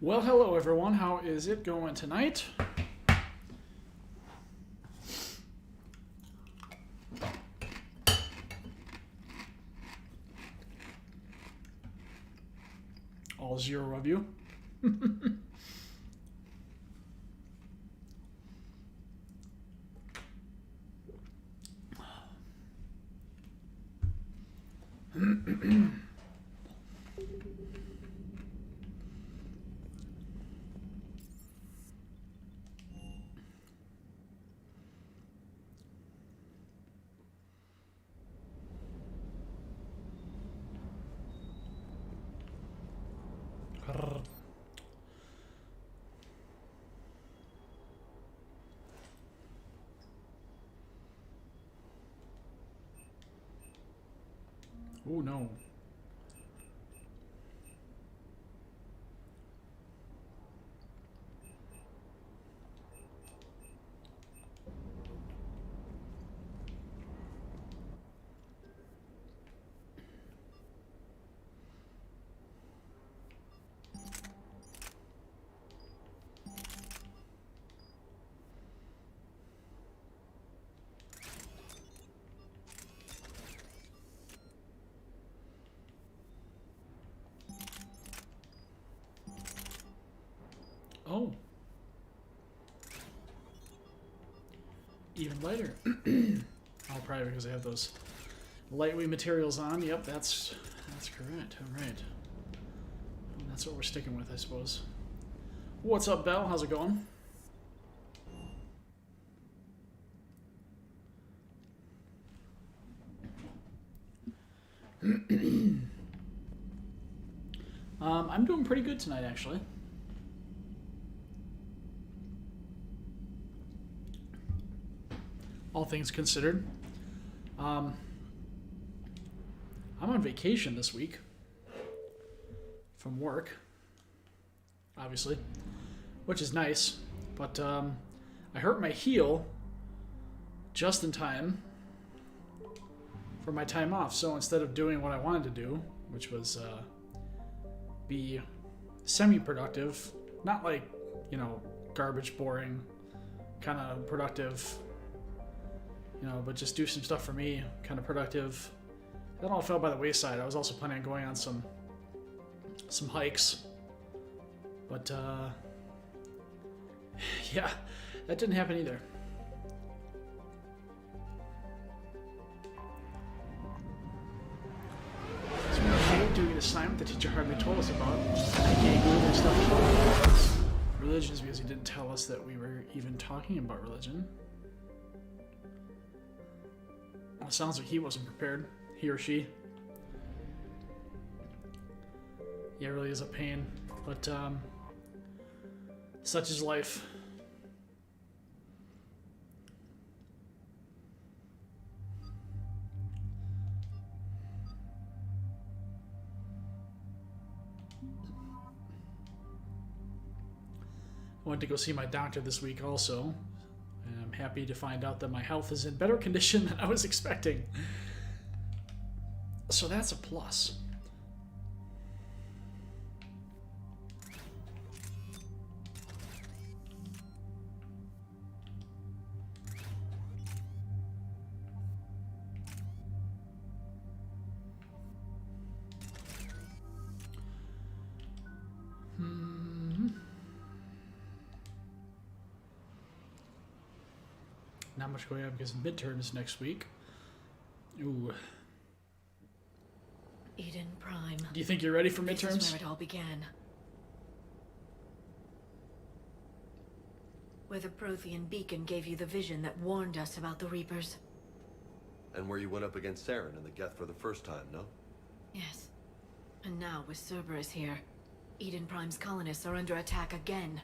Well, hello everyone. How is it going tonight? All zero of you. Oh no. Oh. Even lighter. Oh, probably because I have those lightweight materials on. Yep, that's correct. All right. Well, that's what we're sticking with, I suppose. What's up, Belle? How's it going? I'm doing pretty good tonight, actually. All things considered. I'm on vacation this week from work, obviously, which is nice, but I hurt my heel just in time for my time off, so instead of doing what I wanted to do, which was be semi-productive, not like, you know, garbage, boring, kind of productive, you know, but just do some stuff for me, kind of productive. That all fell by the wayside. I was also planning on going on some hikes, but yeah, that didn't happen either. So we're okay doing an assignment the teacher hardly told us about. And stuff. Religions, because he didn't tell us that we were even talking about religion. Well, it sounds like he wasn't prepared. He or she. Yeah, it really is a pain. But, such is life. I went to go see my doctor this week also. And I'm happy to find out that my health is in better condition than I was expecting. So that's a plus. Not much going on because of midterms next week. Ooh. Eden Prime. Do you think you're ready for midterms? This is where it all began. Where the Prothean beacon gave you the vision that warned us about the Reapers. And where you went up against Saren in the Geth for the first time, no? Yes. And now, with Cerberus here, Eden Prime's colonists are under attack again.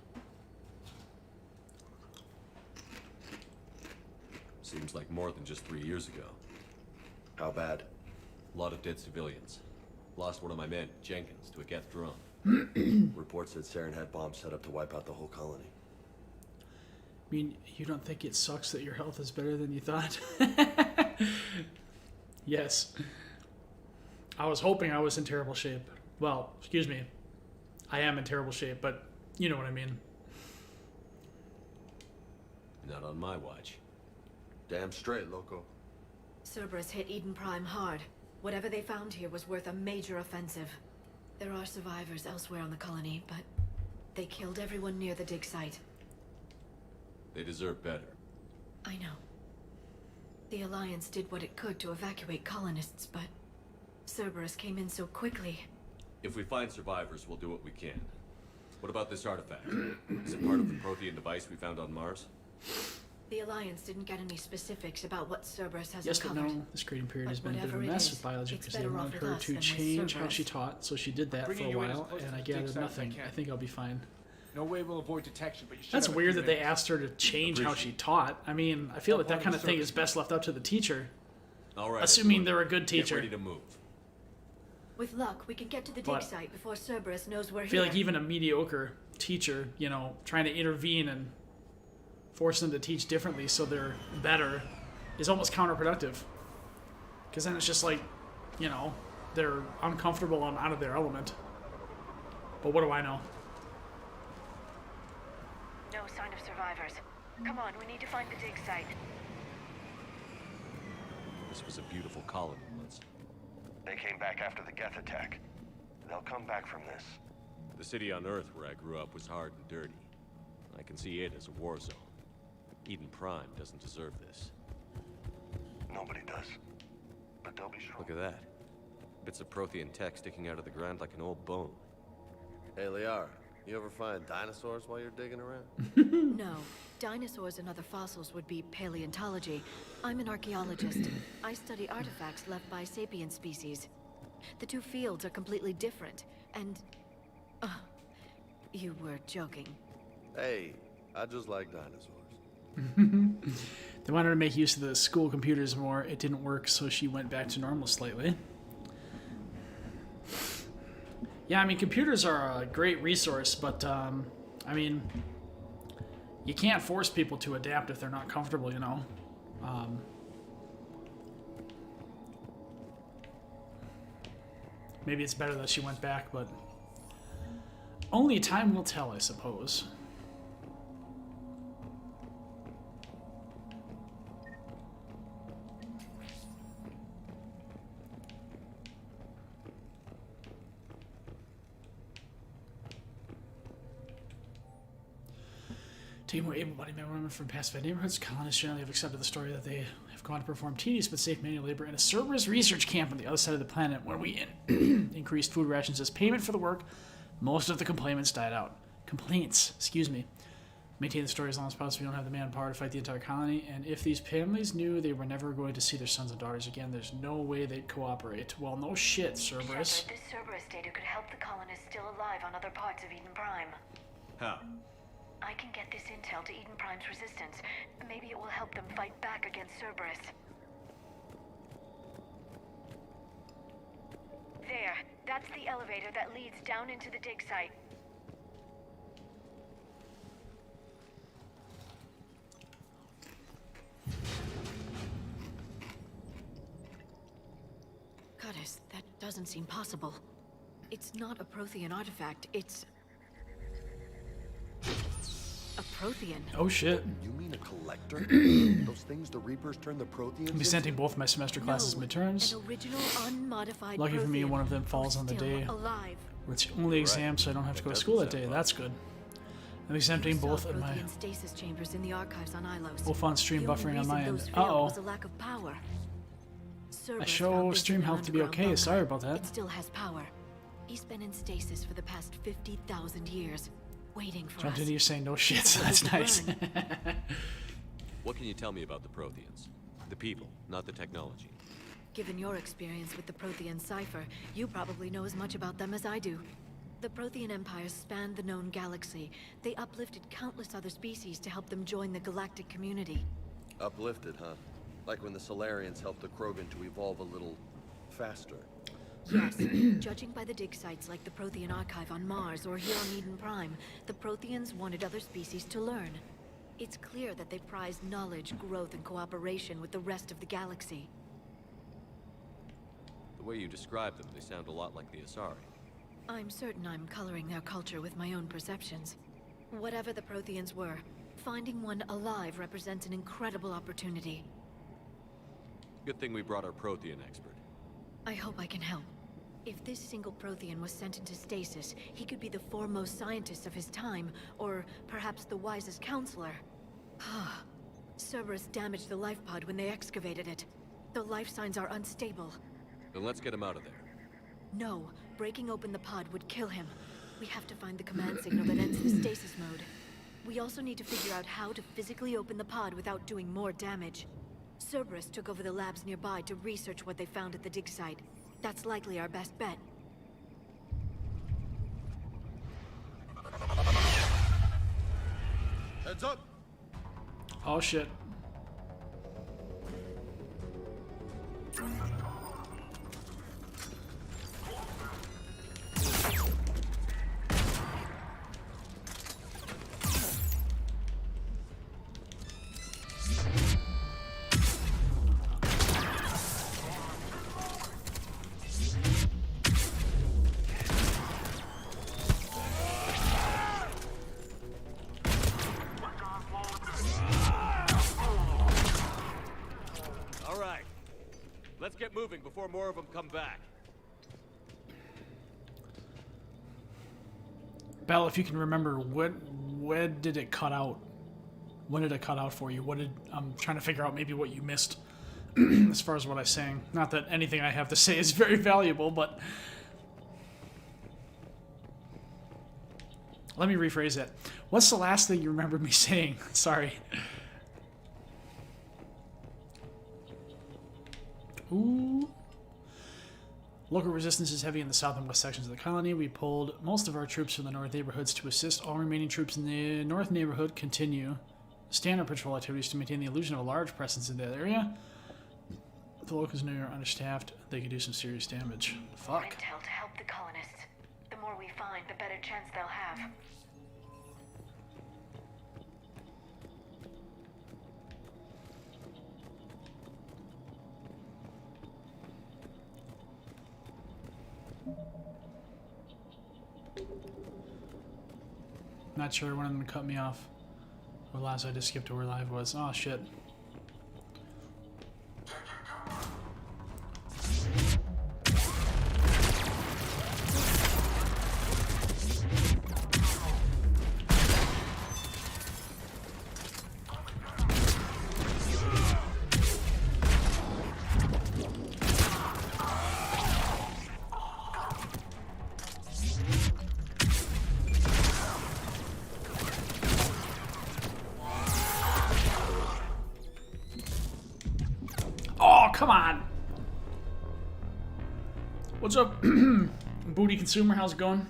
Seems like more than just 3 years ago. How bad? A lot of dead civilians. Lost one of my men, Jenkins, to a Geth drone. Reports said Saren had bombs set up to wipe out the whole colony. I mean, you don't think it sucks that your health is better than you thought? Yes. I was hoping I was in terrible shape. Well, excuse me. I am in terrible shape, but you know what I mean. Not on my watch. Damn straight, loco. Cerberus hit Eden Prime hard. Whatever they found here was worth a major offensive. There are survivors elsewhere on the colony, but they killed everyone near the dig site. They deserve better. I know. The Alliance did what it could to evacuate colonists, but Cerberus came in so quickly. If we find survivors, we'll do what we can. What about this artifact? Is it part of the Prothean device we found on Mars? The Alliance didn't get any specifics about what Cerberus has Yes, but uncovered. no. This grading period has But been a bit of a whatever it mess is, with biology it's because they better off wanted with her us to than with change how Cerberus. she taught, so she did that for a Bringing you in as while, close to and the I dig gathered site as I nothing. can. I think I'll be fine. No way we'll avoid detection, but you should That's have a weird few that they minutes. asked her to change how she Appreciate it. taught. I mean, I feel like that part kind of of the thing service. is best left up to the teacher, All right. assuming everyone. they're a good Get teacher. ready to move. With luck, we can get to the But dig site before Cerberus knows we're I feel here. like even a mediocre teacher, you know, trying to intervene and force them to teach differently so they're better is almost counterproductive. Because then it's just like, you know, they're uncomfortable and out of their element. But what do I know? No sign of survivors. Come on, we need to find the dig site. This was a beautiful colony once. They came back after the Geth attack. They'll come back from this. The city on Earth where I grew up was hard and dirty. I can see it as a war zone. Eden Prime doesn't deserve this. Nobody does. But they'll be strong. Look at that. Bits of Prothean tech sticking out of the ground like an old bone. Hey, Liara, you ever find dinosaurs while you're digging around? No. Dinosaurs and other fossils would be paleontology. I'm an archaeologist. I study artifacts left by sapient species. The two fields are completely different, and... you were joking. Hey, I just like dinosaurs. They wanted to make use of the school computers more. It didn't work, so she went back to normal slightly. Yeah, I mean, computers are a great resource, but, I mean, you can't force people to adapt if they're not comfortable, you know? Maybe it's better that she went back, but only time will tell, I suppose. Taking more able-bodied men and women from pacified neighborhoods, colonists generally have accepted the story that they have gone to perform tedious but safe manual labor in a Cerberus research camp on the other side of the planet. When we increased food rations as payment for the work, most of the complaints died out. Maintain the story as long as possible. We don't have the manpower to fight the entire colony, and if these families knew they were never going to see their sons and daughters again, there's no way they'd cooperate. Well, no shit, Cerberus. Shepard, this Cerberus data could help the colonists still alive on other parts of Eden Prime. How? I can get this intel to Eden Prime's resistance. Maybe it will help them fight back against Cerberus. There. That's the elevator that leads down into the dig site. Goddess, that doesn't seem possible. It's not a Prothean artifact, it's... a Prothean. Oh shit. You mean a collector? Those things the Reapers turn the Protheans I'll be sending both my semester classes No, midterms. An original, unmodified Lucky for me, Prothean one of them falls on the still day alive. where it's the only exam, so I don't have to go to school that day. That's good. I'm exempting Saw both of my Prothean stasis chambers in the archives on Ilos. both on stream The only buffering on reason my end. those failed Uh-oh. was a lack of power. I Cerberus show found this stream in an health to be underground okay. bunker. Sorry about that. It still has power. He's been in stasis for the past 50,000 years, waiting for Jumped us. into you saying no shit, so It that's would nice. burn. What can you tell me about the Protheans? The people, not the technology. Given your experience with the Prothean cipher, you probably know as much about them as I do. The Prothean empires spanned the known galaxy. They uplifted countless other species to help them join the galactic community. Uplifted, huh? Like when the Solarians helped the Krogan to evolve a little faster. Yes, judging by the dig sites like the Prothean Archive on Mars or here on Eden Prime, the Protheans wanted other species to learn. It's clear that they prized knowledge, growth, and cooperation with the rest of the galaxy. The way you describe them, they sound a lot like the Asari. I'm certain I'm coloring their culture with my own perceptions. Whatever the Protheans were, finding one alive represents an incredible opportunity. Good thing we brought our Prothean expert. I hope I can help. If this single Prothean was sent into stasis, he could be the foremost scientist of his time, or perhaps the wisest counselor. Cerberus damaged the life pod when they excavated it. The life signs are unstable. Then let's get him out of there. No, breaking open the pod would kill him. We have to find the command signal that ends the stasis mode. We also need to figure out how to physically open the pod without doing more damage. Cerberus took over the labs nearby to research what they found at the dig site. That's likely our best bet. Heads up! Oh shit. Let's get moving before more of them come back. Bell, if you can remember, when did it cut out? When did it cut out for you? I'm trying to figure out maybe what you missed as far as what I sang. Not that anything I have to say is very valuable, but let me rephrase it. What's the last thing you remember me saying? Sorry. Ooh. Local resistance is heavy in the south and west sections of the colony. We pulled most of our troops from the north neighborhoods to assist. All remaining troops in the north neighborhood continue standard patrol activities to maintain the illusion of a large presence in that area. The locals know are understaffed. They could do some serious damage. More Fuck. intel to help the colonists. The more we find, the better chance they'll have. Not sure when I'm gonna cut me off. Or last I just skipped to where live was. Oh shit. Come on. What's up, Booty Consumer? How's it going?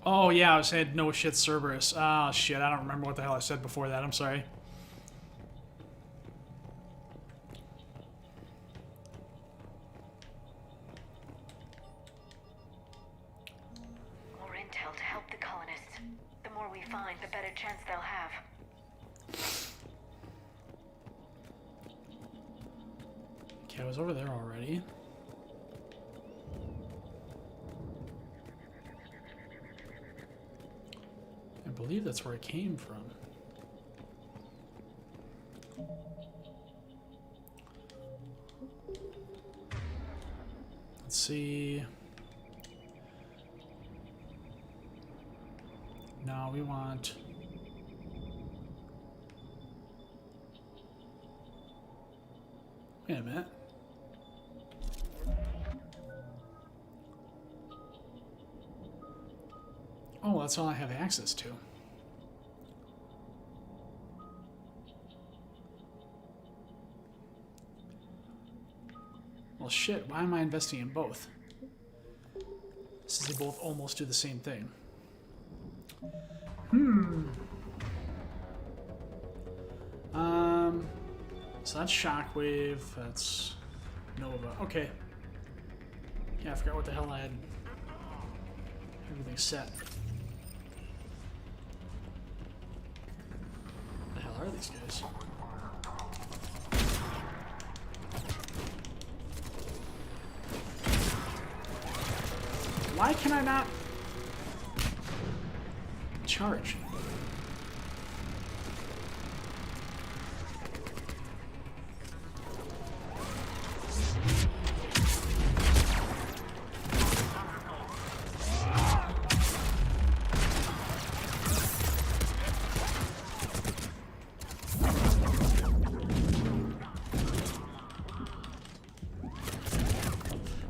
Oh yeah, I was saying no shit Cerberus. Ah shit, I don't remember what the hell I said before that. I'm sorry. Okay, I was over there already. I believe that's where I came from. Let's see. Now we want... Wait a minute. Oh, that's all I have access to. Well, shit, why am I investing in both? Since they both almost do the same thing. So that's Shockwave, that's Nova. Okay. Yeah, I forgot what the hell I had everything set. are these guys? Why can I not charge?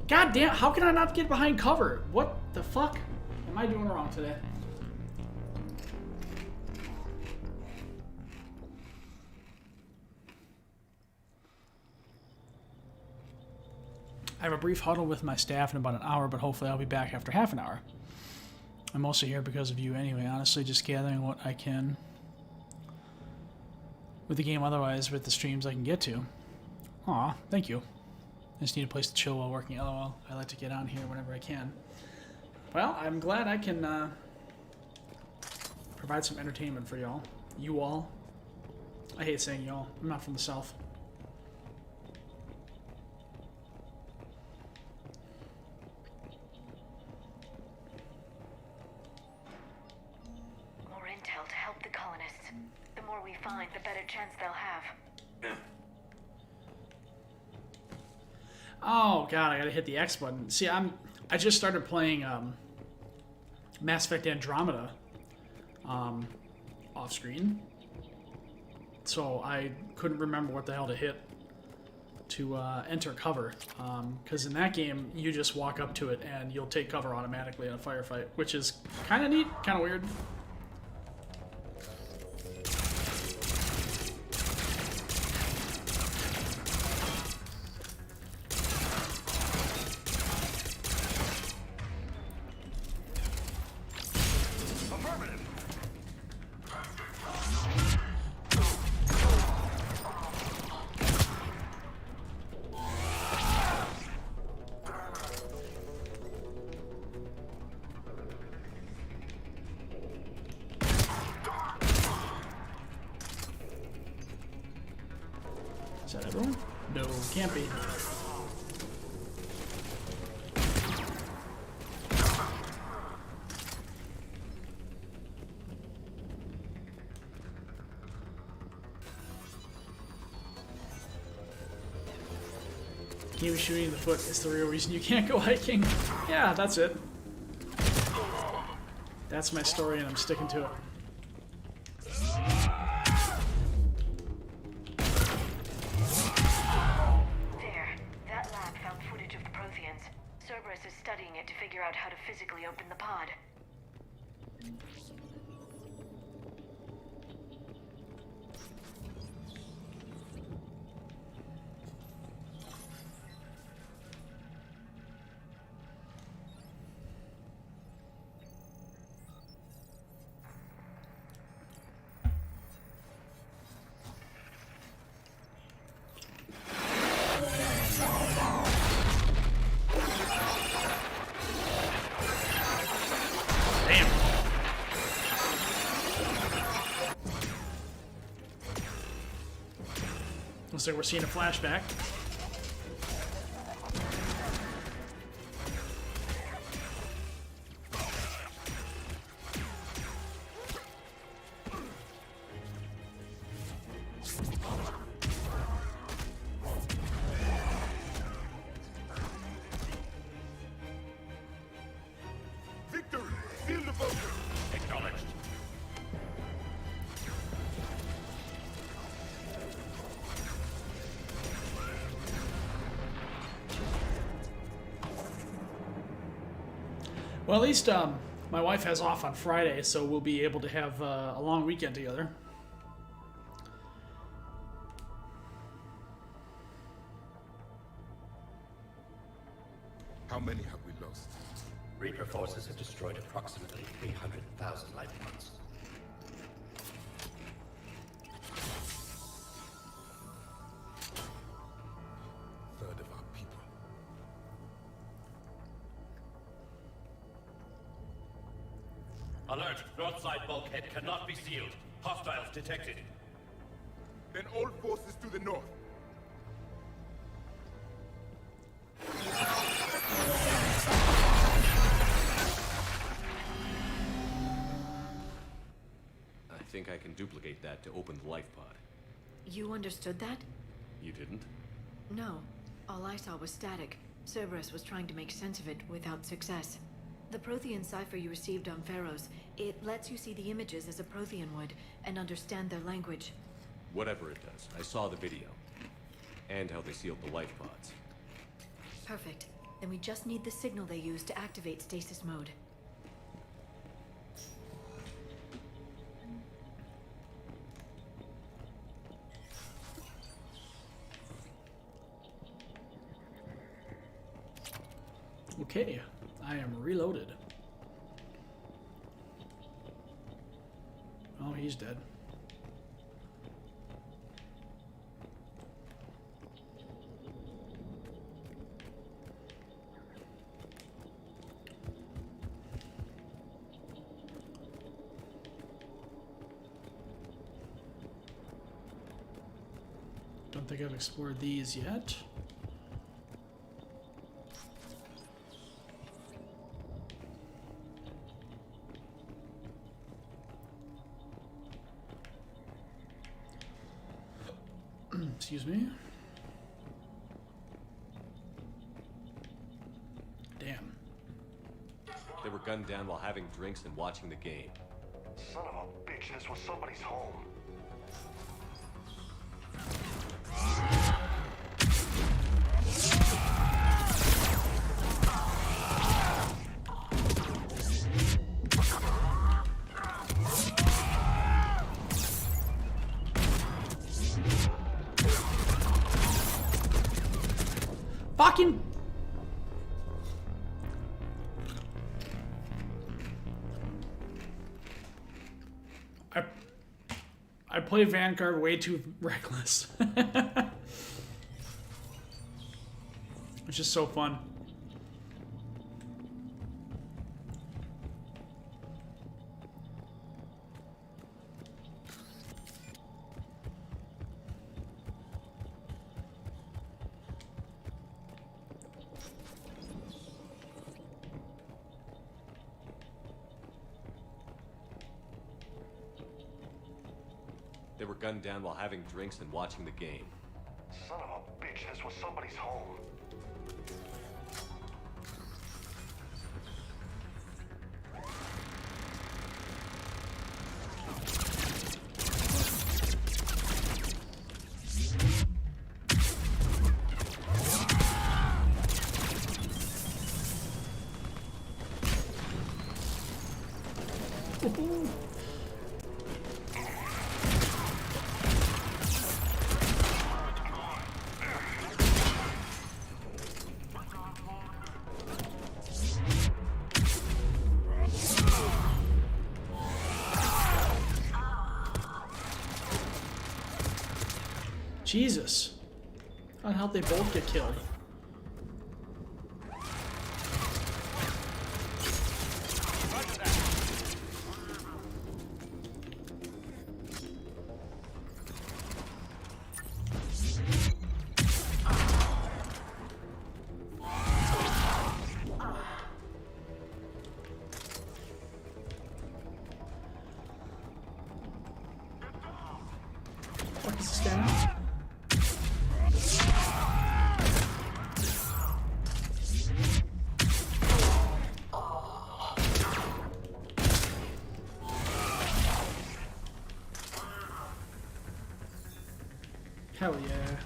God damn, how can I not get behind cover? What the fuck am I doing wrong today? I have a brief huddle with my staff in about an hour, but hopefully I'll be back after half an hour. I'm mostly here because of you anyway, honestly, just gathering what I can with the game, otherwise with the streams I can get to. Aw, thank you. I just need a place to chill while working, lol. I like to get on here whenever I can. Well, I'm glad I can provide some entertainment for y'all. You all. I hate saying y'all. I'm not from the South. More intel to help the colonists. The more we find, the better chance they'll have. Oh god, I gotta hit the X button. See, I just started playing Mass Effect Andromeda off screen, so I couldn't remember what the hell to hit to enter cover. Because in that game, you just walk up to it and you'll take cover automatically in a firefight, which is kind of neat, kind of weird. Is that everyone? No, can't be. Game shooting in the foot is the real reason you can't go hiking. Yeah, that's it. That's my story and I'm sticking to it. Studying it to figure out how to physically open the pod. Looks like we're seeing a flashback. Victory! Field of Ocean! Acknowledged. Well, at least my wife has off on Friday, so we'll be able to have a long weekend together. How many have we lost? Reaper forces have destroyed approximately 300,000 life points. Third of our people. Alert! North side bulkhead cannot be sealed. Hostiles detected. Then all forces to the north. I think I can duplicate that to open the life pod. You understood that? You didn't? No. All I saw was static. Cerberus was trying to make sense of it without success. The Prothean cipher you received on Pharaohs, it lets you see the images as a Prothean would, and understand their language. Whatever it does, I saw the video. And how they sealed the life pods. Perfect. Then we just need the signal they use to activate stasis mode. Okay, I am reloaded. Oh, he's dead. Don't think I've explored these yet. Excuse me. Damn. They were gunned down while having drinks and watching the game. Son of a bitch, this was somebody's home. Fucking. I play Vanguard way too reckless. It's just so fun. They were gunned down while having drinks and watching the game. Son of a bitch, this was somebody's home. Jesus. How the hell did they both get killed? What is this guy? Hell yeah.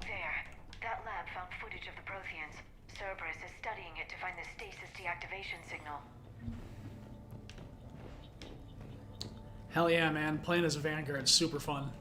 There. That lab found footage of the Protheans. Cerberus is studying it to find the stasis deactivation signal. Hell yeah, man. Playing as a Vanguard is super fun.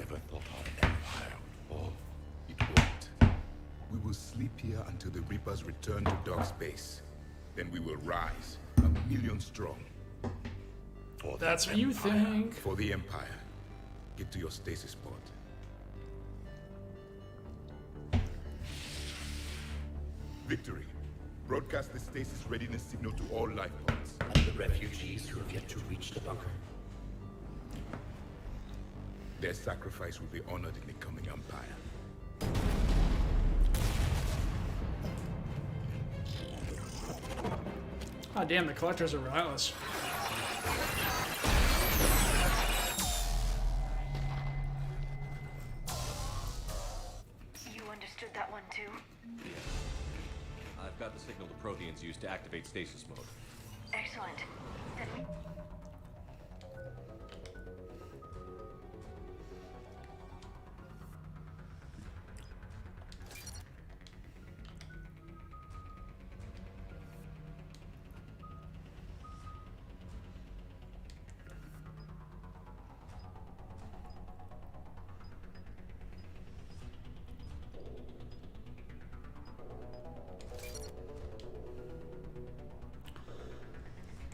never thought our empire would fall. It won't. We will sleep here until the Reapers return to Dog Space. Then we will rise, 1,000,000 strong. For the That's what you Empire. think. For the Empire. Get to your stasis pod. Victory. Broadcast the stasis readiness signal to all life pods. And the refugees who have yet to reach the bunker. Their sacrifice will be honored in the coming Empire. Oh damn, the collectors are relentless. You understood that one too? I've got the signal the Protheans use to activate stasis mode. Excellent. Then we...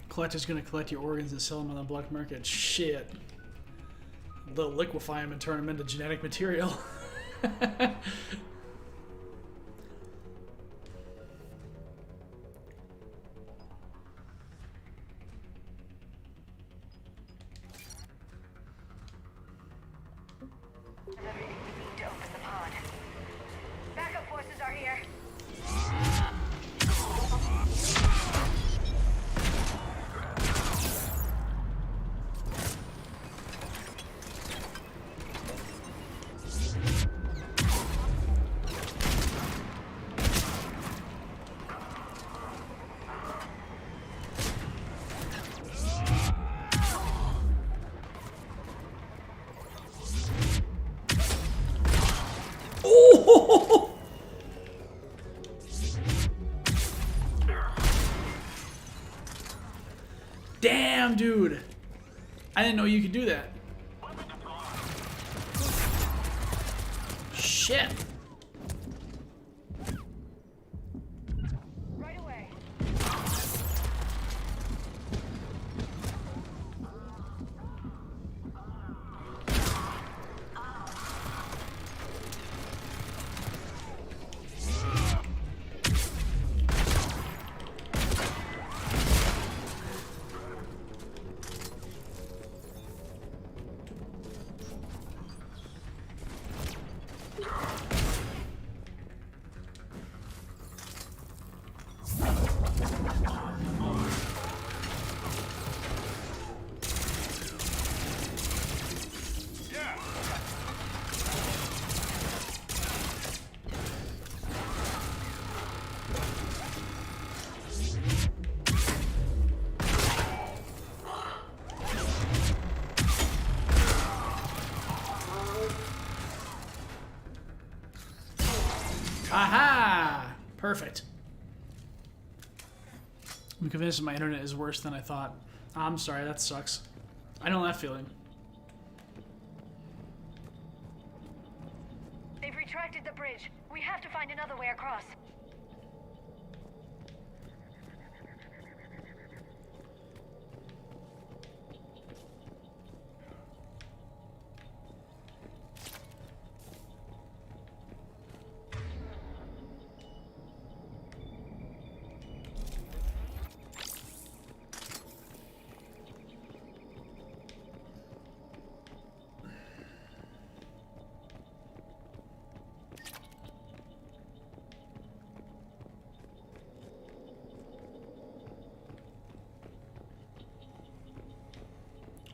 Collector's gonna collect your organs and sell them on the black market. Shit. They'll liquefy them and turn them into genetic material. Everything we need to open the pod. Backup forces are here. Oh! Damn, dude. I didn't know you could do that. Shit. Right away. Aha! Perfect. I'm convinced my internet is worse than I thought. I'm sorry, that sucks. I know that feeling. They've retracted the bridge. We have to find another way across.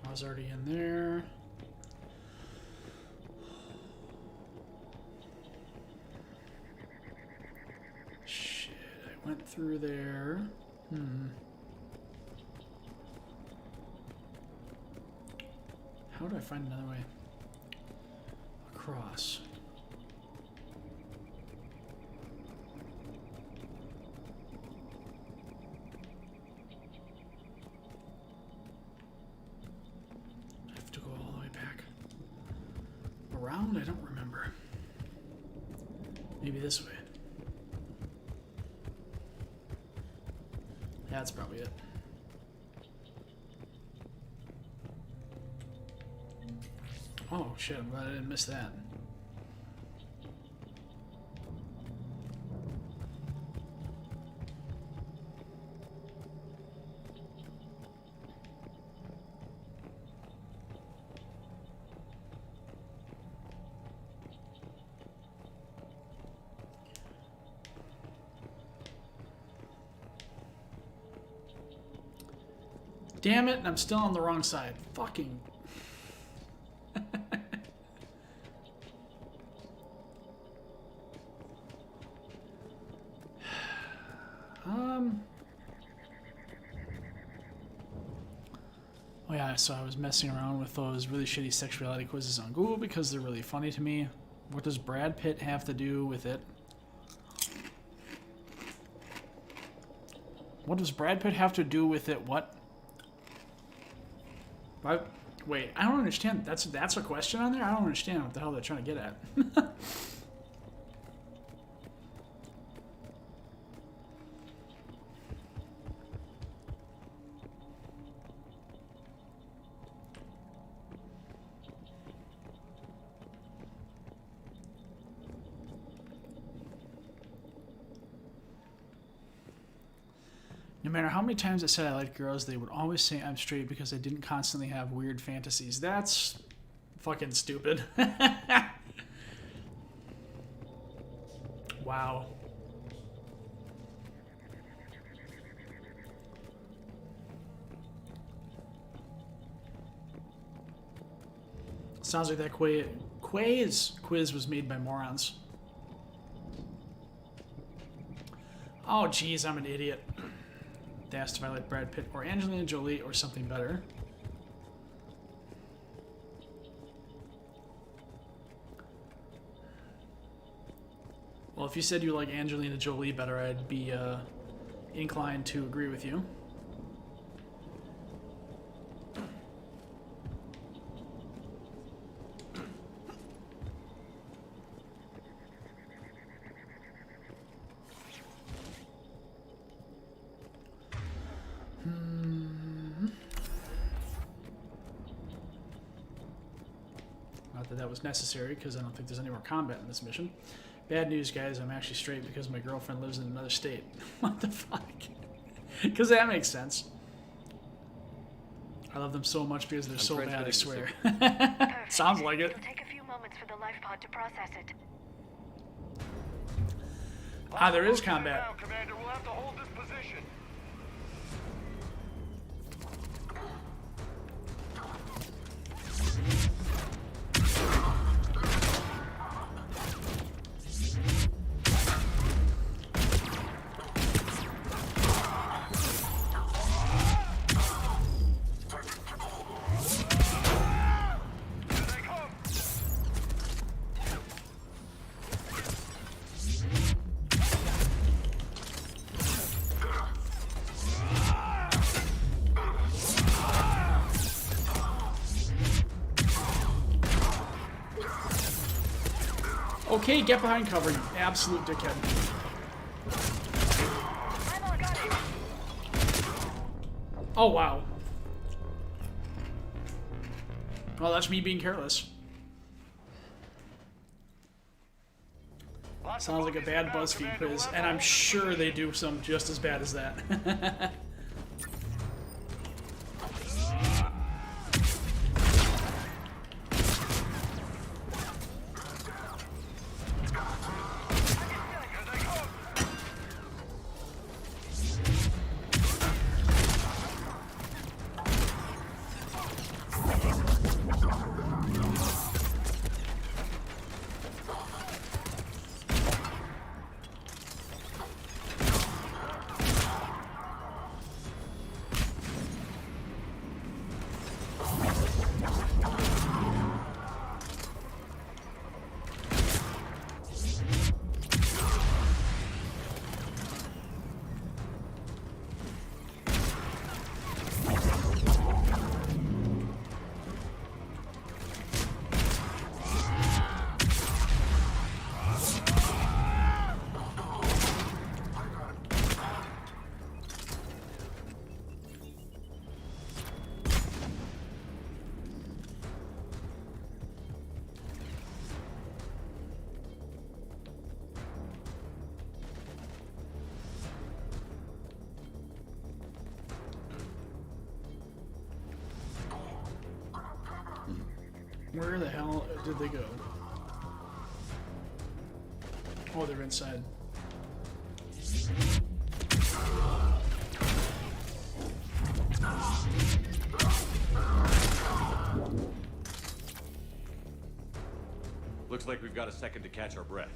I was already in there. Shit, I went through there. How do I find another way across? around? I don't remember. Maybe this way. Yeah, that's probably it. Oh shit, I'm glad I didn't miss that. Damn it, and I'm still on the wrong side. Fucking... Oh yeah, so I was messing around with those really shitty sexuality quizzes on Google because they're really funny to me. What does Brad Pitt have to do with it? What does Brad Pitt have to do with it? What? Wait, I don't understand. That's a question on there? I don't understand what the hell they're trying to get at. No matter how many times I said I liked girls, they would always say I'm straight because I didn't constantly have weird fantasies. That's fucking stupid. Wow. Sounds like that quiz was made by morons. Oh, geez, I'm an idiot. They asked if I like Brad Pitt or Angelina Jolie or something better. Well, if you said you like Angelina Jolie better, I'd be inclined to agree with you. Not that that was necessary, because I don't think there's any more combat in this mission. Bad news, guys. I'm actually straight because my girlfriend lives in another state. What the fuck? Because that makes sense. I love them so much because they're so bad, I swear. Sounds like it. It'll take a few moments for the life pod to process it. Ah, there is combat. Now, Commander, we'll have to hold this position. Okay, get behind cover, you absolute dickhead. Oh, wow. Well, that's me being careless. Sounds like a bad BuzzFeed quiz, and I'm sure they do some just as bad as that. Where the hell did they go? Oh, they're inside. Looks like we've got a second to catch our breath.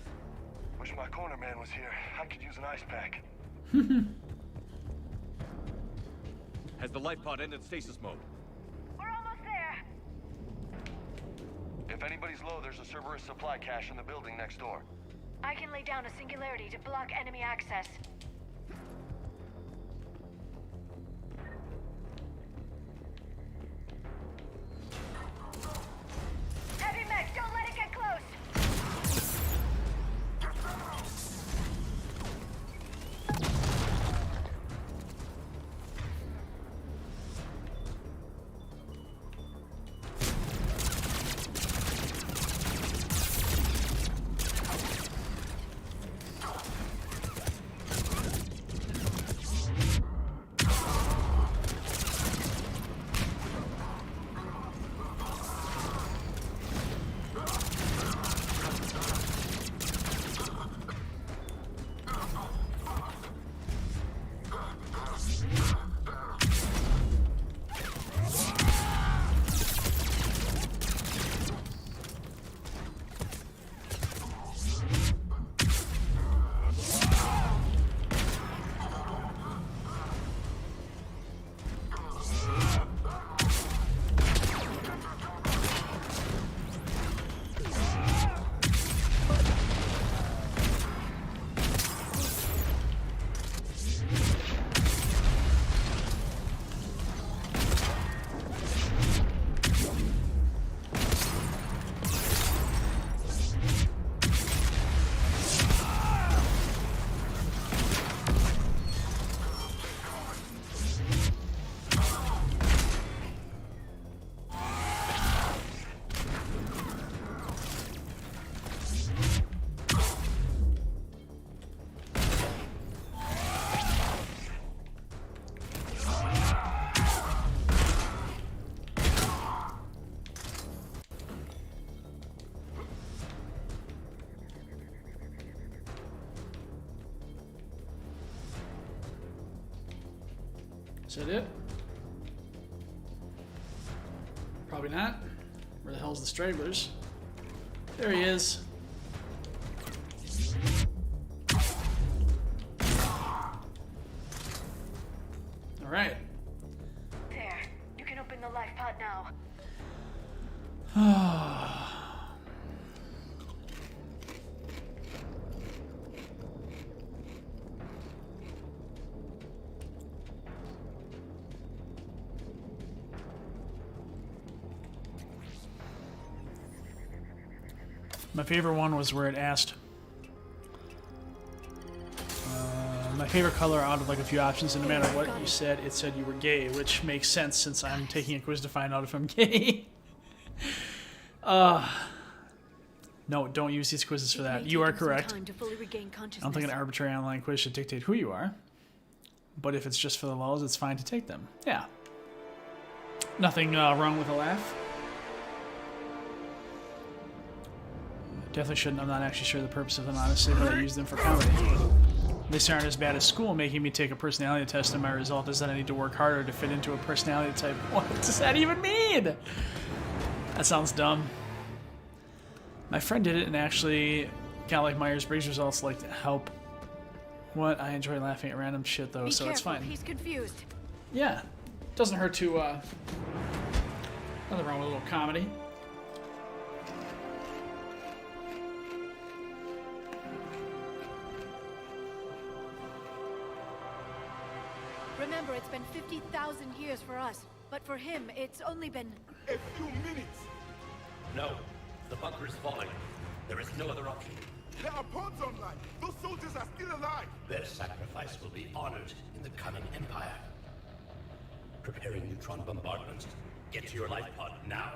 Wish my corner man was here. I could use an ice pack. Has the life pod ended stasis mode? We're almost there. If anybody's low, there's a Cerberus supply cache in the building next door. I can lay down a singularity to block enemy access. Heavy mech, don't let it get close! Is that it? Probably not. Where the hell's the stragglers? There he is. Alright. There. You can open the life pod now. My favorite one was where it asked my favorite color out of like a few options, and no matter what you said, it said you were gay, which makes sense since I'm taking a quiz to find out if I'm gay. No, don't use these quizzes for that. You are correct. I don't think an arbitrary online quiz should dictate who you are, but if it's just for the lulz, it's fine to take them. Yeah. Nothing wrong with a laugh. Definitely shouldn't. I'm not actually sure the purpose of them, honestly, but I use them for comedy. These aren't as bad as school, making me take a personality test, and my result is that I need to work harder to fit into a personality type. What does that even mean? That sounds dumb. My friend did it and actually got like Myers-Briggs results, like help. What? I enjoy laughing at random shit though, so it's fine. He's confused. Yeah, doesn't hurt to. Nothing wrong with a little comedy. Remember, it's been 50,000 years for us, but for him, it's only been... A few minutes! No. The bunker is falling. There is no other option. There are pods online! Those soldiers are still alive! Their sacrifice will be honored in the coming Empire. Preparing neutron bombardment. Get to your life pod now.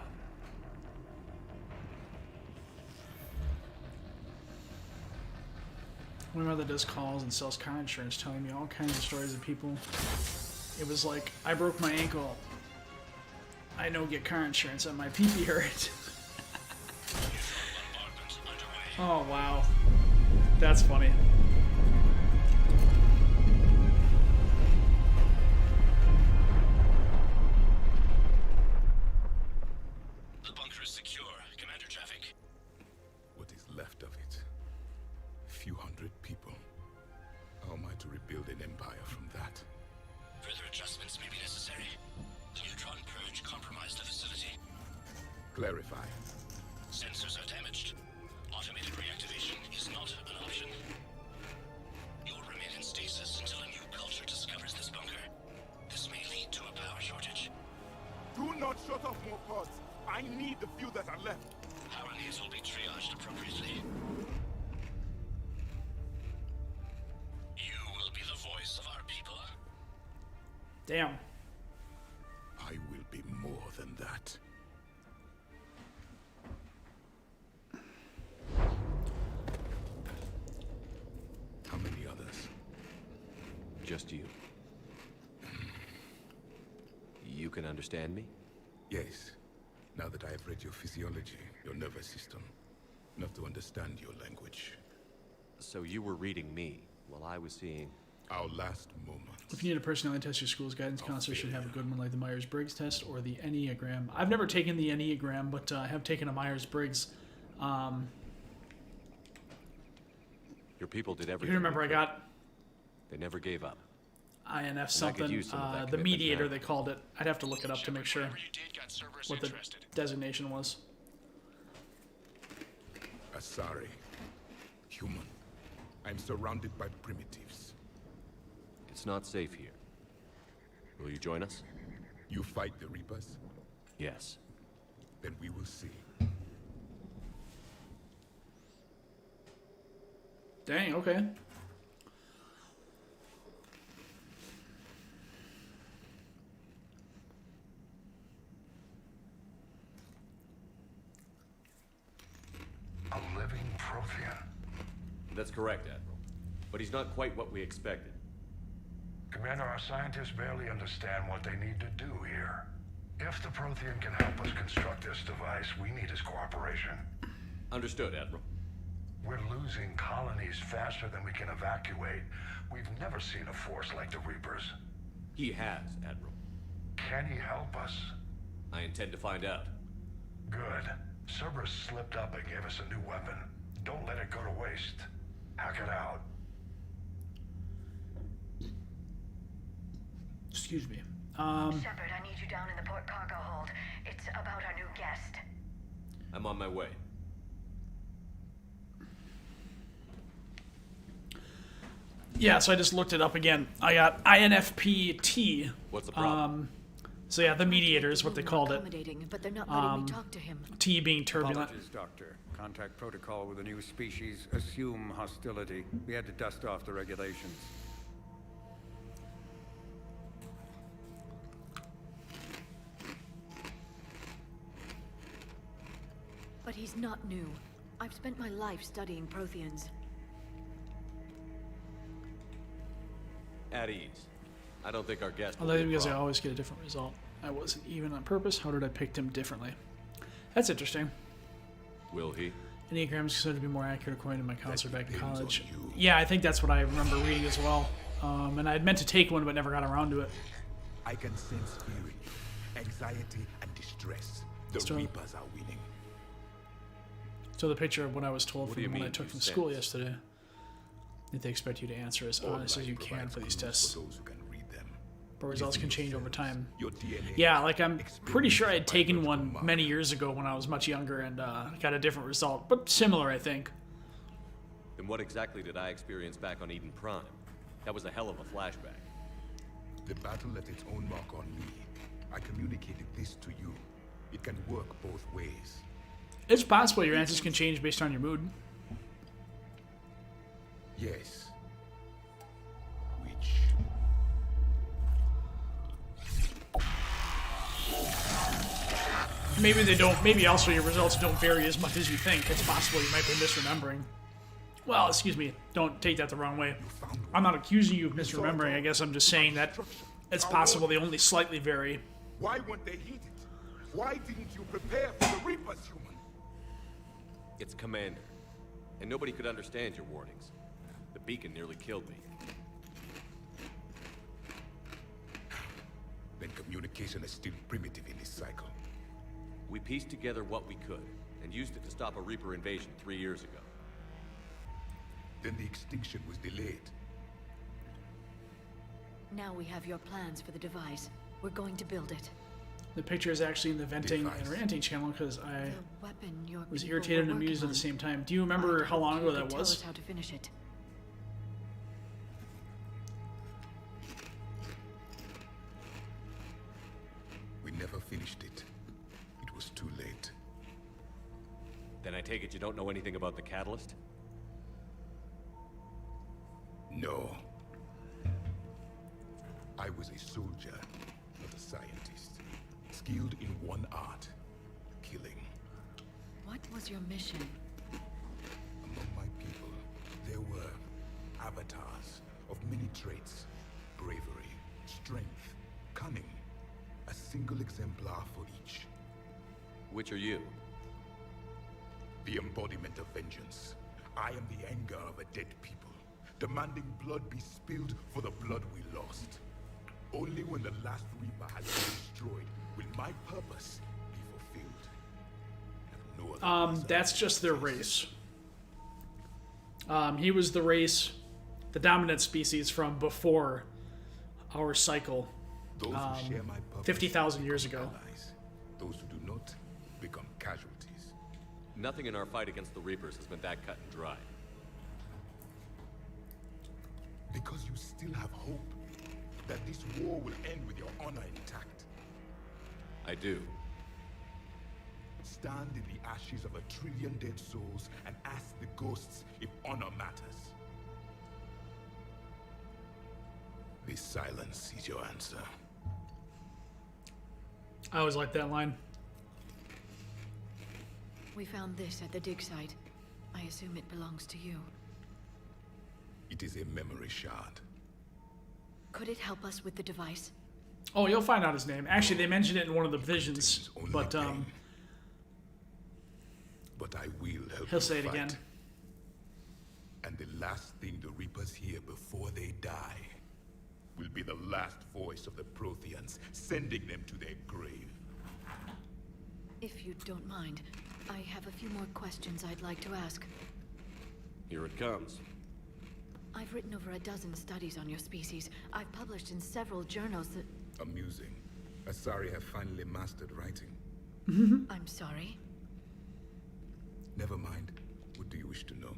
My mother does calls and sells car insurance, telling me all kinds of stories of people. It was like, I broke my ankle. I don't get car insurance and my pee-pee hurt. Oh, wow. That's funny. The bunker is secure. Commander traffic. What is left of it? A few hundred people. How am I to rebuild an empire from that? Further adjustments may be necessary. The neutron purge compromised the facility. Clarify. Sensors are damaged. Automated reactivation is not an option. You'll remain in stasis until a new culture discovers this bunker. This may lead to a power shortage. Do not shut off more pods. I need the few that are left. Power needs will be triaged appropriately. You will be the voice of our people. Damn. I will be more than that. How many others? Just you. You can understand me? Yes. Now that I have read your physiology, your nervous system, enough to understand your language. So you were reading me while I was seeing... Our last moment. If you need a personality test, your school's guidance counselor should have a good one like the Myers-Briggs test or the Enneagram. I've never taken the Enneagram, but I have taken a Myers-Briggs. Your people did everything. You remember I got They never gave up. INF something, use some of that the commitment mediator now. they called it. I'd have to look it up to make sure what the designation was. Asari. Human. I'm surrounded by primitives. It's not safe here. Will you join us? You fight the Reapers? Yes. Then we will see. Dang, okay. A living Prothean. That's correct, Admiral. But he's not quite what we expected. Commander, our scientists barely understand what they need to do here. If the Prothean can help us construct this device, we need his cooperation. Understood, Admiral. We're losing colonies faster than we can evacuate. We've never seen a force like the Reapers. He has, Admiral. Can he help us? I intend to find out. Good. Cerberus slipped up and gave us a new weapon. Don't let it go to waste. Hack it out. Excuse me. Shepard, I need you down in the port cargo hold. It's about our new guest. I'm on my way. Yeah, so I just looked it up again. I got INFPT. What's the problem? So yeah, the mediator is what they called it. Accommodating, but they're not letting me talk to him. T being turbulent. Apologies, Doctor. Contact protocol with a new species. Assume hostility. We had to dust off the regulations. But he's not new. I've spent my life studying Protheans. At ease. I don't think our guest will Although be a because I problem. always get a different result. I wasn't even on purpose. How did I pick him differently? That's interesting. Will he? Enneagram is considered to be more accurate according to my counselor back in depends college. on you. Yeah, I think that's what I remember reading as well. And I had meant to take one, but never got around to it. I can sense fear, anxiety, and distress. The Let's do it. Reapers are winning. So the picture of what I was told What do you from what I mean, took you from school sense? yesterday. That they expect you to answer as honest as you can for these tests. For those who can read them. But results can change over time. Your DNA. Yeah, like I'm pretty sure I had taken one many years ago when I was much younger and got a different result, but similar, I think. Then what exactly did I experience back on Eden Prime? That was a hell of a flashback. The battle left its own mark on me. I communicated this to you. It can work both ways. It's possible your answers can change based on your mood. Yes. Which... Maybe they don't. Maybe also your results don't vary as much as you think. It's possible you might be misremembering. Well, excuse me. Don't take that the wrong way. I'm not accusing you of misremembering. I guess I'm just saying that it's possible they only slightly vary. Why weren't they heated? Why didn't you prepare for the Reapers, human? It's Commander. And nobody could understand your warnings. The beacon nearly killed me. Then communication is still primitive in this cycle. We pieced together what we could, and used it to stop a Reaper invasion 3 years ago. Then the extinction was delayed. Now we have your plans for the device. We're going to build it. The picture is actually in the venting and ranting channel because I The weapon your was people irritated were and amused at working the on. same time. Do you remember I'd how long hoped ago you that could was? Tell us how to finish it. We never finished it. It was too late. Then I take it you don't know anything about the catalyst? No. I was a soldier, not a scientist. Skilled in one art, killing. What was your mission? Among my people, there were avatars of many traits. Bravery, strength, cunning. A single exemplar for each. Which are you? The embodiment of vengeance. I am the anger of a dead people, demanding blood be spilled for the blood we lost. Only when the last Reaper has been destroyed will my purpose be fulfilled. I have no other That's just their race. He was the race, the dominant species from before our cycle, Those who share my purpose 50,000 years ago. allies. Those who do not become casualties. Nothing in our fight against the Reapers has been that cut and dry. Because you still have hope that this war will end with your honor intact. I do. Stand in the ashes of 1 trillion dead souls and ask the ghosts if honor matters. This silence is your answer. I always liked that line. We found this at the dig site. I assume it belongs to you. It is a memory shard. Could it help us with the device? Oh, you'll find out his name. Actually, they mentioned it in one of the visions, Only but game. But I will help he'll you say it fight. again. And the last thing the Reapers hear before they die will be the last voice of the Protheans, sending them to their grave. If you don't mind, I have a few more questions I'd like to ask. Here it comes. I've written over a dozen studies on your species. I've published in several journals that... Amusing. Asari have finally mastered writing. I'm sorry. Never mind. What do you wish to know?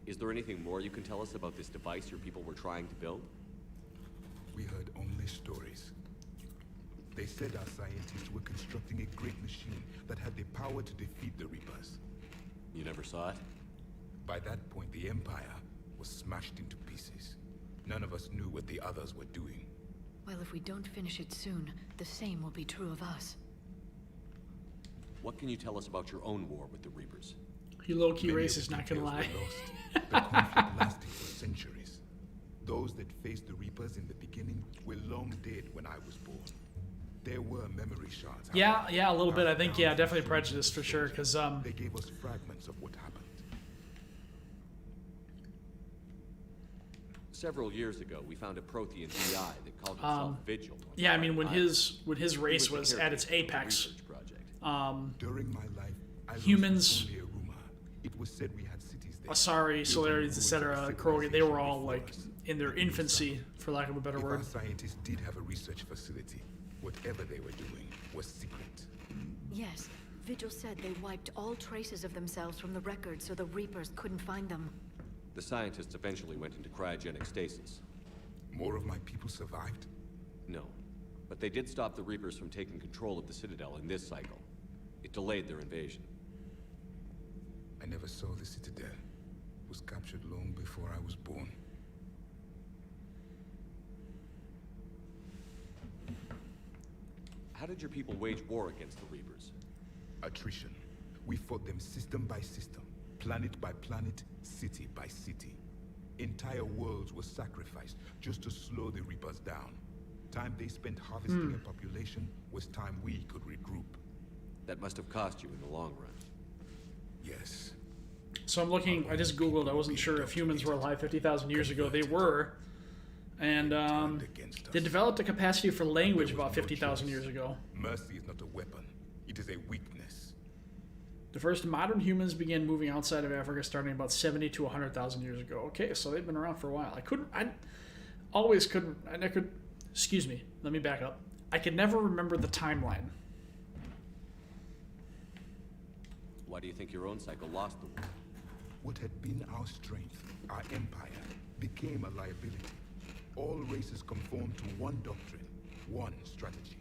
Is there anything more you can tell us about this device your people were trying to build? We heard only stories. They said our scientists were constructing a great machine that had the power to defeat the Reapers. You never saw it? By that point, the Empire was smashed into pieces. None of us knew what the others were doing. Well, if we don't finish it soon, the same will be true of us. What can you tell us about your own war with the Reapers? He low-key Many of racist, the not gonna details lie. were lost. The conflict lasted for centuries. Those that faced the Reapers in the beginning were long dead when I was born. There were memory shards. Yeah, a little bit. I passed think, down yeah, from definitely soldier prejudiced to for sure, soldier. because, They gave us fragments of what happened. Several years ago, we found a Prothean DI that called itself Vigil. on yeah, I mean, when Palaven. his race He was the at its caretaker of the apex, research project. During my life, I learned Humans- only a rumor. It was said we had cities there. Asari, built on Solarians, ruins etc., of a Krogan, they were civilization all, before like, us. in their It was infancy, for lack of a better If our word. scientists did have a research facility, whatever they were doing was secret. Yes, Vigil said they wiped all traces of themselves from the records so the Reapers couldn't find them. The scientists eventually went into cryogenic stasis. More of my people survived. No, but they did stop the Reapers from taking control of the Citadel in this cycle. It delayed their invasion. I never saw the Citadel. It was captured long before I was born. How did your people wage war against the Reapers? Attrition. We fought them system by system, planet by planet, city by city. Entire worlds were sacrificed just to slow the Reapers down. Time they spent harvesting a population was time we could regroup. That must have cost you in the long run. Yes. So I'm looking, I just Googled, I wasn't sure if humans were alive 50,000 years ago. They were. And they developed a capacity for language about 50,000 years ago. Mercy is not a weapon. It is a weakness. The first modern humans began moving outside of Africa starting about 70 to 100,000 years ago. Okay, so they've been around for a while. Excuse me, let me back up. I could never remember the timeline. Why do you think your own cycle lost the war? What had been our strength, our empire, became a liability. All races conformed to one doctrine, one strategy.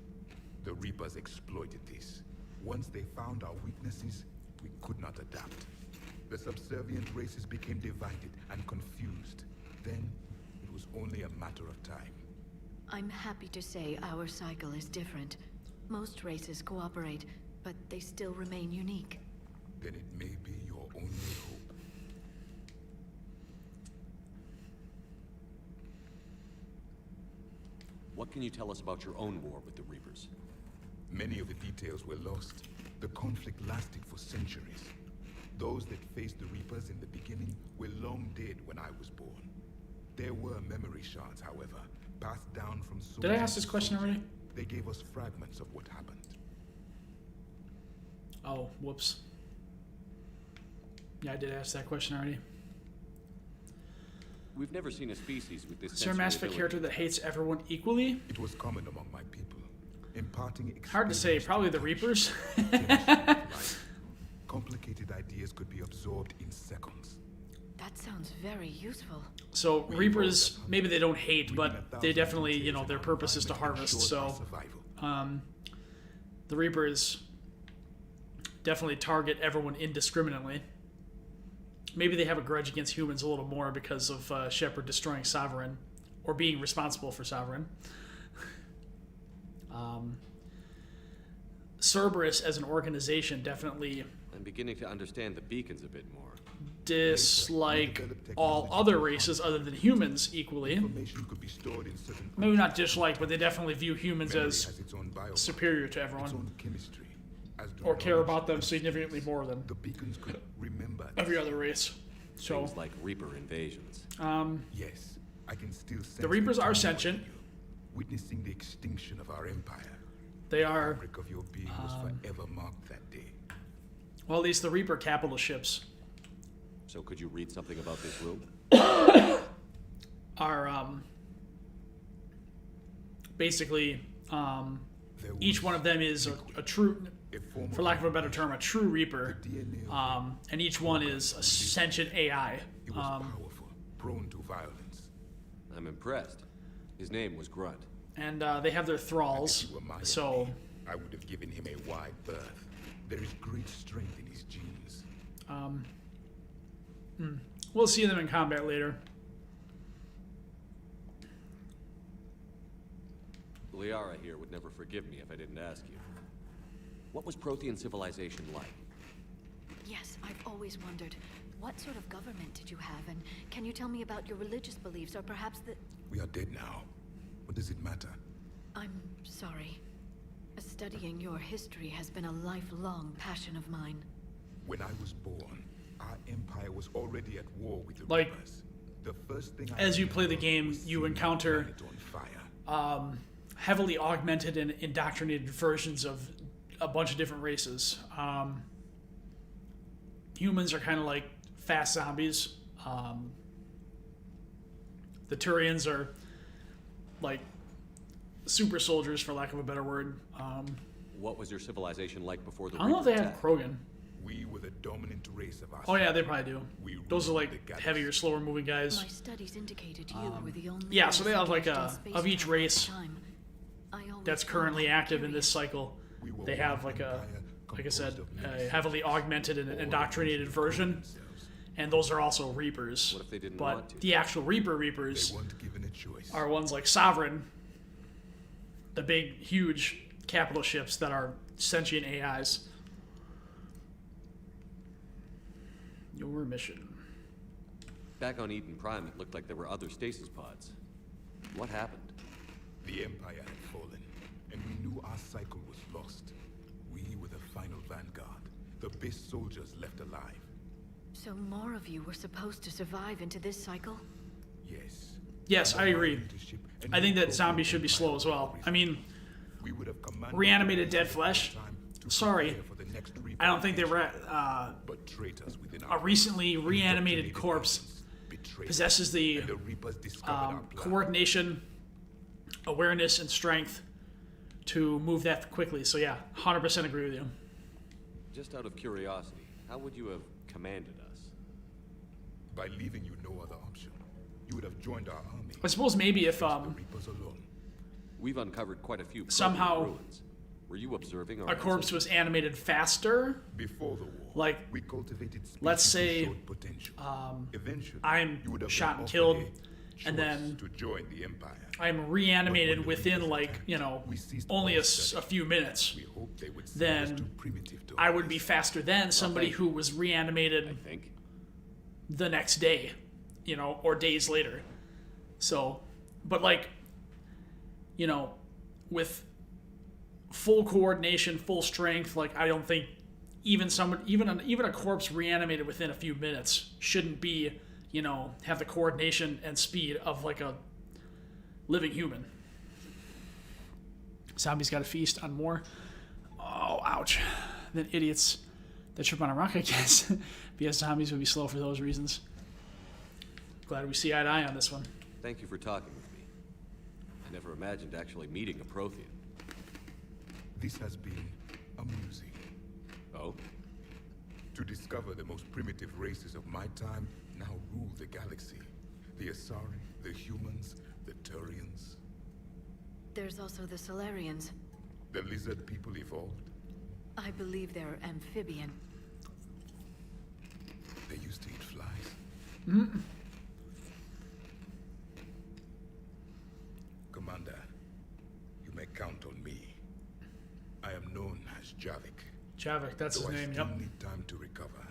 The Reapers exploited this. Once they found our weaknesses, we could not adapt. The subservient races became divided and confused. Then, it was only a matter of time. I'm happy to say our cycle is different. Most races cooperate, but they still remain unique. Then it may be your only hope. What can you tell us about your own war with the Reapers? Many of the details were lost. The conflict lasted for centuries. Those that faced the Reapers in the beginning were long dead when I was born. There were memory shards, however, passed down from soldiers. Did I ask this question already? They gave us fragments of what happened. Oh, whoops. Yeah, I did ask that question already. We've never seen a species with this. Is there a Mass Effect character that hates everyone equally? It was common among my people, imparting Hard to say, probably the Reapers. Complicated ideas could be absorbed in seconds. That sounds very useful. So Reapers, maybe they don't hate, but they definitely, you know, their purpose is to harvest. So the Reapers definitely target everyone indiscriminately. Maybe they have a grudge against humans a little more because of Shepard destroying Sovereign, or being responsible for Sovereign. Cerberus as an organization definitely... I'm beginning to understand the beacons a bit more. Dislike all other races other than humans equally. Maybe not dislike, but they definitely view humans as superior to everyone. Or care about them significantly more than every other race. So, things like Reaper invasions. Yes, I can still sense the Reapers are sentient. Witnessing the extinction of our empire. They are. The fabric of your being was forever marked that day. Well, at least the Reaper capital ships. So could you read something about this room? Are basically each one of them is a true, for lack of a better term, a true Reaper, and each one is a sentient AI. He was powerful, prone to violence. I'm impressed. His name was Grunt. And they have their thralls, so... I would have given him a wide berth. There is great strength in his genes. We'll see them in combat later. Liara here would never forgive me if I didn't ask you. What was Prothean civilization like? Yes, I've always wondered. What sort of government did you have, and can you tell me about your religious beliefs, or perhaps the... We are dead now. What does it matter? I'm sorry. Studying your history has been a lifelong passion of mine. When I was born, our empire was already at war with the Like, Reapers. The first thing as you play the game, you encounter heavily augmented and indoctrinated versions of a bunch of different races. Humans are kind of like fast zombies. The Turians are like super soldiers, for lack of a better word. What was your civilization like before the I don't know if they Reaper have attack? Krogan. We were the dominant race of our Oh yeah, they probably do. We Those are ruled like the goddess. heavier, slower moving guys. My studies indicated you were the only Yeah, so they race have like engaged in a space of each travel at the race time. I always that's found currently that active in this curious. cycle. We were They have one like a, empire like I said, composed of a nations. heavily augmented and All indoctrinated version, themselves. and those are also Reapers. What if they didn't but want to? the actual They Reapers weren't given a choice. are ones like Sovereign, the big, huge capital ships that are sentient AIs. Your mission. Back on Eden Prime, it looked like there were other stasis pods. What happened? The empire had fallen, and we knew our cycle was lost. We were the final vanguard, the best soldiers left alive. So more of you were supposed to survive into this cycle? Yes. Yes, I agree. I think that zombies should be slow as well. I mean, We would have commanded reanimated dead flesh. Sorry, for the next I don't think they were. but traitors within A our recently reanimated corpse betrayed possesses the and the Reapers discovered our plan. coordination, awareness, and strength to move that quickly. So yeah, 100% agree with you. Just out of curiosity, how would you have commanded us? By leaving you no other option, you would have joined our army. I suppose maybe if The Reapers alone. We've uncovered quite a few Somehow- Prothean ruins. Were you observing our a corpse was animated faster, Before the war, like, we cultivated species let's who say, showed potential. Eventually, I'm you would have shot been and killed, offered a and choice then to join the Empire. I'm reanimated within, like, you know, only a few minutes, We hope they would see then us too primitive to I would be faster than somebody thank who was I reanimated think. the next day, you know, or days later. So, but like, you know, with full coordination, full strength, like I don't think even a corpse reanimated within a few minutes shouldn't be, you know, have the coordination and speed of like a living human. Zombies got to feast on more. Oh, ouch! Than idiots that trip on a rock, I guess. Because zombies would be slow for those reasons. Glad we see eye to eye on this one. Thank you for talking with me. I never imagined actually meeting a Prothean. This has been amusing. Oh? To discover the most primitive races of my time now rule the galaxy. The Asari, the humans, the Turians. There's also the Solarians. The lizard people evolved. I believe they're amphibian. They used to eat flies. Commander, you may count on me. I am known as Javik. Javik, that's his Though I name, still yep. need time to recover.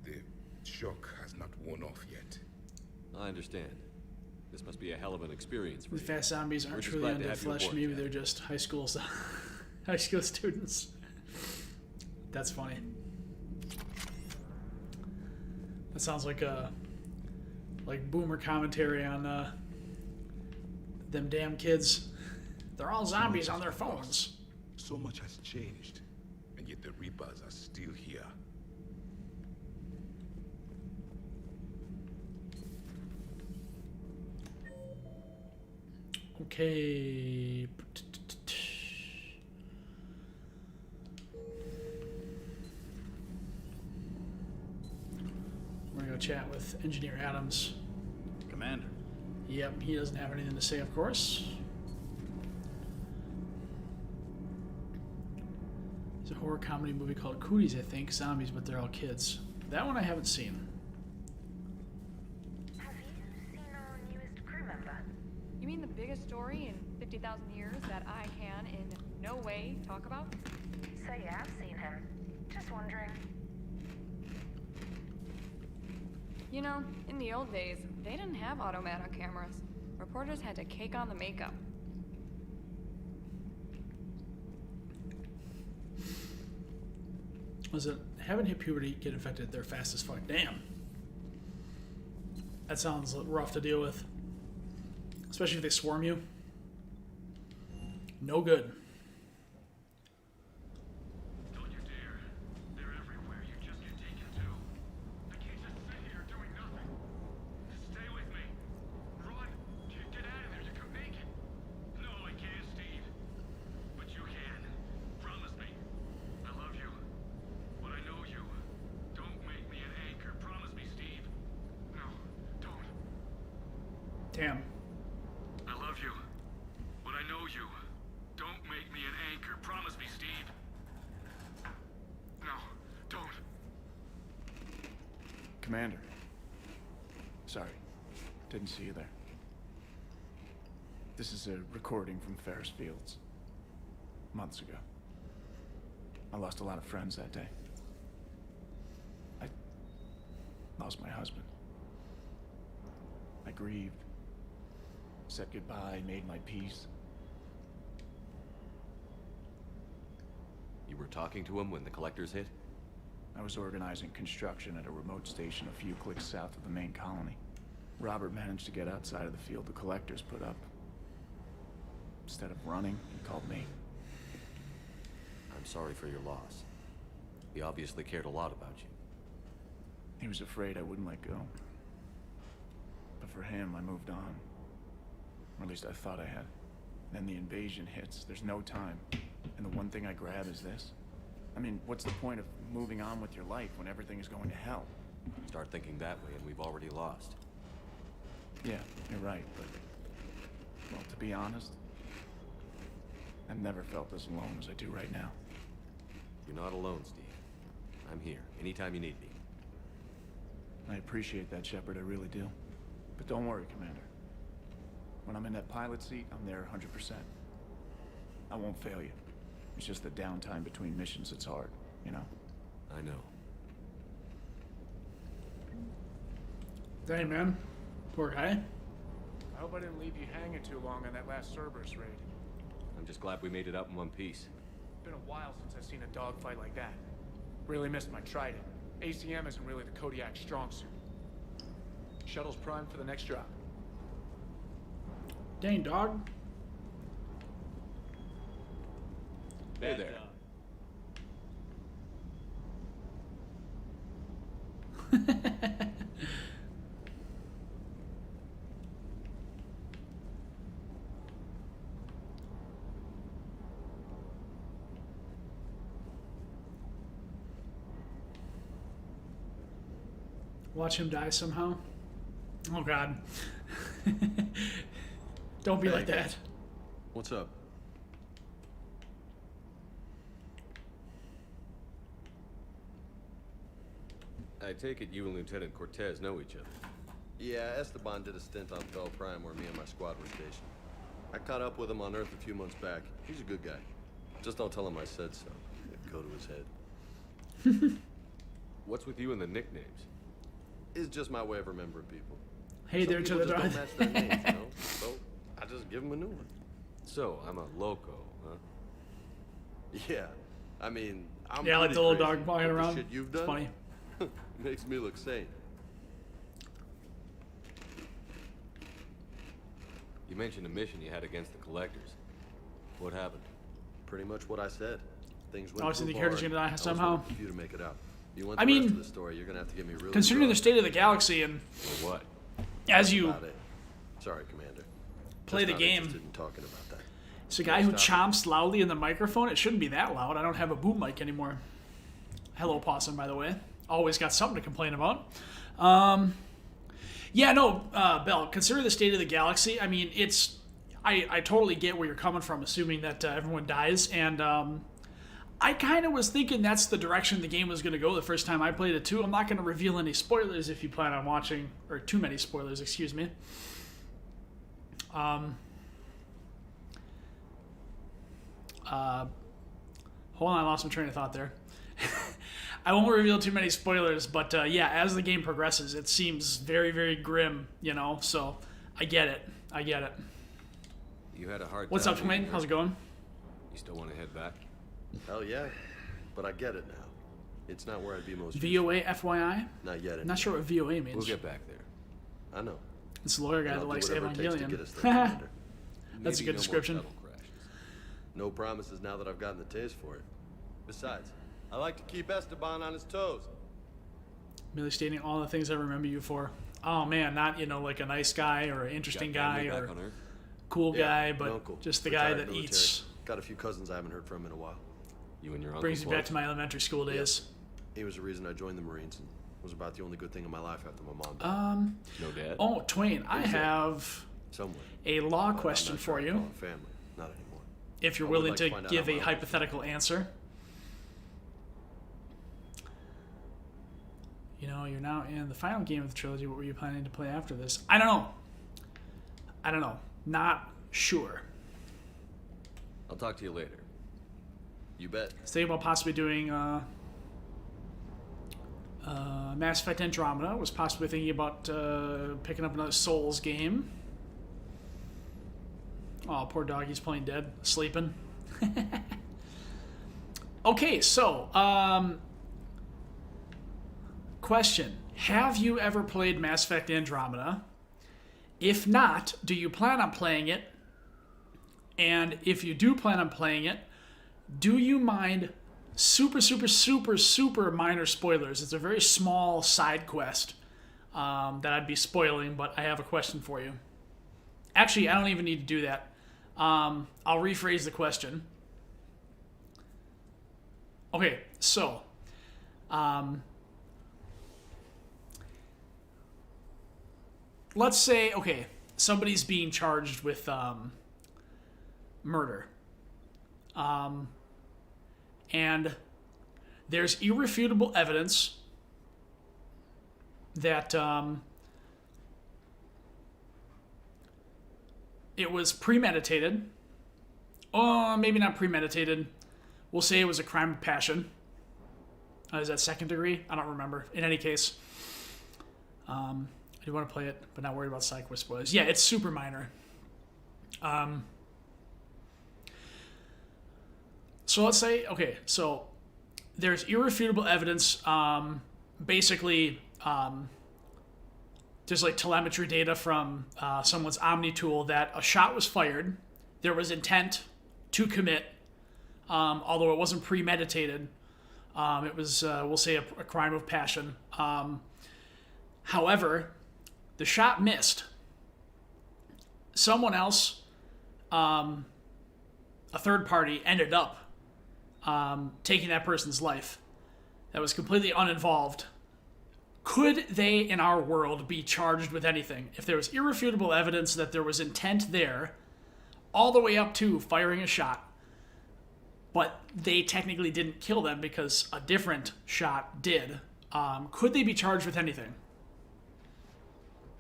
The shock has not worn off yet. I understand. This must be a hell of an experience for The you. fast zombies We're aren't just truly glad to undead have you flesh. aboard, Maybe Jack. they're just high school students. That's funny. That sounds like a boomer commentary on them damn kids. They're all zombies on their phones. So much has changed, and yet the Reapers are still here. Okay. We're gonna go chat with Engineer Adams. Commander. Yep, he doesn't have anything to say, of course. It's a horror comedy movie called Cooties, I think. Zombies, but they're all kids. That one I haven't seen. Have you seen our newest crew member? You mean the biggest story in 50,000 years that I can in no way talk about? So yeah, I've seen him. Just wondering. You know, in the old days, they didn't have automatic cameras. Reporters had to cake on the makeup. Was it haven't hit puberty, get infected, they're fast as fuck. Damn. That sounds rough to deal with. Especially if they swarm you. No good. Don't you dare. They're everywhere. You just get taken to. I can't just sit here doing nothing. Stay with me. Run. Get out of there. You can make it. No, I can't, Steve. But you can. Promise me. I love you. But I know you. Don't make me an anchor. Promise me, Steve. No, don't. Damn. I love you. But I know you. Don't make me an anchor. Promise me, Steve. No, don't. Commander. Sorry. Didn't see you there. This is a recording from Ferris Fields. Months ago. I lost a lot of friends that day. I lost my husband. I grieved. Said goodbye, made my peace. You were talking to him when the collectors hit? I was organizing construction at a remote station a few clicks south of the main colony. Robert managed to get outside of the field the collectors put up. Instead of running, he called me. I'm sorry for your loss. He obviously cared a lot about you. He was afraid I wouldn't let go. But for him, I moved on. Or at least I thought I had. Then the invasion hits. There's no time. And the one thing I grab is this. I mean, what's the point of moving on with your life when everything is going to hell? Start thinking that way and we've already lost. Yeah, you're right, but... Well, to be honest, I've never felt as alone as I do right now. You're not alone, Steve. I'm here, anytime you need me. I appreciate that, Shepard, I really do. But don't worry, Commander. When I'm in that pilot seat, I'm there 100%. I won't fail you. It's just the downtime between missions that's hard, you know? I know. Dang, man. Poor guy. I hope I didn't leave you hanging too long on that last Cerberus raid. I'm just glad we made it out in one piece. Been a while since I've seen a dogfight like that. Really missed my trident. ACM isn't really the Kodiak strong suit. Shuttle's primed for the next drop. Dang, dog. Hey there. Watch him die somehow. Oh, God. Don't be like that. What's up? I take it you and Lieutenant Cortez know each other. Yeah, Esteban did a stint on Bell Prime where me and my squad were stationed. I caught up with him on Earth a few months back. He's a good guy. Just don't tell him I said so. It'd go to his head. What's with you and the nicknames? It's just my way of remembering people. Hey Some there to people the just dog. don't match their names, you know? So I just give them a new one. So, I'm a loco, huh? Yeah, I mean, I'm Yeah, like pretty the little crazy, dog walking but the around. shit you've It's done funny. makes me look sane. You mentioned a mission you had against the collectors. What happened? Pretty much what I said. Things went Obviously, too the character's far, gonna die and I was somehow. waiting for you to make it out. You want I the rest mean, of the story, you're gonna have to get me really Considering the drunk. state of the galaxy and Or what? as you About it. Sorry, Commander. play Just the not game, interested in talking about that. it's a guy who Stop. chomps loudly in the microphone. It shouldn't be that loud. I don't have a boom mic anymore. Hello, Possum, by the way. Always got something to complain about. Yeah, no, Bell, consider the state of the galaxy. I mean, it's... I totally get where you're coming from, assuming that everyone dies, and I kind of was thinking that's the direction the game was going to go the first time I played it, too. I'm not going to reveal any spoilers if you plan on watching, or too many spoilers, excuse me. Hold on, I lost my train of thought there. I won't reveal too many spoilers, but yeah, as the game progresses, it seems very, very grim, you know, so I get it. I get it. You had a hard What's time up, Twain? leaving How's it Earth. going? You still want to head back? Hell yeah. But I get it now. It's not where I'd be most useful. VOA, FYI? Not yet. I'm not sure what VOA means. We'll get back there. I know. It's the lawyer guy And that I'll do likes whatever it takes to get Evangelion. us there, Commander. That's a Maybe good no more description. shuttle crashes. No promises now that I've gotten the taste for it. Besides, I like to keep Esteban on his toes. Merely stating all the things I remember you for. Oh man, not, you know, like a nice guy or an interesting Got family guy or back on Earth? cool Yeah, guy, an but uncle, just the guy retired that military. eats. Got a few cousins I haven't heard from in a while. You and your uncle Brings me back close? to my elementary school days. He was the reason I joined the Marines and was about the only good thing in my life after my mom died. No dad? Oh, Twain, I Who's that? have Somewhere. a law But I'm question not sure for I'd you, call it family. Not anymore. if you're I would willing like to to find out give how a my uncle's hypothetical answer. You know, you're now in the final game of the trilogy. What were you planning to play after this? I don't know. Not sure. I'll talk to you later. You bet. I was thinking about possibly doing Mass Effect Andromeda. Was possibly thinking about picking up another Souls game. Oh, poor dog. He's playing dead. Sleeping. Okay, so Question. Have you ever played Mass Effect Andromeda? If not, do you plan on playing it? And if you do plan on playing it, do you mind super, super, super, super minor spoilers? It's a very small side quest that I'd be spoiling, but I have a question for you. Actually, I don't even need to do that. I'll rephrase the question. Okay, so... let's say, okay, somebody's being charged with murder. And there's irrefutable evidence that it was premeditated. Oh, maybe not premeditated. We'll say it was a crime of passion. Is that second degree? I don't remember. In any case, I do want to play it, but not worried about side quest spoilers. Yeah, it's super minor. So let's say, okay, so there's irrefutable evidence. Basically, there's like telemetry data from someone's Omni tool that a shot was fired. There was intent to commit, although it wasn't premeditated. It was, we'll say, a crime of passion. However, the shot missed. Someone else, a third party, ended up taking that person's life. That was completely uninvolved. Could they, in our world, be charged with anything? If there was irrefutable evidence that there was intent there, all the way up to firing a shot, but they technically didn't kill them because a different shot did, could they be charged with anything?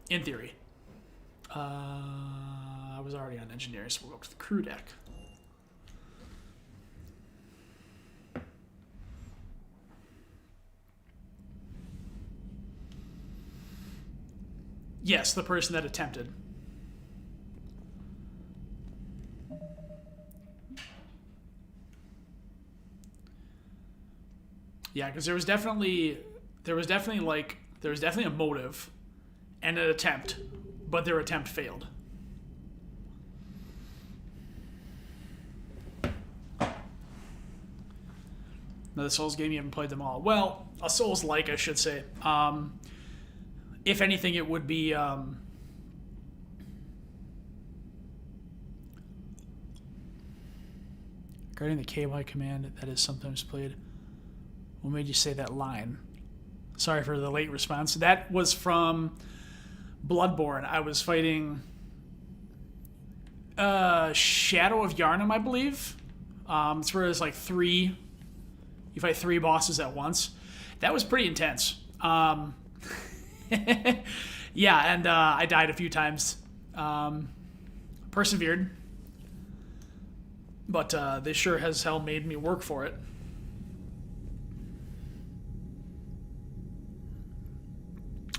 In theory. I was already on engineering, so we'll go up to the crew deck. Yes, the person that attempted. Yeah, because there was definitely a motive and an attempt, but their attempt failed. Another Souls game, you haven't played them all. Well, a Souls-like, I should say. If anything, it would be... regarding the KY command that is sometimes played. What made you say that line? Sorry for the late response. That was from Bloodborne. I was fighting Shadow of Yharnam, I believe. It's where there's like you fight 3 bosses at once. That was pretty intense. Yeah, and I died a few times. Persevered. But they sure as hell made me work for it.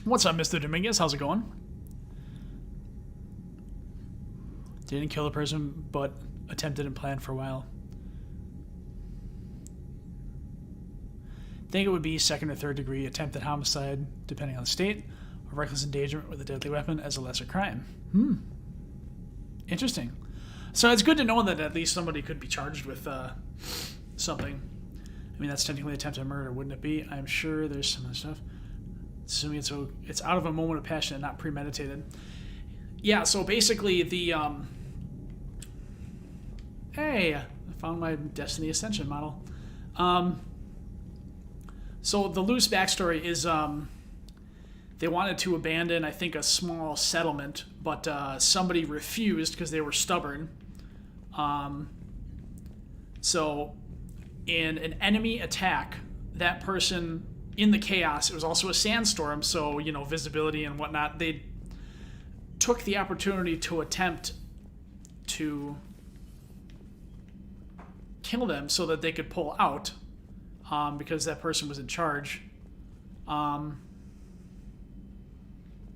What's up, Mr. Dominguez? How's it going? Didn't kill the person, but attempted and planned for a while. Think it would be second or third degree attempted homicide, depending on the state, or reckless endangerment with a deadly weapon as a lesser crime. Interesting. So it's good to know that at least somebody could be charged with something. I mean, that's technically attempted murder, wouldn't it be? I'm sure there's some other stuff. Assuming it's out of a moment of passion and not premeditated. Yeah, so basically the... Hey, I found my Destiny Ascension model. So the loose backstory is they wanted to abandon, I think, a small settlement, but somebody refused because they were stubborn. So in an enemy attack, that person... in the chaos, it was also a sandstorm, so, visibility and whatnot. They took the opportunity to attempt to kill them so that they could pull out, because that person was in charge.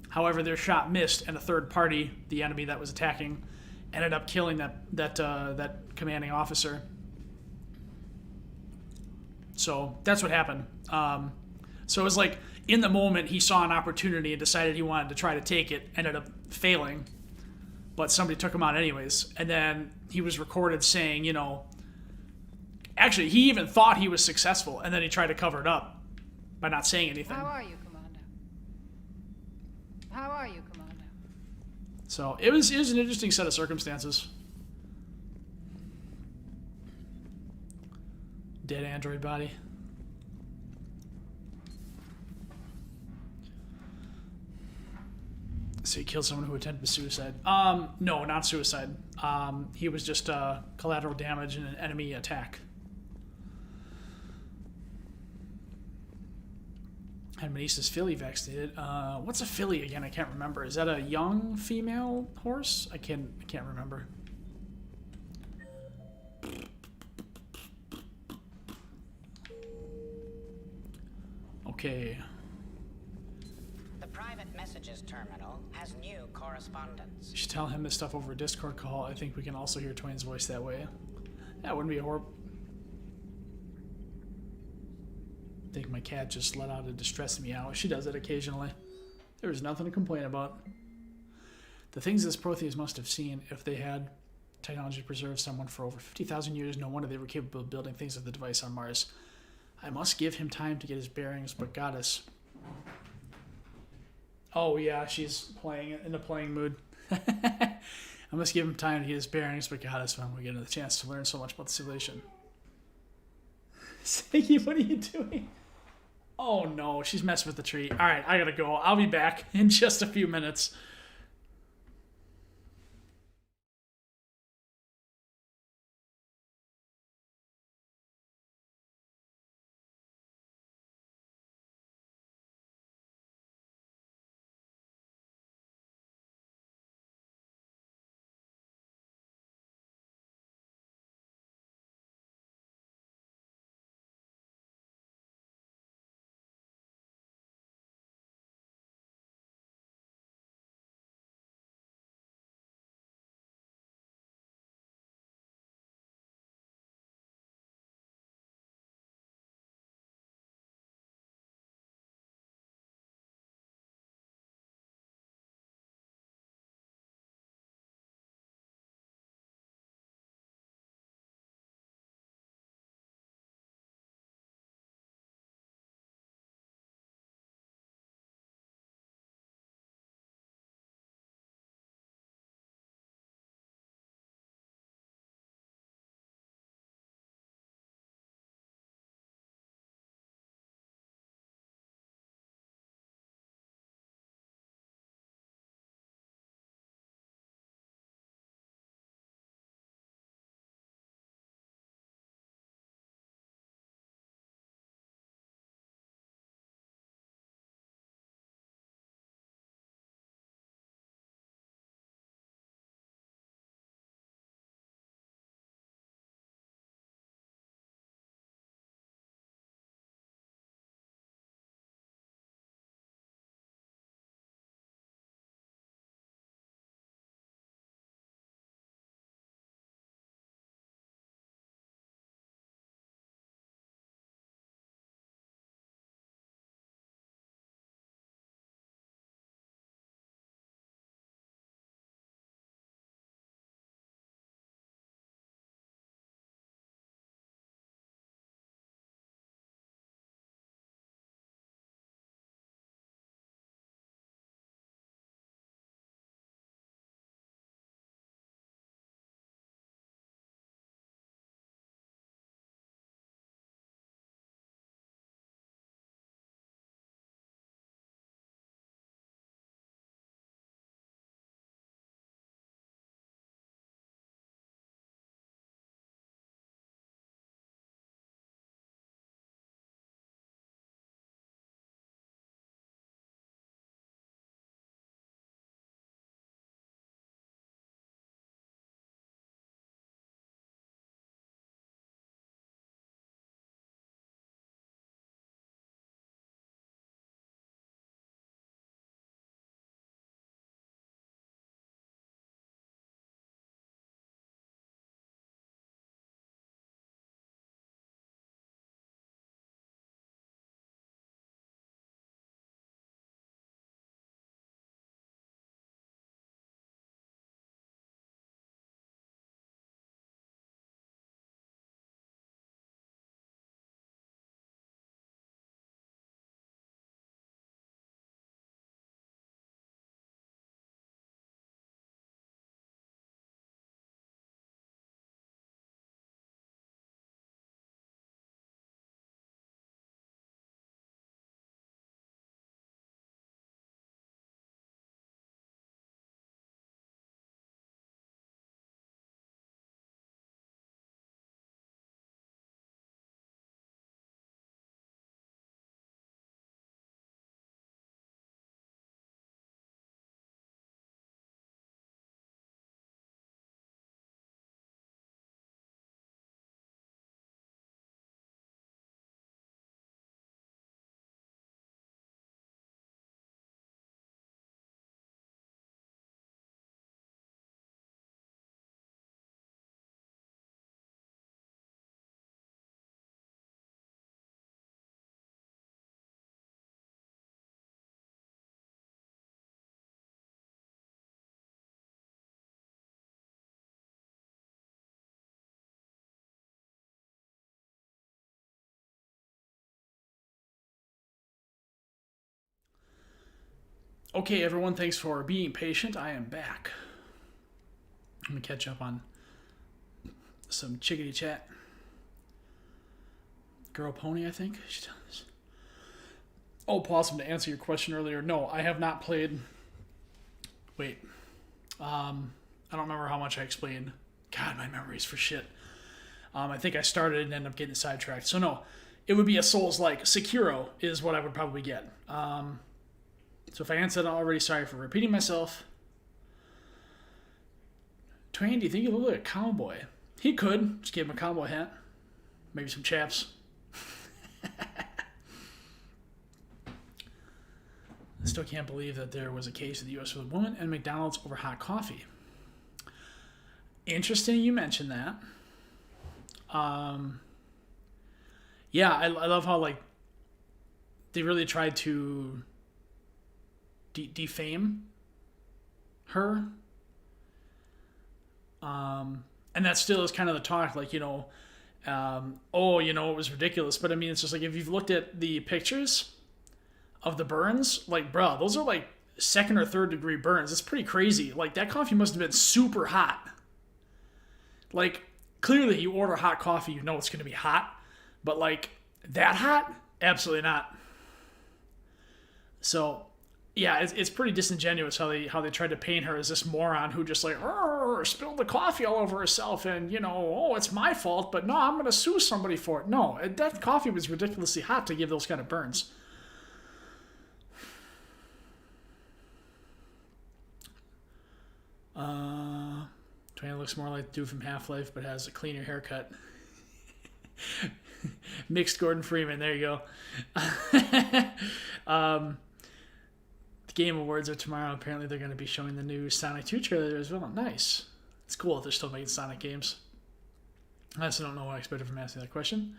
However, their shot missed, and a third party, the enemy that was attacking, ended up killing that commanding officer. So that's what happened. So in the moment, he saw an opportunity and decided he wanted to try to take it, ended up failing, but somebody took him out anyways. And then he was recorded saying, you know, actually, he even thought he was successful, and then he tried to cover it up by not saying anything. How are you, Commander? How are you, Commander? So it was an interesting set of circumstances. Dead android body. So he killed someone who attempted suicide. No, not suicide. He was just collateral damage in an enemy attack. Had Manisa's filly vaccinated. What's a filly again? I can't remember. Is that a young female horse? I can't remember. Okay. The private messages terminal has new correspondence. You should tell him this stuff over a Discord call. I think we can also hear Twain's voice that way. That wouldn't be a horrible. I think my cat just let out a distress meow. She does it occasionally. There was nothing to complain about. The things this Protheus must have seen, if they had technology to preserve someone for over 50,000 years, no wonder they were capable of building things of the device on Mars. I must give him time to get his bearings, but goddess. Oh yeah, she's playing in the playing mood. I must give him time to get his bearings, but goddess, when we get the chance to learn so much about the simulation. Siggy, what are you doing? Oh no, she's messing with the tree. Alright, I gotta go. I'll be back in just a few minutes. Okay, everyone, thanks for being patient. I am back. I'm going to catch up on some chickadee chat. Girl Pony, I think. She's telling us. Oh, Possum, to answer your question earlier, no, I have not played... Wait. I don't remember how much I explained. God, my memory's for shit. I think I started and ended up getting sidetracked. So no, it would be a Souls-like. Sekiro is what I would probably get. So if I answered already, sorry for repeating myself. Twain, do you think you look like a cowboy? He could. Just give him a cowboy hat. Maybe some chaps. I still can't believe that there was a case of the U.S. with a woman and McDonald's over hot coffee. Interesting you mentioned that. Yeah, I love how, like, they really tried to defame her. And that still is kind of the talk, like, you know, it was ridiculous. But I mean, it's just like, if you've looked at the pictures of the burns, like, bro, those are like 2nd or 3rd degree burns. It's pretty crazy. Like, that coffee must have been super hot. Like, clearly you order hot coffee, you know it's going to be hot. But, like, that hot? Absolutely not. So, yeah, it's pretty disingenuous how they tried to paint her as this moron who just, like, spilled the coffee all over herself and, you know, oh, it's my fault, but no, I'm going to sue somebody for it. No, that coffee was ridiculously hot to give those kind of burns. Twain looks more like the dude from Half-Life, but has a cleaner haircut. Mixed Gordon Freeman, there you go. The Game Awards are tomorrow. Apparently they're going to be showing the new Sonic 2 trailer as well. Nice. It's cool if they're still making Sonic games. I also don't know what I expected from asking that question.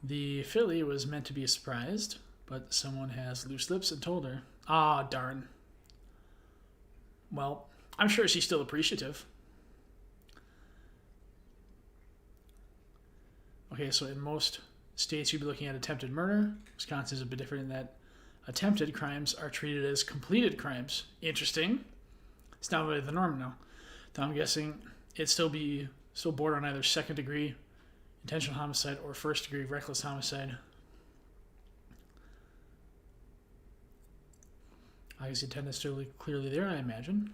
The filly was meant to be surprised, but someone has loose lips and told her. Ah, darn. Well, I'm sure she's still appreciative. Okay, so in most states you'd be looking at attempted murder. Wisconsin is a bit different in that attempted crimes are treated as completed crimes. Interesting. It's not really the norm now. Though I'm guessing it'd still border on either 2nd degree intentional homicide or 1st degree reckless homicide. I guess the intent is still clearly there, I imagine.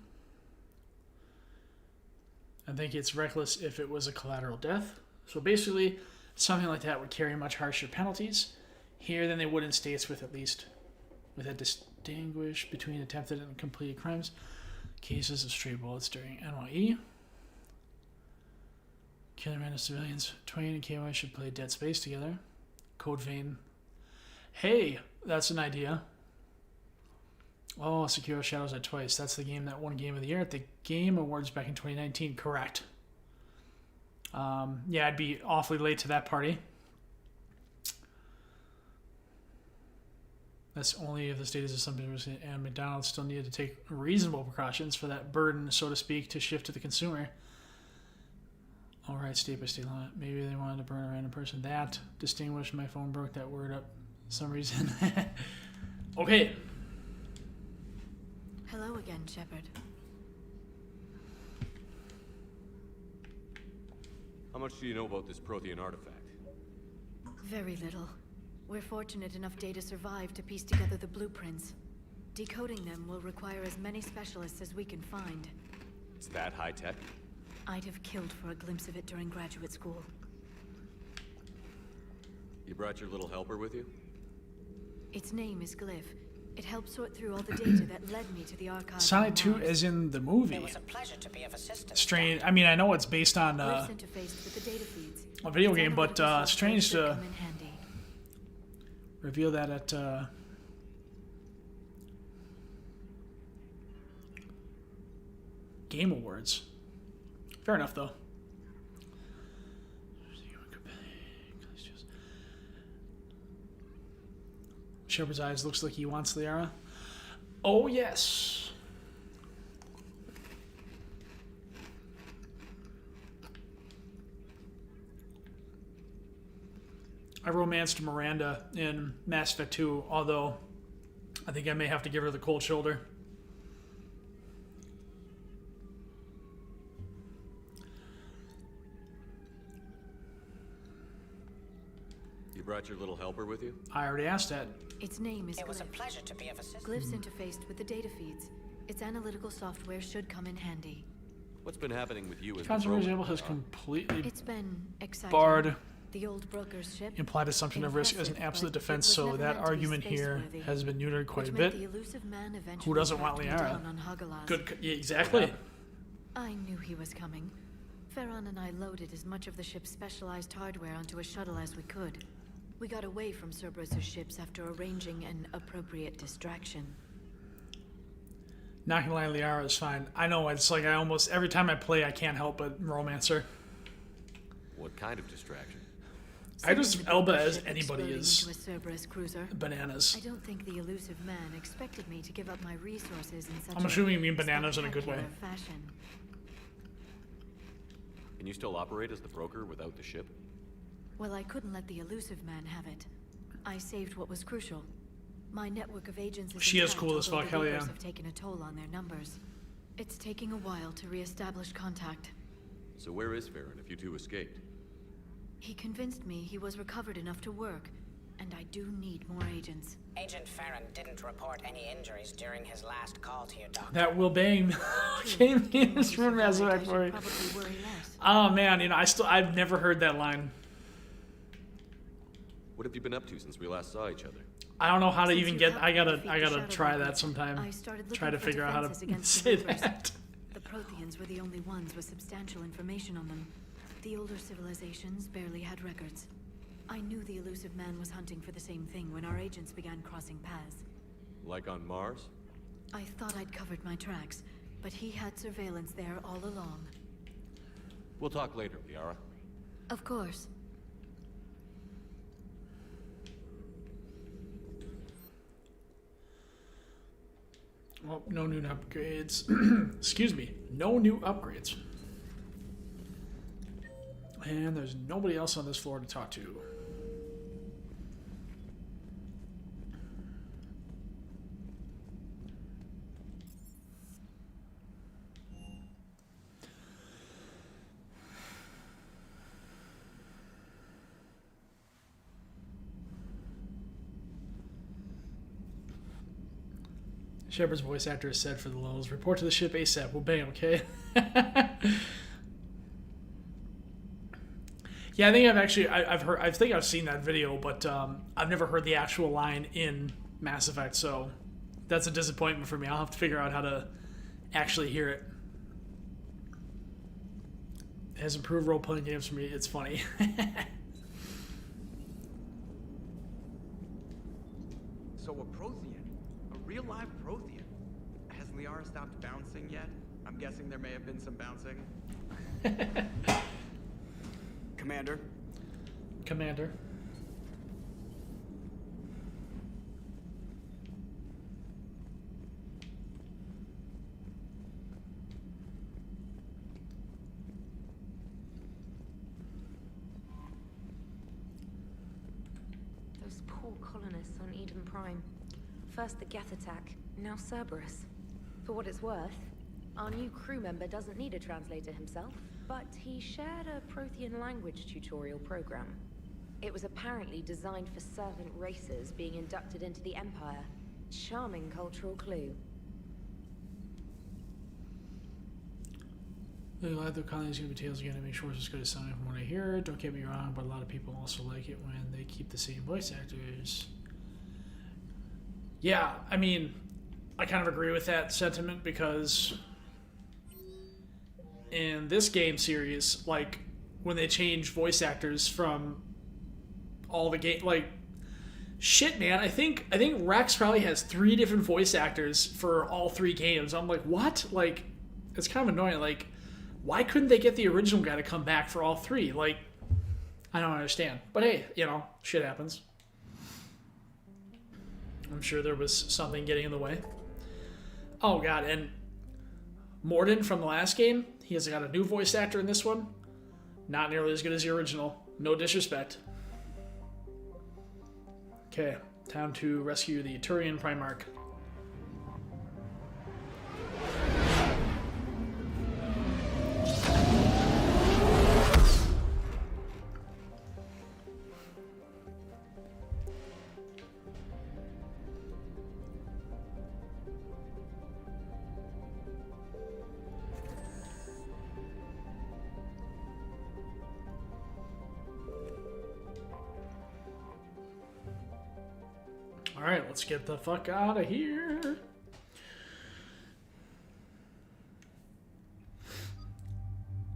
I think it's reckless if it was a collateral death. So basically, something like that would carry much harsher penalties here than they would in states with that distinguish between attempted and completed crimes. Cases of stray bullets during NYE. Killing random civilians. Twain and KY should play Dead Space together. Code Vein. Hey, that's an idea. Oh, Sekiro Shadows Die Twice. That's the game that won Game of the Year at the Game Awards back in 2019. Correct. Yeah, I'd be awfully late to that party. That's only if the state is something, and McDonald's still needed to take reasonable precautions for that burden, so to speak, to shift to the consumer. All right, state by state law. Maybe they wanted to burn a random person. That distinguished. My phone broke that word up for some reason. Okay. Hello again, Shepard. How much do you know about this Prothean artifact? Very little. We're fortunate enough Data survived to piece together the blueprints. Decoding them will require as many specialists as we can find. It's that high-tech? I'd have killed for a glimpse of it during graduate school. You brought your little helper with you? Its name is Glyph. It helped sort through all the data that led me to the archive. Sonic 2 as in the movie. It was a pleasure to be of assistance. Strange. I mean, I know it's based on Glyph's interfaced with the data feeds. a video game, but strange to Come in handy. reveal that at Game Awards. Fair enough, though. Shepard's eyes looks like he wants Liara. Oh, yes. I romanced Miranda in Mass Effect 2, although I think I may have to give her the cold shoulder. You brought your little helper with you? I already asked that. Its name is It was a Glyph. pleasure to be of assistance. Glyph's interfaced with the data feeds. Its analytical software should come in handy. What's been happening with you as the Consumer broker? example has completely It's been exciting. barred The old broker's ship. implied assumption of risk as an Impressive, absolute but defense, it was so never that meant to be argument here space-worthy, has been neutered quite a which meant bit. the elusive man eventually Who doesn't want tracked me Liara? down on Hagalaz. Good, yeah, exactly. I knew he was coming. Farron and I loaded as much of the ship's specialized hardware onto a shuttle as we could. We got away from Cerberus' ships after arranging an appropriate distraction. Not gonna lie, Liara is fine. I know, it's like I almost, every time I play, I can't help but romance her. What kind of distraction? I just Sending the Elba broker's as ship anybody exploding is into a Cerberus cruiser. bananas. I don't think the elusive man expected me to give up my resources in such I'm assuming you mean bananas in a good way. spectacular fashion. Can you still operate as the broker without the ship? Well, I couldn't let the elusive man have it. I saved what was crucial. My network of agents is She is intact, cool as although fuck, the hell yeah. Reapers have taken a toll on their numbers. It's taking a while to reestablish contact. So where is Farron if you two escaped? He convinced me he was recovered enough to work, and I do need more agents. Agent Farron didn't report any injuries during his last call to you, Doctor. That Will Bang came in this room Mass Effect for me. Probably worry less. Oh man, you know, I've never heard that line. What have you been up to since we last saw each other? I don't know how to Since even you get. helped I me gotta defeat the Shadow try Broker, that sometime. I started Try to looking for figure out how defenses to against say the Reapers. that. The Protheans were the only ones with substantial information on them. The older civilizations barely had records. I knew the elusive man was hunting for the same thing when our agents began crossing paths. Like on Mars? I thought I'd covered my tracks, but he had surveillance there all along. We'll talk later, Liara. Of course. Well, no new upgrades. Excuse me. No new upgrades. And there's nobody else on this floor to talk to. Shepard's voice actor has said for the lulls, report to the ship ASAP. Well, bang, okay? Yeah, I think I've actually, I think I've seen that video, but I've never heard the actual line in Mass Effect, so that's a disappointment for me. I'll have to figure out how to actually hear it. It has improved role-playing games for me. It's funny. So a Prothean? A real live Prothean? Has Liara stopped bouncing yet? I'm guessing there may have been some bouncing. Commander? Commander. Those poor colonists on Eden Prime. First the Geth attack, now Cerberus. For what it's worth, our new crew member doesn't need a translator himself, but he shared a Prothean language tutorial program. It was apparently designed for servant races being inducted into the Empire. Charming cultural clue. Really glad the colony's gonna be Tales again to make sure it's as good as sounding from what I hear. Don't get me wrong, but a lot of people also like it when they keep the same voice actors. Yeah, I mean, I kind of agree with that sentiment because in this game series, like when they change voice actors from all the game, like shit, man. I think Rex probably has 3 different voice actors for all 3 games. I'm like, what? Like, it's kind of annoying. Like, why couldn't they get the original guy to come back for all 3? Like, I don't understand. But hey, you know, shit happens. I'm sure there was something getting in the way. Oh god, and Morden from the last game, he has got a new voice actor in this one. Not nearly as good as the original. No disrespect. Okay, Time to rescue the Turian Primarch. Alright, let's get the fuck out of here.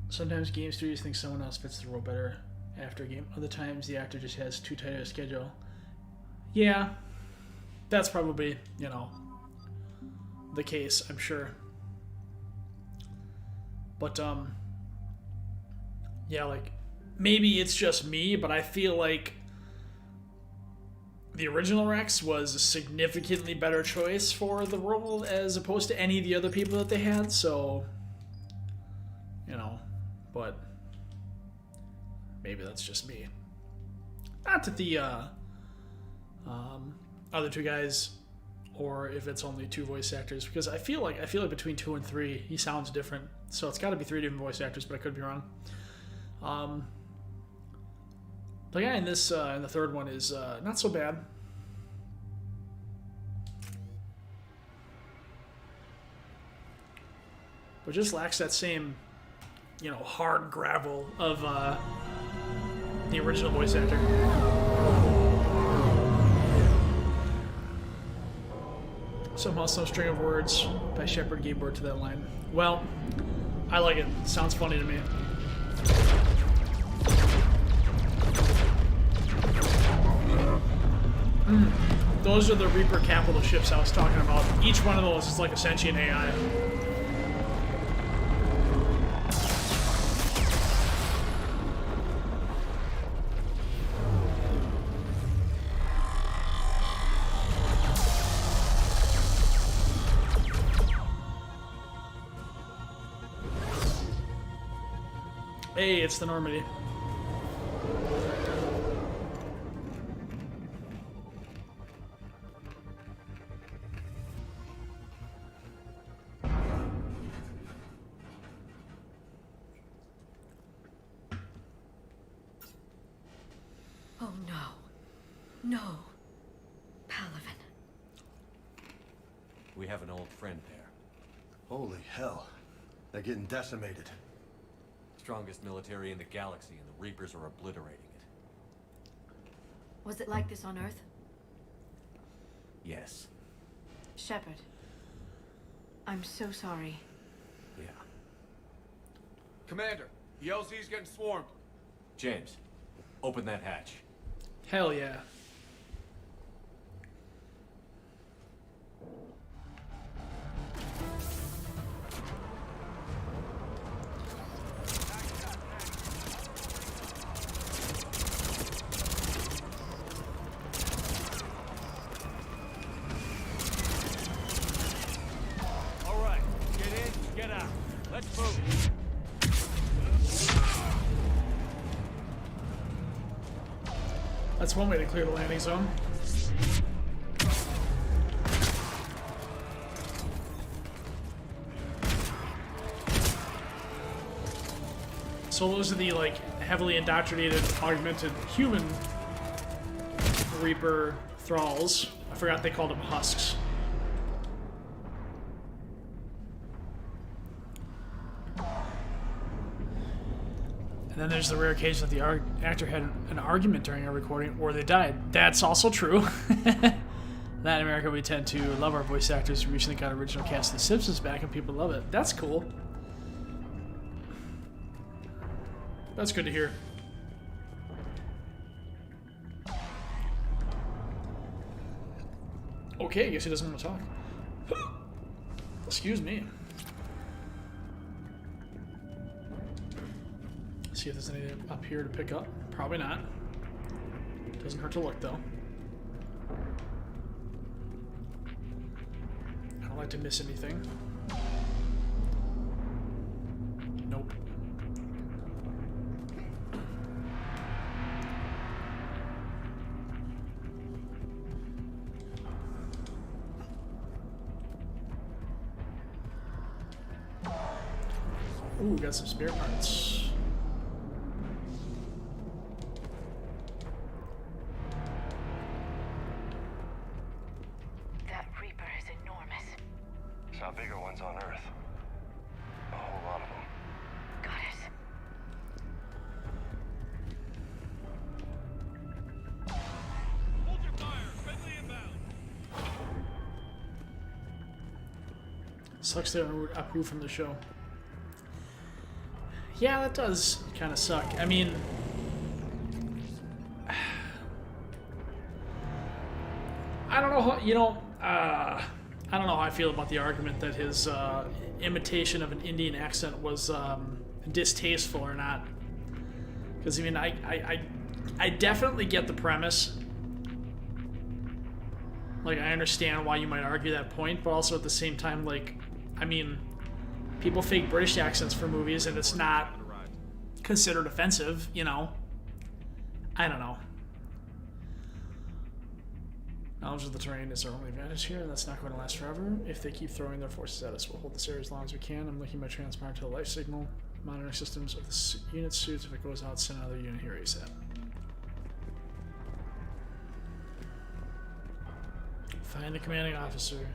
Sometimes game studios think someone else fits the role better after a game. Other times the actor just has too tight a schedule. Yeah, that's probably, you know, the case, I'm sure. But, yeah, like, maybe it's just me, but I feel like the original Rex was a significantly better choice for the role as opposed to any of the other people that they had, so, you know, but maybe that's just me. Not that the other two guys, or if it's only two voice actors, because I feel like between 2 and 3 he sounds different, so it's got to be 3 different voice actors, but I could be wrong. The guy in this in the third one is not so bad. But just lacks that same, you know, hard gravel of the original voice actor. Somehow some string of words by Shepard gave birth to that line. Well, I like it. Sounds funny to me. Those are the Reaper capital ships I was talking about. Each one of those is like a sentient AI. Hey, it's the Normandy. Oh no. No. Palaven. We have an old friend there. Holy hell. They're getting decimated. Strongest military in the galaxy, and the Reapers are obliterating it. Was it like this on Earth? Yes. Shepard. I'm so sorry. Yeah. Commander, the LZ's getting swarmed. James, open that hatch. Hell yeah. All right, get in, get out. Let's move. That's one way to clear the landing zone. So those are the like heavily indoctrinated, augmented human Reaper thralls. I forgot they called them husks. And then there's the rare occasion that the actor had an argument during a recording or they died. That's also true. Latin America, we tend to love our voice actors. We recently got original cast of The Simpsons back and people love it. That's cool. That's good to hear. Okay, I guess he doesn't want to talk. Excuse me. See if there's anything up here to pick up. Probably not. Doesn't hurt to look, though. I don't like to miss anything. Nope. Ooh, got some spare parts. That Reaper is enormous. Saw bigger ones on Earth. A whole lot of them. Got it. Hold your fire. Friendly inbound. Sucks they were approved from the show. Yeah, that does kind of suck. I mean, I don't know how, you know, I don't know how I feel about the argument that his imitation of an Indian accent was distasteful or not. Because, I mean, I definitely get the premise. Like, I understand why you might argue that point, but also at the same time, like, I mean, people fake British accents for movies, and it's not considered offensive, you know? I don't know. Knowledge of the terrain is our only advantage here, and that's not going to last forever. If they keep throwing their forces at us, we'll hold this area as long as we can. I'm linking my transponder to the life signal monitoring systems of the unit suits. If it goes out, send another unit here ASAP. Find the commanding officer.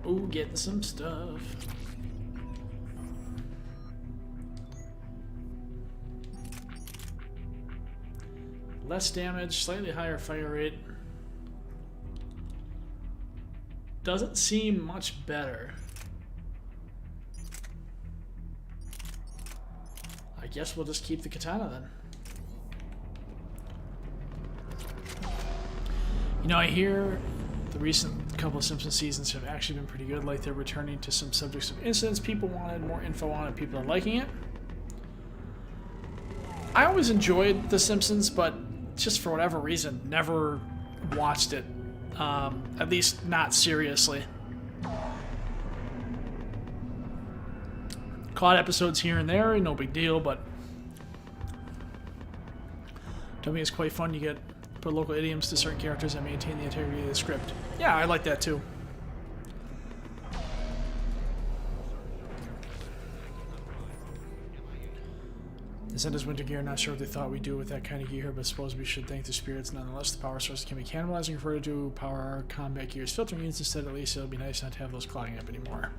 Ooh, getting some stuff. Less damage, slightly higher fire rate. Doesn't seem much better. I guess we'll just keep the katana then. You know, I hear the recent couple of Simpsons seasons have actually been pretty good. Like, they're returning to some subjects of incidents people wanted more info on, and people are liking it. I always enjoyed The Simpsons, but just for whatever reason, never watched it. At least not seriously. Caught episodes here and there, no big deal, but to me it's quite fun. You get put local idioms to certain characters and maintain the integrity of the script. Yeah, I like that too. They sent us winter gear, not sure what they thought we'd do with that kind of gear, but suppose we should thank the spirits nonetheless. The power sources can be cannibalizing, referred to power our combat gear's filtering units instead. At least it'll be nice not to have those clogging up anymore.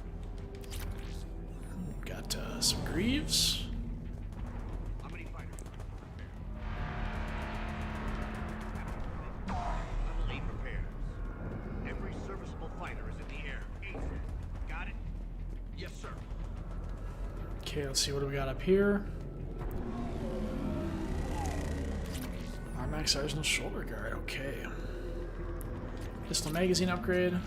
Got some greaves. Okay, let's see what do we got up here. Max Arsenal shoulder guard, okay. Pistol magazine upgrade.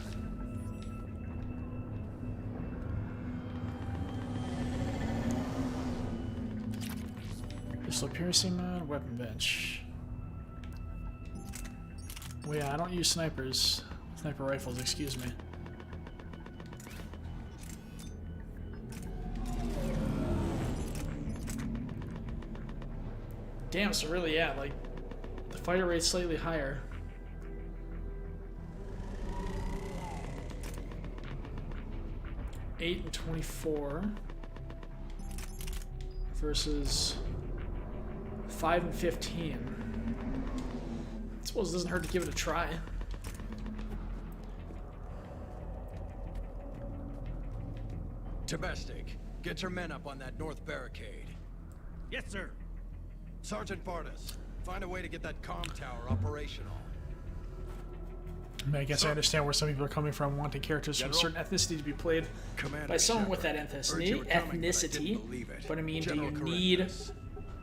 Pistol piercing mod, weapon bench. Well, yeah, I don't use snipers. Sniper rifles, excuse me. Damn, so really, yeah, like, the fire rate's slightly higher. $8 and $24 versus 5 and 15. I suppose it doesn't hurt to give it a try. Domestic, get your men up on that north barricade. Yes, sir. Sergeant Barnes, find a way to get that comm tower operational. I mean, I guess I understand where some people are coming from, wanting characters from a certain ethnicity to be played by someone with that ethnicity. But I mean, do you need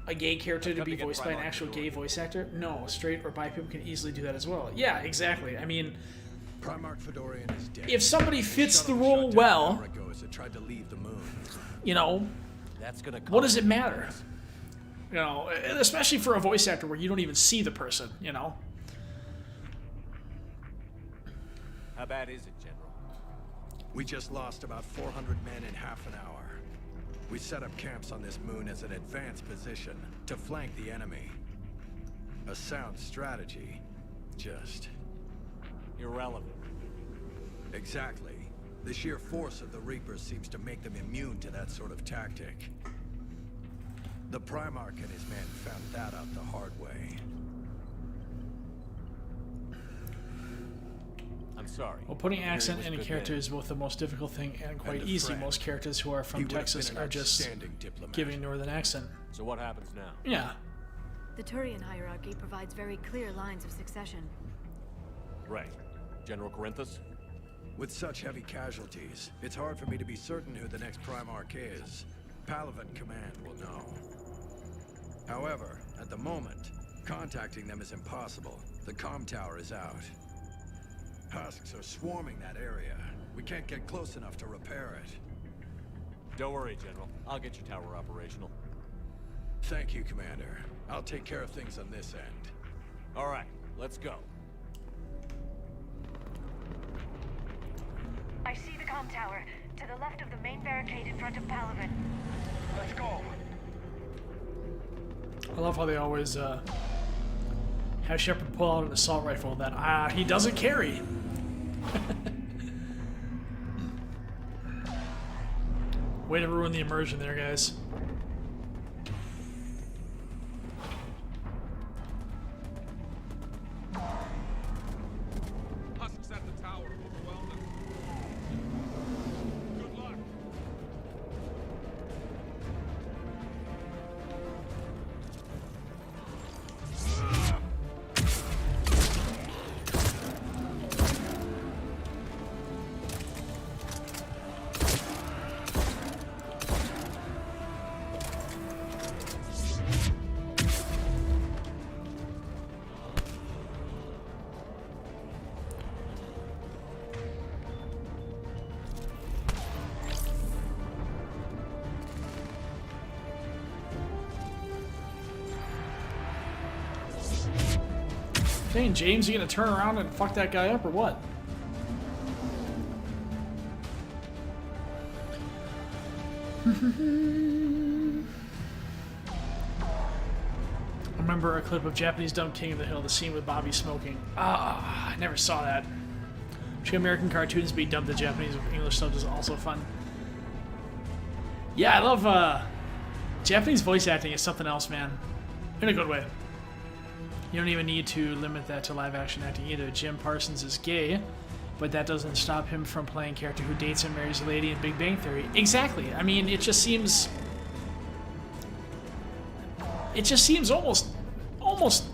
a gay character to be voiced by an actual gay voice actor? No, straight or bi people can easily do that as well. Yeah, exactly. I mean, if somebody fits the role well, you know, That's gonna what does it matter? You know, especially for a voice actor where you don't even see the person, you know? How bad is it, General? We just lost about 400 men in half an hour. We set up camps on this moon as an advanced position to flank the enemy. A sound strategy, just... irrelevant. Exactly. The sheer force of the Reapers seems to make them immune to that sort of tactic. The Primarch and his men found that out the hard way. I'm sorry. Well, putting accent Harry in a was character good is both the most difficult thing and quite And a easy. friend. Most characters who are He from would have Texas been an are just outstanding diplomat. giving northern accent. So what happens now? Yeah. The Turian hierarchy provides very clear lines of succession. Right. General Corinthus? With such heavy casualties, it's hard for me to be certain who the next Primarch is. Palaven Command will know. However, at the moment, contacting them is impossible. The comm tower is out. Husks are swarming that area. We can't get close enough to repair it. Don't worry, General. I'll get your tower operational. Thank you, Commander. I'll take care of things on this end. All right, let's go. I see the comm tower, to the left of the main barricade in front of Palaven. Let's go. I love how they always have Shepard pull out an assault rifle that he doesn't carry. Way to ruin the immersion there, guys. Husks at the tower. Overwhelm them. Good luck. Dang, James, you gonna turn around and fuck that guy up or what? I remember a clip of Japanese dubbed King of the Hill, the scene with Bobby smoking. I never saw that. Two American cartoons be dubbed to Japanese with English subs is also fun. Yeah, I love Japanese voice acting is something else, man. In a good way. You don't even need to limit that to live action acting either. Jim Parsons is gay, but that doesn't stop him from playing a character who dates and marries a lady in Big Bang Theory. Exactly. I mean, it just seems almost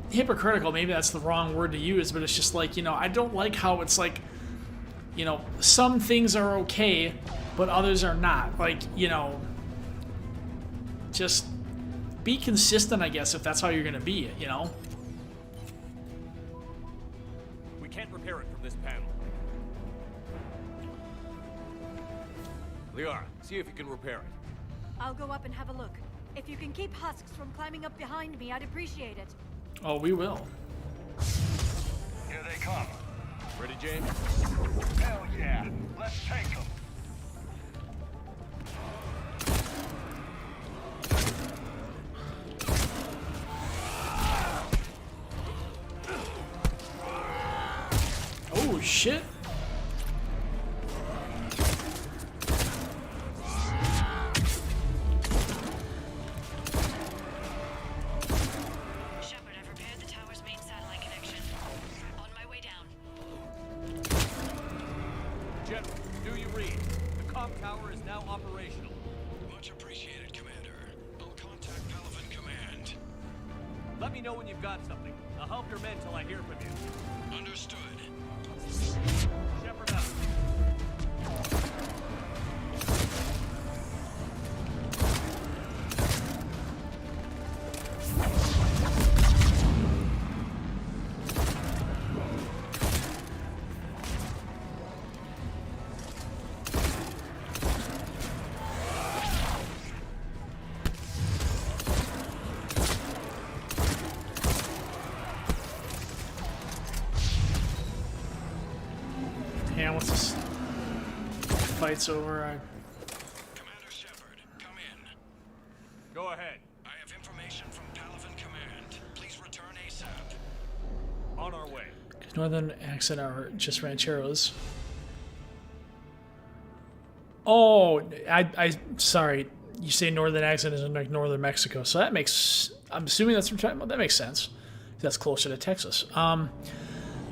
hypocritical. Maybe that's the wrong word to use, but it's just like, you know, I don't like how it's like, you know, some things are okay, but others are not. Like, you know, just be consistent, I guess, if that's how you're gonna be, you know? We can't repair it from this panel. Liara, see if you can repair it. I'll go up and have a look. If you can keep Husks from climbing up behind me, I'd appreciate it. Oh, we will. Here they come. Ready, James? Hell yeah. Let's take them. Oh, shit. Shepard, I've repaired the tower's main satellite connection. On my way down. General, do you read? The comm tower is now operational. Much appreciated, Commander. I'll contact Palaven Command. Let me know when you've got something. I'll help your men till I hear from you. Understood. Shepard out. fights over. Go ahead. I have information from Palaven Command. Please return ASAP. On our way. Northern accent are just rancheros. Oh, I sorry. You say northern accent is in like northern Mexico, so that makes. I'm assuming that's what we're talking about. That makes sense. That's closer to Texas.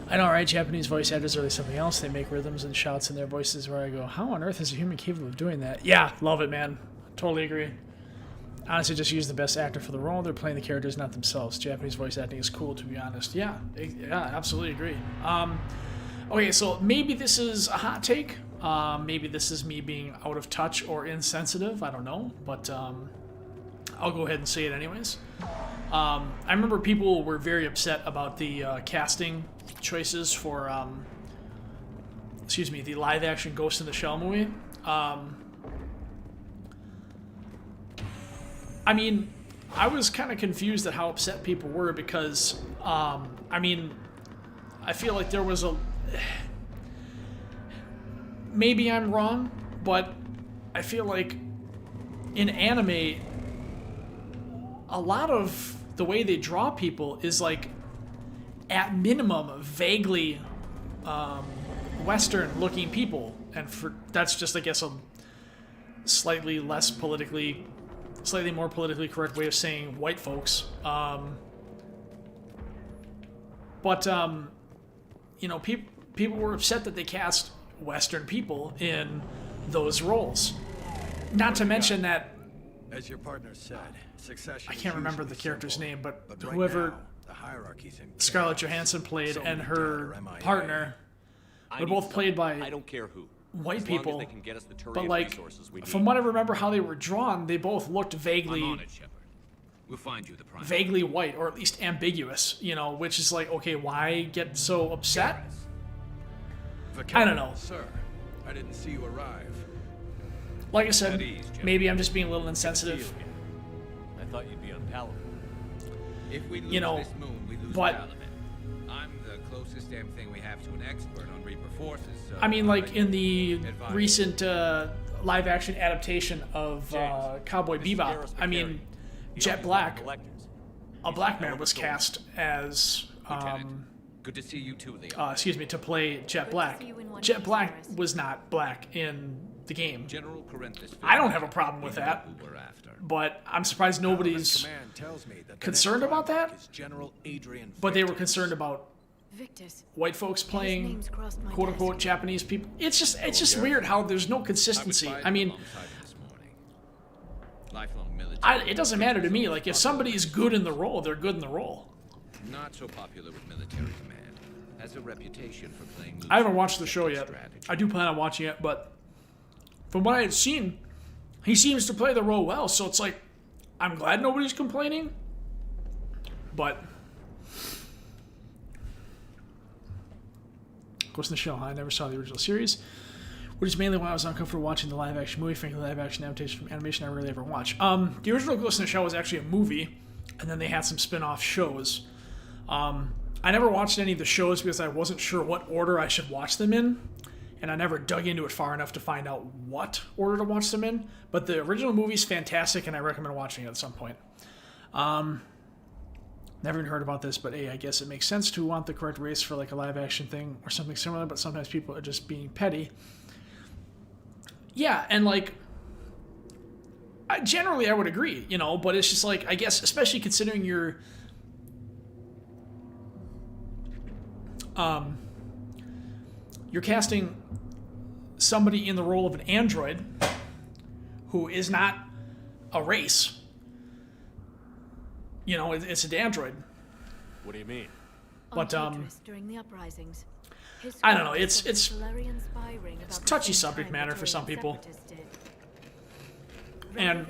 I know, right? Japanese voice actors are like something else. They make rhythms and shouts in their voices where I go, how on earth is a human capable of doing that? Yeah, love it, man. Totally agree. Honestly, just use the best actor for the role. They're playing the characters, not themselves. Japanese voice acting is cool, to be honest. Yeah, absolutely agree. Okay, so maybe this is a hot take. Maybe this is me being out of touch or insensitive. I don't know, but I'll go ahead and say it anyways. I remember people were very upset about the casting choices for, the live-action Ghost in the Shell movie. I mean, I was kind of confused at how upset people were because, I feel like there was a... Maybe I'm wrong, but I feel like in anime, a lot of the way they draw people is like, at minimum, vaguely Western-looking people. And that's just, I guess, a slightly more politically correct way of saying white folks. People were upset that they cast Western people in those roles. Not to mention that, as your partner said, succession. I can't remember the character's name, but right whoever now, the hierarchy's in Scarlett chaos. Johansson played So and many her dead or MIA. partner were both played by I don't care who. white As long as people. they can get us the Turian But like, resources we need. from what I remember, how they were drawn, they both looked vaguely. I'm on it, Shepard. We'll find you the prime. Vaguely white, or at least ambiguous, which is like, okay, why get so upset? I don't know. Sir, I didn't see you arrive. Like I said, maybe I'm just being a little insensitive. I thought you'd be on Palaven. If we lose this moon, we lose but Palaven. I'm the closest damn thing we have to an expert on Reaper forces. So I mean, like in the recent live-action adaptation of Cowboy Bebop, I mean, Jet Black, a black man was cast as, good to see you too, Leo. to play Jet Black. Jet Black was not black in the game. I don't have a problem with that, but I'm surprised nobody's concerned about that. But they were concerned about white folks playing quote-unquote Japanese people. It's just weird how there's no consistency. I mean, it doesn't matter to me. Like, if somebody's good in the role, they're good in the role. Not so popular with military command. Has a reputation for playing. I haven't watched the show yet. I do plan on watching it, but from what I had seen, he seems to play the role well. So it's like, I'm glad nobody's complaining. But Ghost in the Shell, I never saw the original series, which is mainly why I was uncomfortable watching the live-action movie. Frankly, live-action adaptation from animation I rarely ever watch. The original Ghost in the Shell was actually a movie, and then they had some spin-off shows. I never watched any of the shows because I wasn't sure what order I should watch them in, and I never dug into it far enough to find out what order to watch them in. But the original movie's fantastic, and I recommend watching it at some point. Never even heard about this, but hey, I guess it makes sense to want the correct race for like a live-action thing or something similar, but sometimes people are just being petty. Yeah, and like, generally I would agree, but it's just like, I guess, especially considering you're casting somebody in the role of an android who is not a race. It's an android. What do you mean? But during the uprisings, I don't know. It's a touchy subject matter for some people, and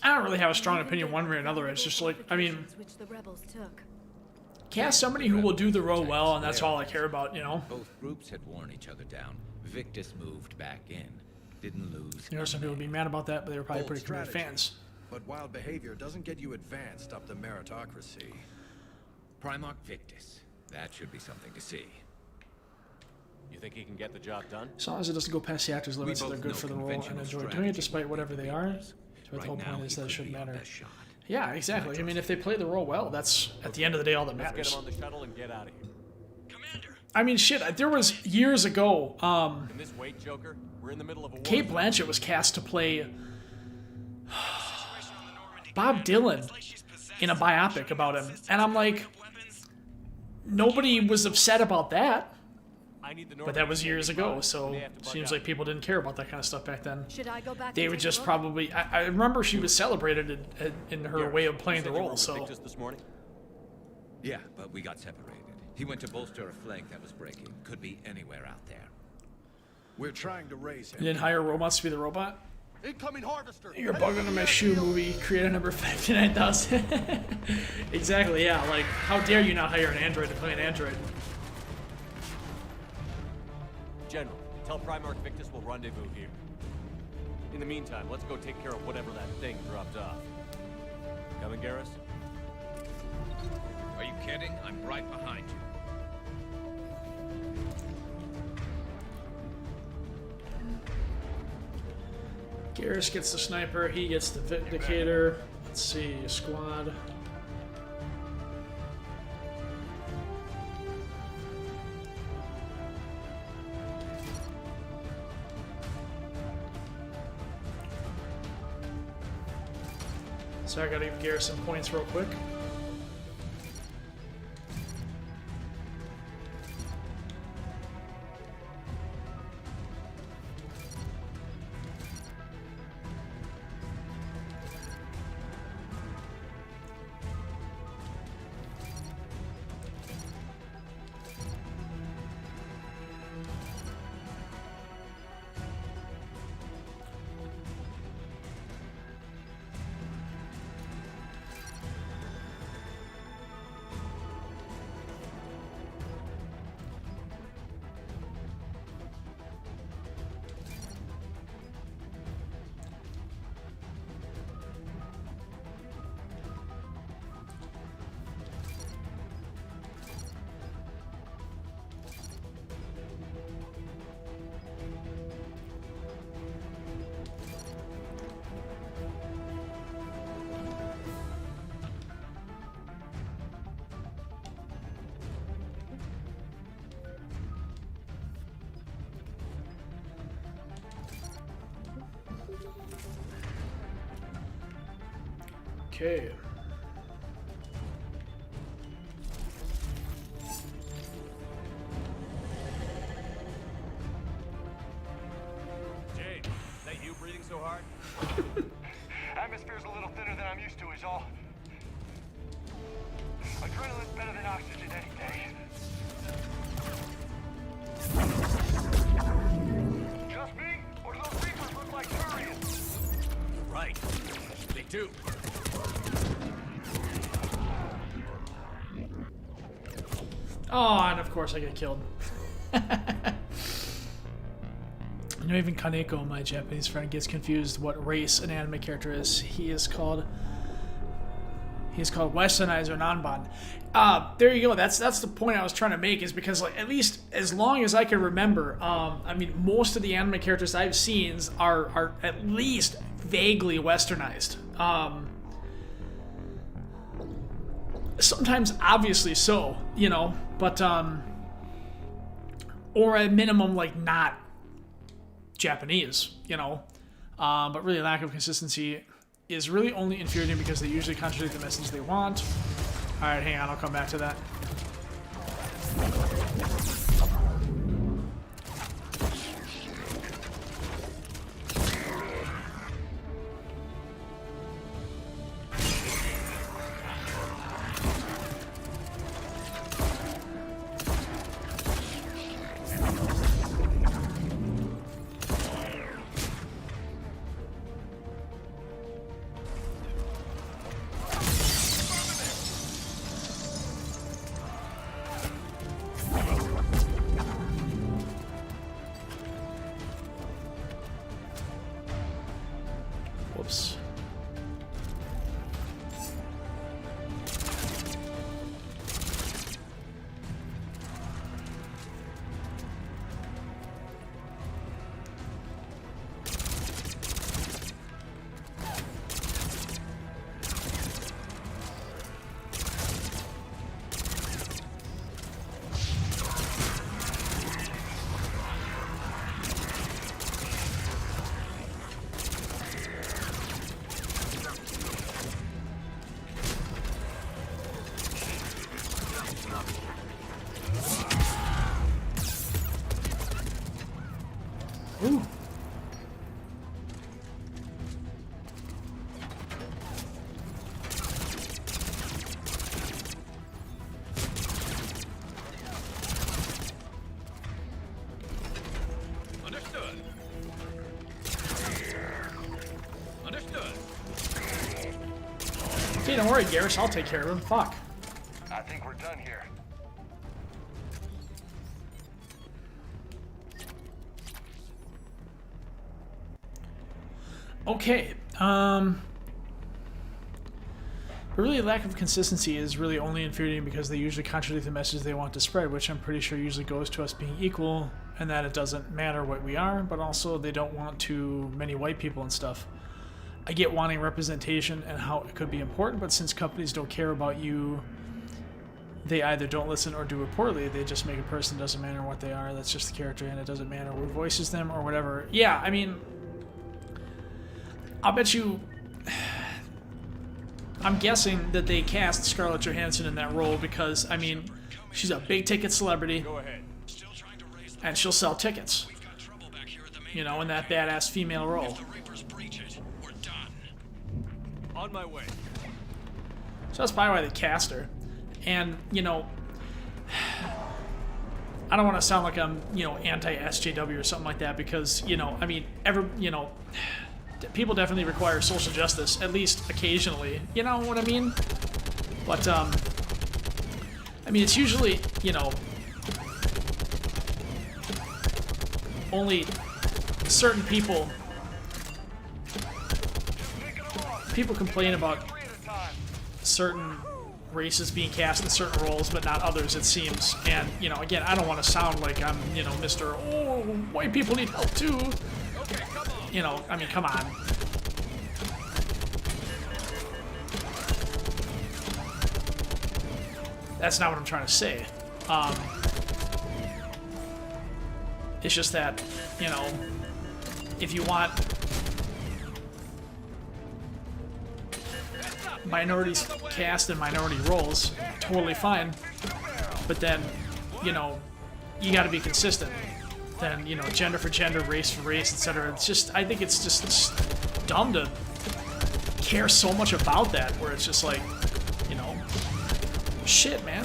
I don't really have a strong opinion one way or another. It's just like, I mean, cast somebody who will do the role well, and that's all I care about. Both groups had worn each other down. Victus moved back in. Didn't lose. Some people would be mad about that, but they were probably pretty committed fans. But wild behavior doesn't get you advanced up the meritocracy. Primarch Victus. That should be something to see. You think he can get the job done? As long as it doesn't go past the actor's limits, they're good for the role and enjoy doing it despite whatever they are. So the whole point is that it shouldn't matter. Yeah, exactly. I mean, if they play the role well, that's, at the end of the day, all that matters. Let's get him on the shuttle and get out of here. I mean, shit, there was years ago, Can this wait, Joker? We're in the middle of a war. Kate Blanchett was cast to play Bob Dylan in a biopic about him. And I'm like, nobody was upset about that. But that was years ago, so seems like people didn't care about that kind of stuff back then. Should I go back? They would just probably... I remember she was celebrated in her way of playing the role, so... This morning? Yeah, but we got separated. He went to bolster a flank that was breaking. Could be anywhere out there. We're trying to raise him. You didn't hire robots to be the robot? Incoming harvester. You're bugging on my shoe movie, creator number 59,000. Exactly, yeah, like, how dare you not hire an android to play an android? General, tell Primarch Victus we'll rendezvous here. In the meantime, let's go take care of whatever that thing dropped off. Coming, Garrus? Are you kidding? I'm right behind you. Garrus gets the sniper, he gets the Vindicator. Let's see, squad. So I gotta give Garrus some points real quick. Okay. Jay, is that you breathing so hard? Atmosphere's a little thinner than I'm used to, is all. Adrenaline's better than oxygen any day. Just me? Or do those reapers look like Turians? Right. They do. Oh, and of course I get killed. I know even Kaneko, my Japanese friend, gets confused what race an anime character is. He is called Westernized or Nanban. There you go. That's the point I was trying to make, is because, like, at least as long as I can remember, I mean, most of the anime characters I've seen are at least vaguely Westernized. Sometimes obviously so, you know, but or at minimum, like, not Japanese, you know. But really, lack of consistency is really only infuriating because they usually contradict the message they want. Alright, hang on, I'll come back to that. don't worry, Garrus. I'll take care of him. Fuck. I think we're done here. Okay. But really, lack of consistency is really only infuriating because they usually contradict the message they want to spread, which I'm pretty sure usually goes to us being equal and that it doesn't matter what we are, but also they don't want too many white people and stuff. I get wanting representation and how it could be important, but since companies don't care about you, they either don't listen or do it poorly. They just make a person, doesn't matter what they are, that's just the character, and it doesn't matter who voices them or whatever. Yeah, I mean, I'll bet you... I'm guessing that they cast Scarlett Johansson in that role because, I mean, she's a big-ticket celebrity, and she'll sell tickets, you know, in that badass female role. On my way. So that's probably why they cast her. And, you know, I don't want to sound like I'm, you know, anti-SJW or something like that because, you know, I mean, people definitely require social justice, at least occasionally. You know what I mean? But, I mean, it's usually, you know, only certain people complain about certain races being cast in certain roles, but not others, it seems. And, you know, again, I don't want to sound like I'm, you know, Mr. Oh, white people need help too. You know, I mean, come on. That's not what I'm trying to say. It's just that, you know, if you want minorities cast in minority roles, totally fine. But then, you know, you got to be consistent. Then, you know, gender for gender, race for race, etc. It's just, I think it's just dumb to care so much about that, where it's just like, you know, shit, man.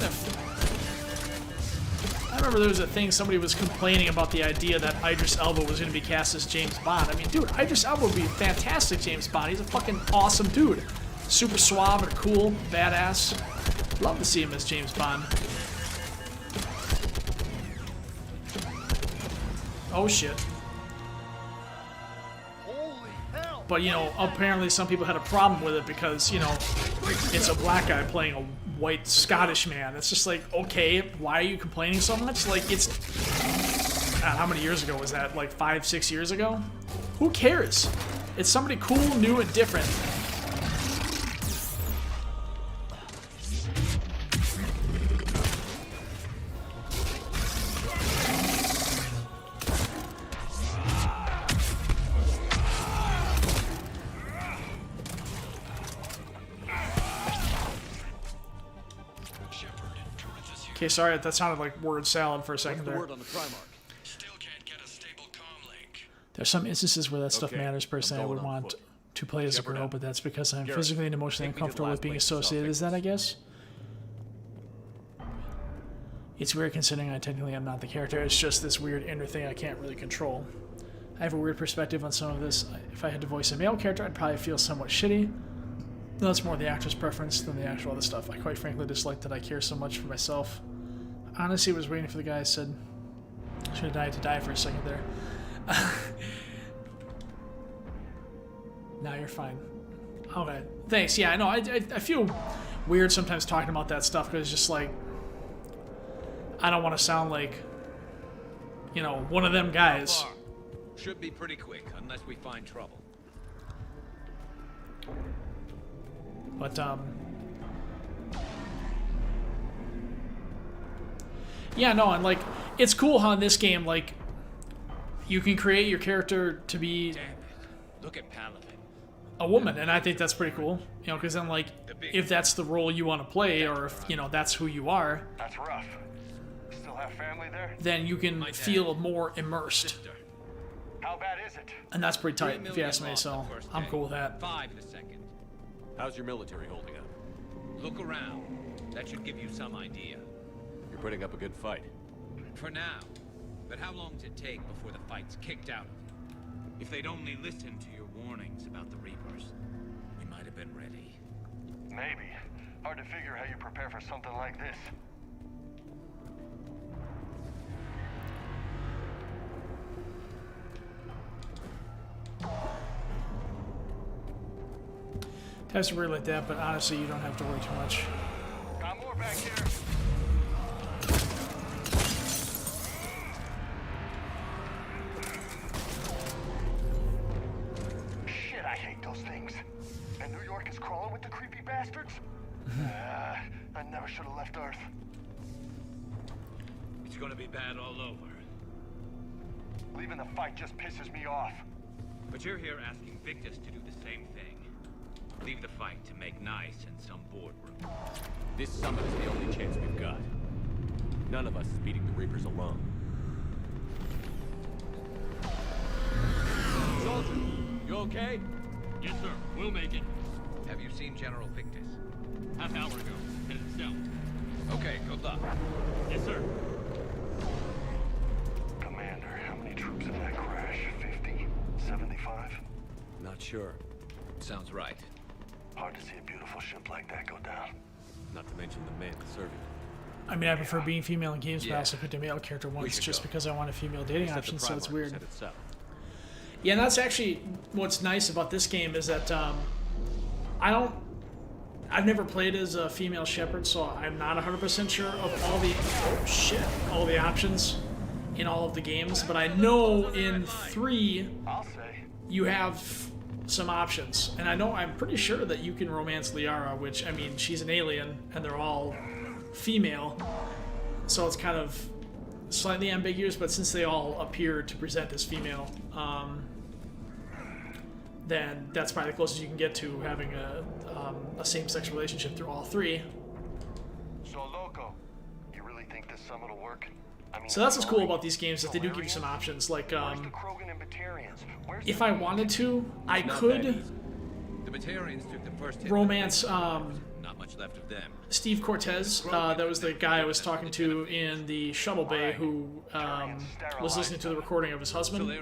I remember there was a thing, somebody was complaining about the idea that Idris Elba was going to be cast as James Bond. I mean, dude, Idris Elba would be a fantastic James Bond. He's a fucking awesome dude. Super suave and cool, badass. Love to see him as James Bond. Oh shit. But, you know, apparently some people had a problem with it because, you know, it's a black guy playing a white Scottish man. It's just like, okay, why are you complaining so much? Like, it's... God, how many years ago was that? Like 5, 6 years ago? Who cares? It's somebody cool, new, and different. Okay, sorry, that sounded like word salad for a second there. Word on the Primarch? There's some instances where that stuff matters. Personally, I would want to play as a girl, but that's because I'm physically and emotionally uncomfortable with being associated. Is that, I guess? It's weird considering I technically am not the character. It's just this weird inner thing I can't really control. I have a weird perspective on some of this. If I had to voice a male character, I'd probably feel somewhat shitty. That's more the actor's preference than the actual other stuff. I quite frankly dislike that I care so much for myself. I honestly was waiting for the guy who said, should have died to die for a second there. Now you're fine. Okay, thanks. Yeah, I know. I feel weird sometimes talking about that stuff because it's just like, I don't want to sound like, you know, one of them guys. Should be pretty quick, unless we find trouble. But, yeah, no, and, like, it's cool how in this game, like, you can create your character to be Look at Palaven. a woman, and I think that's pretty cool. You know, because then, like, if that's the role you want to play, or if, you know, that's who you are, That's rough. Still have family there? then you can feel more immersed. How bad is it? And that's pretty tight, if you ask me, so I'm cool with that. 5 a second. How's your military holding up? Look around. That should give you some idea. You're putting up a good fight. For now. But how long does it take before the fight's kicked out of you? If they'd only listened to your warnings about the Reapers, we might have been ready. Maybe. Hard to figure how you prepare for something like this. Types are weird like that, but honestly, you don't have to worry too much. Got more back here. Shit, I hate those things. And New York is crawling with the creepy bastards? I never should have left Earth. It's gonna be bad all over. Leaving the fight just pisses me off. But you're here asking Victus to do the same thing. Leave the fight to make nice in some boardroom. This summit is the only chance we've got. None of us is beating the Reapers alone. Soldier, you okay? Yes, sir. We'll make it. Have you seen General Victus? Half hour ago. Headed south. Okay, good luck. Yes, sir. Commander, how many troops in that crash? 50? 75? Not sure. Sounds right. Hard to see a beautiful ship like that go down. Not to mention the men serving. I mean, I prefer being female in games, but I also picked a male character once just because I want a female dating option, so it's weird. Yeah, and that's actually what's nice about this game is that I've never played as a female shepherd, so I'm not 100% sure of all the options in all of the games, but I know in 3 you have some options, and I'm pretty sure that you can romance Liara, which, I mean, she's an alien and they're all female, so it's kind of slightly ambiguous, but since they all appear to present as female, then that's probably the closest you can get to having a same-sex relationship through all 3. So, Loco, you really think this summit will work? I mean, So that's what's cool about these games, that they do give you some options. Like, if I wanted to, I could The Batarians took the first hit. romance Not much left of them. Steve Cortez. That was the guy I was talking to in the shuttle bay who was listening to the recording of his husband.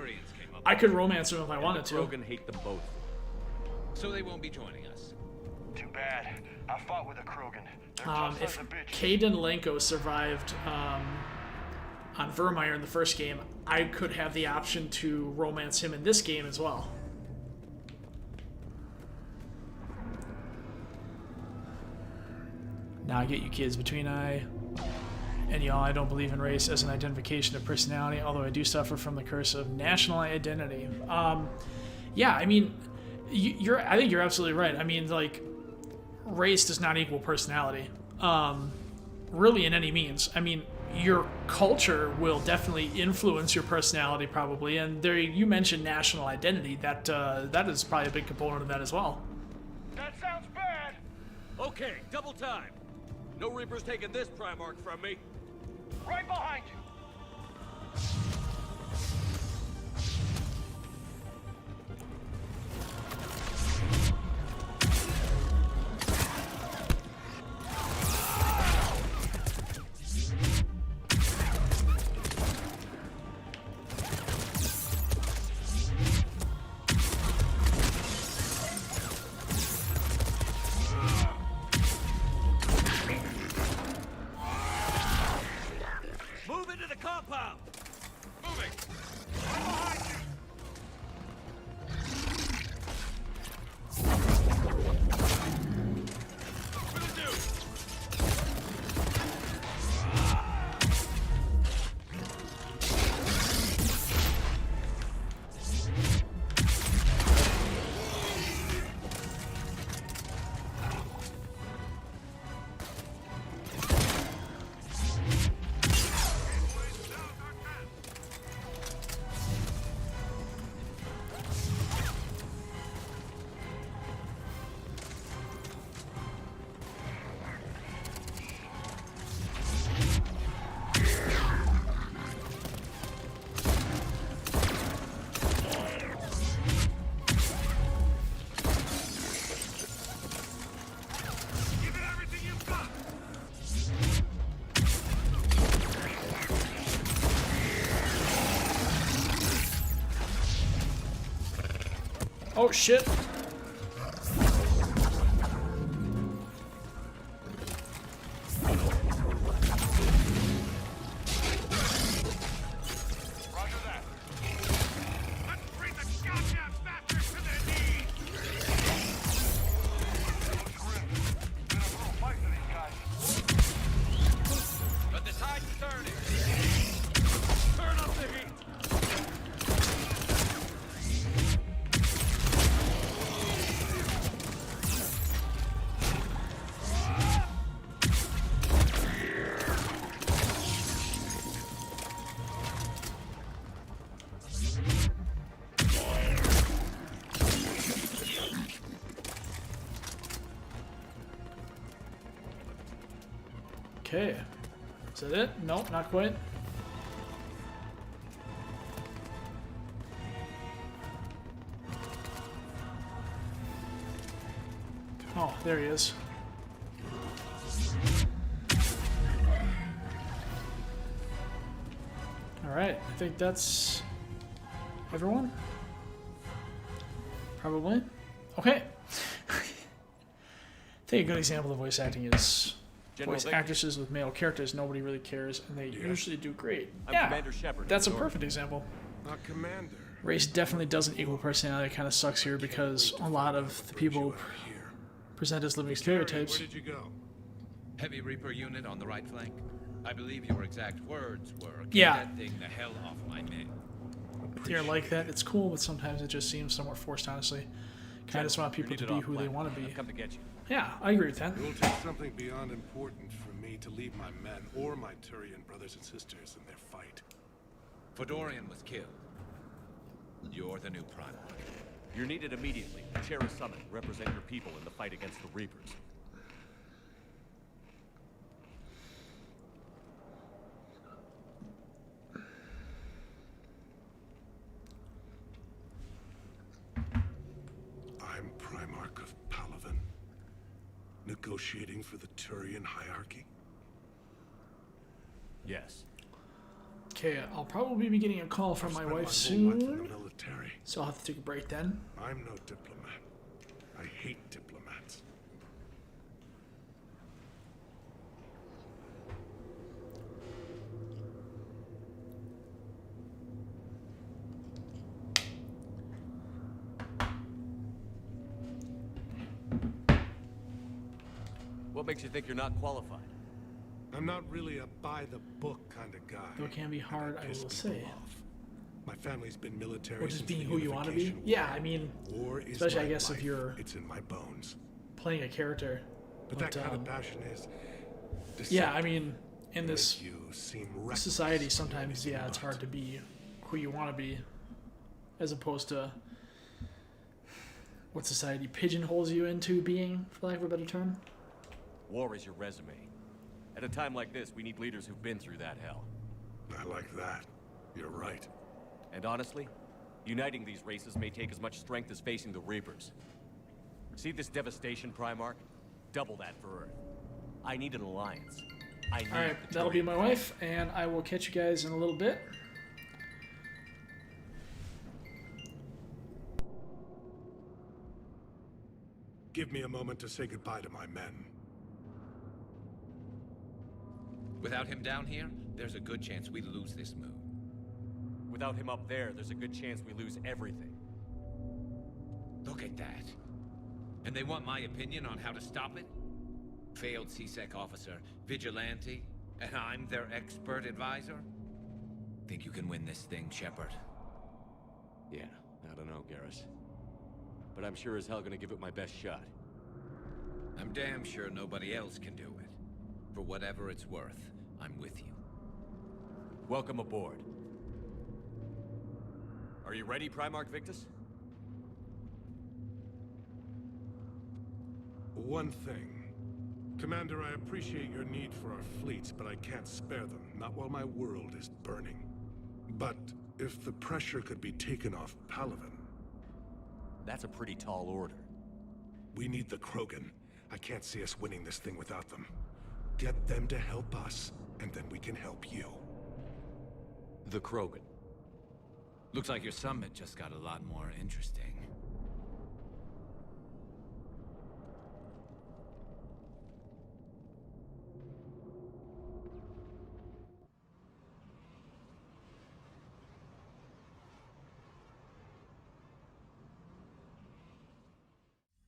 I could romance him if I wanted to. Krogan hate them both. So they won't be joining us. Too bad. I fought with a Krogan. If Kaidan Lenko survived on Vermeer in the first game, I could have the option to romance him in this game as well. Now I get you kids between I and y'all. I don't believe in race as an identification of personality, although I do suffer from the curse of national identity. Yeah, I mean, I think you're absolutely right. I mean, like, race does not equal personality, really in any means. I mean, your culture will definitely influence your personality, probably. And there, you mentioned national identity. That is probably a big component of that as well. That sounds bad. Okay, double time. No Reapers taking this Primarch from me. Right behind you. Move into the compound. Moving. Right behind you. Oh shit! Okay. Is that it? Nope, not quite. Oh, there he is. Alright, I think that's everyone? Probably. Okay. I think a good example of voice acting is voice actresses with male characters. Nobody really cares, and they usually do great. I'm Commander Shepard. That's a perfect example. Commander. Race definitely doesn't equal personality. It kind of sucks here because a lot of the people present as living stereotypes. Where did you go? Heavy Reaper unit on the right flank. I believe your exact words were, "Get Yeah. that thing the hell off my men." They're like that. It's cool, but sometimes it just seems somewhat forced, honestly. Kind of just want people to be who they want to be. I've come to get you. Yeah, I agree with that. It will take something beyond important for me to leave my men or my Turian brothers and sisters in their fight. Fedorian was killed. You're the new Primarch. You're needed immediately. Chair a summit. Represent your people in the fight against the Reapers. I'm Primarch of Palaven, negotiating for the Turian hierarchy. Yes. Okay, I'll probably be getting a call from my wife soon, so I'll have to take a break then. I'm no diplomat. I hate diplomats. What makes you think you're not qualified? I'm not really a by-the-book kind of guy. Though it can be hard, I will say. My family's been military. Or just since being the who you want to be. Unification Yeah, War. I mean, War is especially I my guess if life. you're It's in my bones. playing a character. But that kind of passion is. Yeah, I mean, in this You seem reckless. society, sometimes it's hard to be who you want to be, as opposed to what society pigeonholes you into being, for lack of a better term. War is your resume. At a time like this, we need leaders who've been through that hell. I like that. You're right. And honestly, uniting these races may take as much strength as facing the Reapers. See this devastation, Primarch? Double that for Earth. I need an alliance. Alright, that'll be my wife, and I will catch you guys in a little bit. Give me a moment to say goodbye to my men. Without him down here, there's a good chance we lose this moon. Without him up there, there's a good chance we lose everything. Look at that. And they want my opinion on how to stop it? Failed CSEC officer, vigilante, and I'm their expert advisor? Think you can win this thing, Shepard? Yeah, I don't know, Garrus. But I'm sure as hell gonna give it my best shot. I'm damn sure nobody else can do it. For whatever it's worth, I'm with you. Welcome aboard. Are you ready, Primarch Victus? One thing. Commander, I appreciate your need for our fleets, but I can't spare them, not while my world is burning. But if the pressure could be taken off Palaven... That's a pretty tall order. We need the Krogan. I can't see us winning this thing without them. Get them to help us, and then we can help you. The Krogan. Looks like your summit just got a lot more interesting.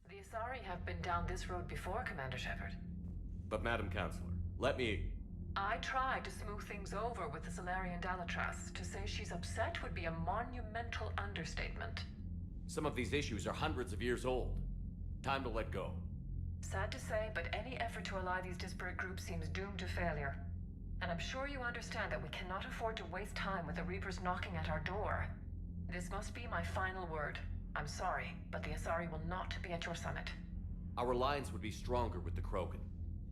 The Asari have been down this road before, Commander Shepard. But Madam Counselor, let me... I tried to smooth things over with the Salarian Dalatras. To say she's upset would be a monumental understatement. Some of these issues are hundreds of years old. Time to let go. Sad to say, but any effort to ally these disparate groups seems doomed to failure. And I'm sure you understand that we cannot afford to waste time with the Reapers knocking at our door. This must be my final word. I'm sorry, but the Asari will not be at your summit. Our alliance would be stronger with the Krogan.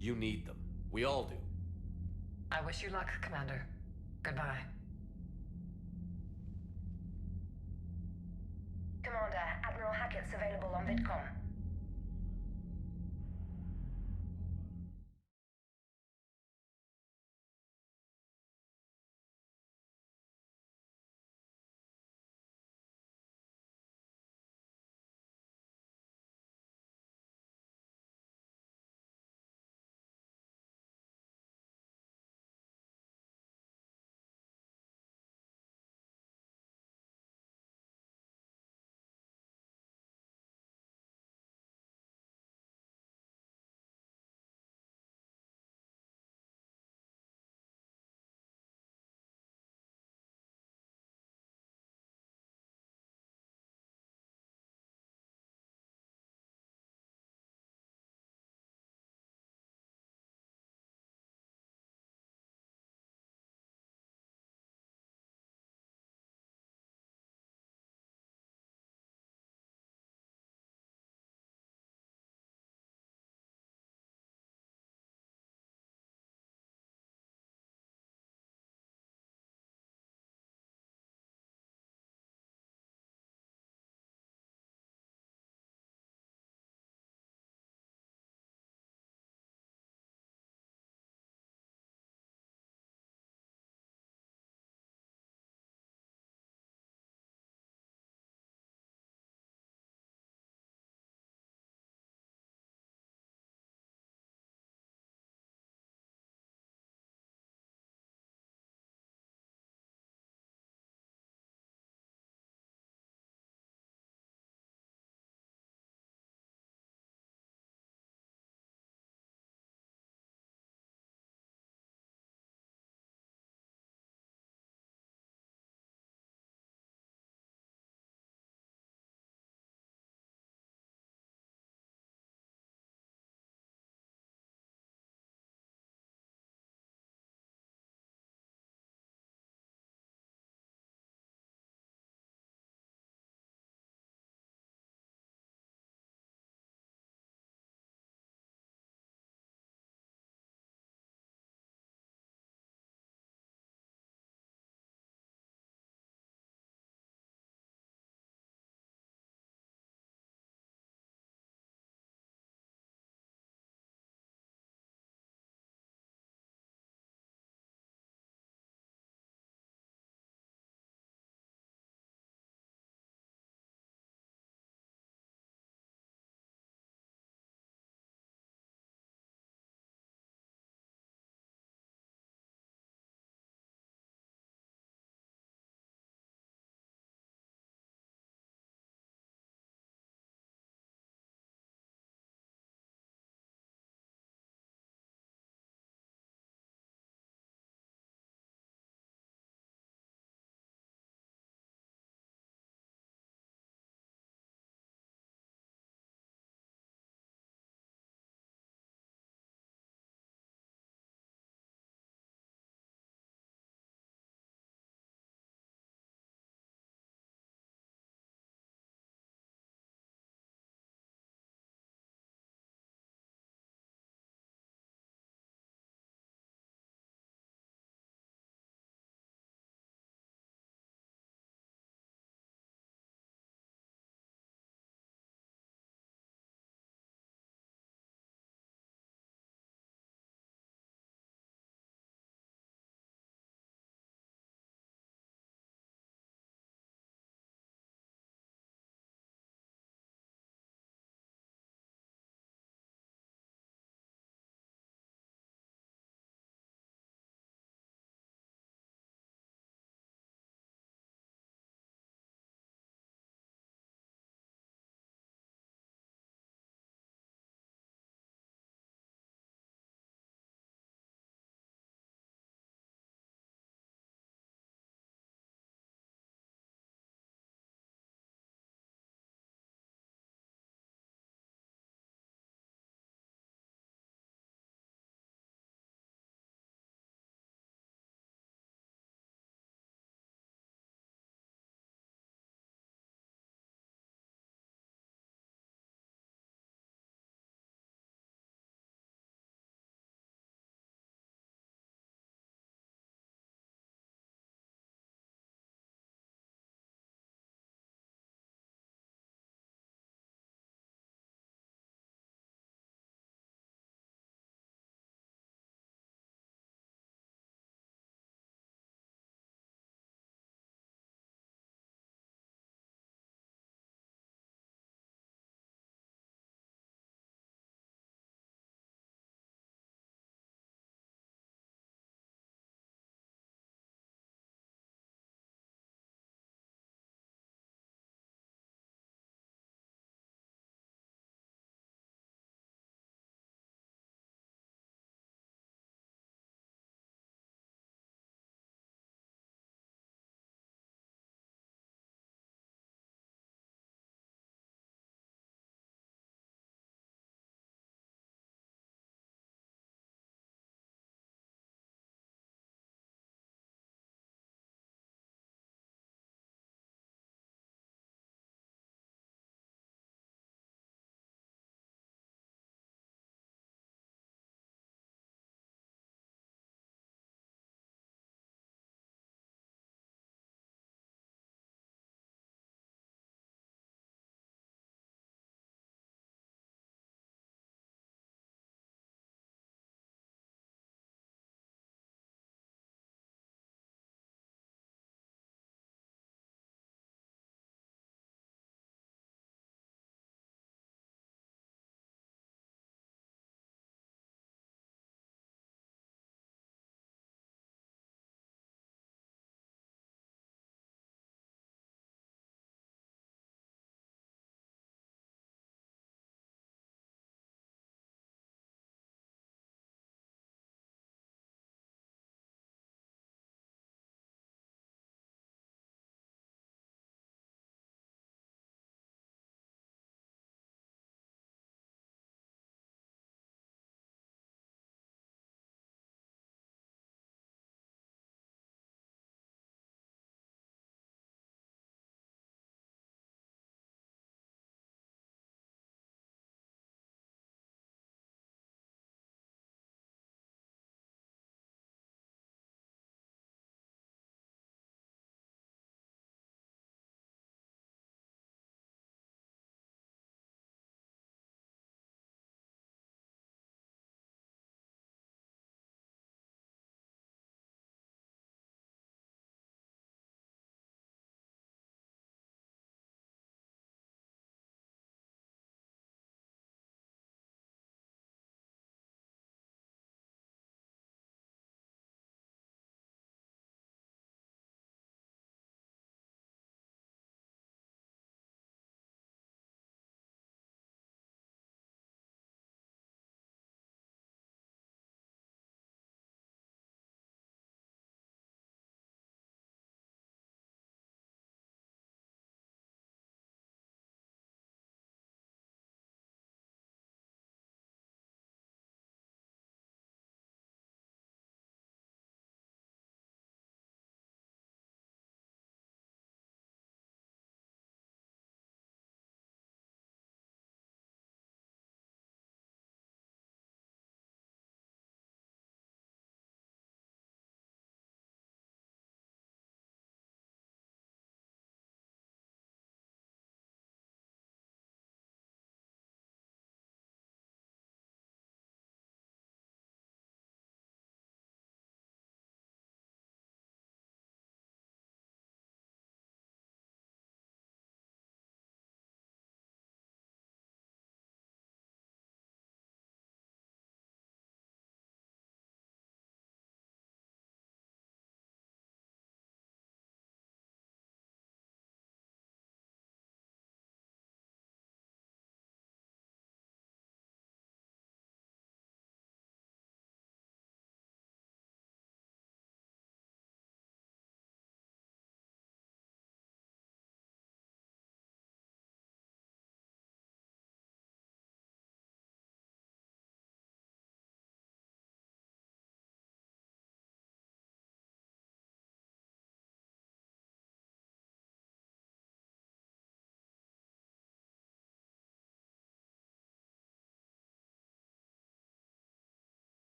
You need them. We all do. I wish you luck, Commander. Goodbye. Commander, Admiral Hackett's available on VidCom.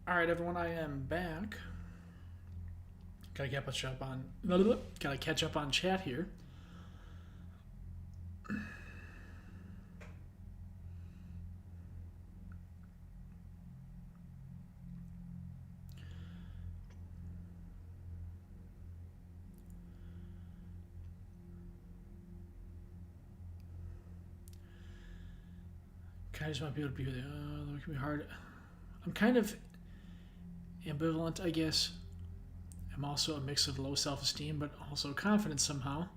Alright, everyone, I am back. Gotta catch up on chat here. I just want people to be there. It can be hard. I'm kind of ambivalent, I guess. I'm also a mix of low self-esteem, but also confidence somehow.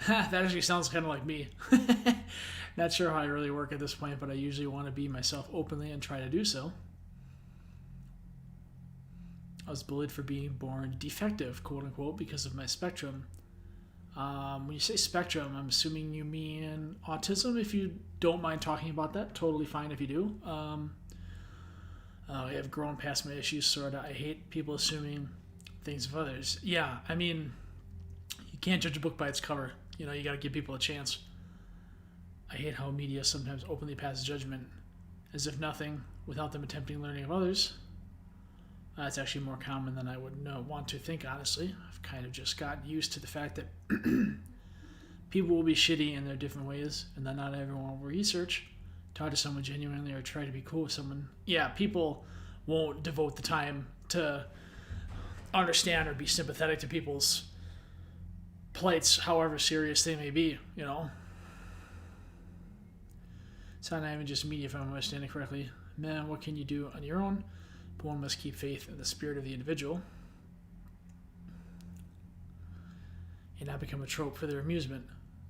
That actually sounds kind of like me. Not sure how I really work at this point, but I usually want to be myself openly and try to do so. I was bullied for being born defective, quote unquote, because of my spectrum. When you say spectrum, I'm assuming you mean autism. If you don't mind talking about that, totally fine if you do. I have grown past my issues, sort of. I hate people assuming things of others. Yeah, I mean, you can't judge a book by its cover. You know, you got to give people a chance. I hate how media sometimes openly passes judgment as if nothing without them attempting learning of others. That's actually more common than I would want to think, honestly. I've kind of just gotten used to the fact that people will be shitty in their different ways, and that not everyone will research, talk to someone genuinely, or try to be cool with someone. Yeah, people won't devote the time to understand or be sympathetic to people's plights, however serious they may be, you know. It's not even just media, if I'm understanding correctly. Man, what can you do on your own? But one must keep faith in the spirit of the individual and not become a trope for their amusement.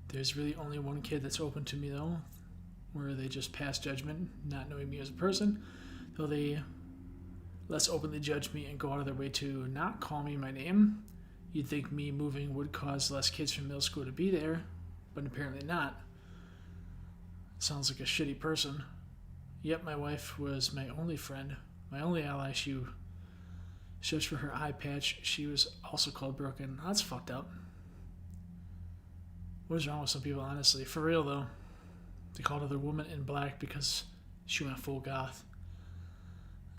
There's really only one kid that's open to me, though, where they just pass judgment, not knowing me as a person, though they less openly judge me and go out of their way to not call me my name. You'd think me moving would cause less kids from middle school to be there, but apparently not. Sounds like a shitty person. Yep, my wife was my only friend, my only ally. She searched for her eye patch. She was also called broken. That's fucked up. What is wrong with some people, honestly? For real, though. They called her the woman in black because she went full goth.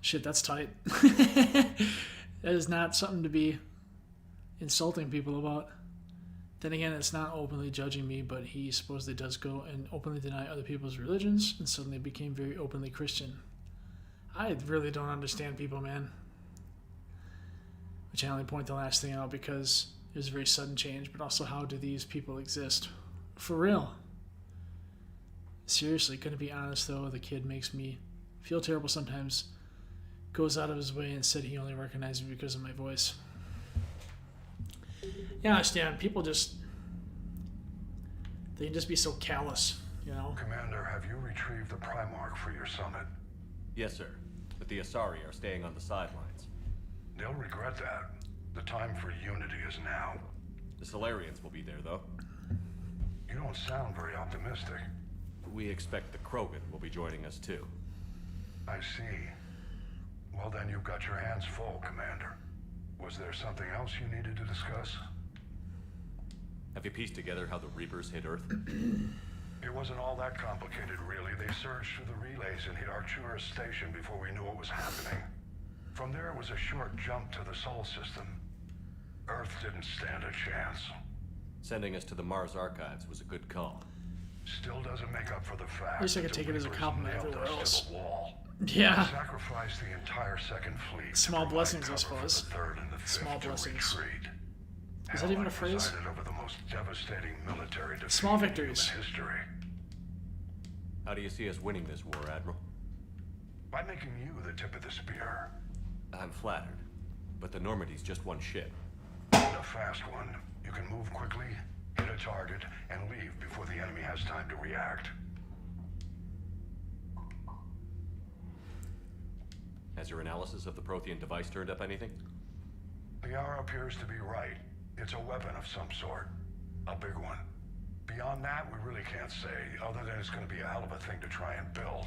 Shit, that's tight. That is not something to be insulting people about. Then again, it's not openly judging me, but he supposedly does go and openly deny other people's religions and suddenly became very openly Christian. I really don't understand people, man. Which I only point the last thing out because it was a very sudden change, but also how do these people exist? For real. Seriously, couldn't be honest though, the kid makes me feel terrible sometimes. Goes out of his way and said he only recognized me because of my voice. Yeah, I understand. People just... they can just be so callous, you know? Commander, have you retrieved the Primarch for your summit? Yes, sir. But the Asari are staying on the sidelines. They'll regret that. The time for unity is now. The Solarians will be there, though. You don't sound very optimistic. We expect the Krogan will be joining us, too. I see. Well, then you've got your hands full, Commander. Was there something else you needed to discuss? Have you pieced together how the Reapers hit Earth? It wasn't all that complicated, really. They surged through the relays and hit Arcturus Station before we knew what was happening. From there, it was a short jump to the Sol system. Earth didn't stand a chance. Sending us to the Mars archives was a good call. Still doesn't make up for the fact At least I could take it as a compliment nailed everywhere us else. to the wall. Yeah. They sacrificed the entire second fleet. Small to blessings, I provide cover suppose. for the third and the fifth Small to blessings. retreat. Is that even a phrase? Presided over the most devastating military defeat Small in victories. human history. How do you see us winning this war, Admiral? By making you the tip of the spear. I'm flattered, but the Normandy's just one ship. A fast one. You can move quickly, hit a target, and leave before the enemy has time to react. Has your analysis of the Prothean device turned up anything? The hour appears to be right. It's a weapon of some sort. A big one. Beyond that, we really can't say, other than it's going to be a hell of a thing to try and build.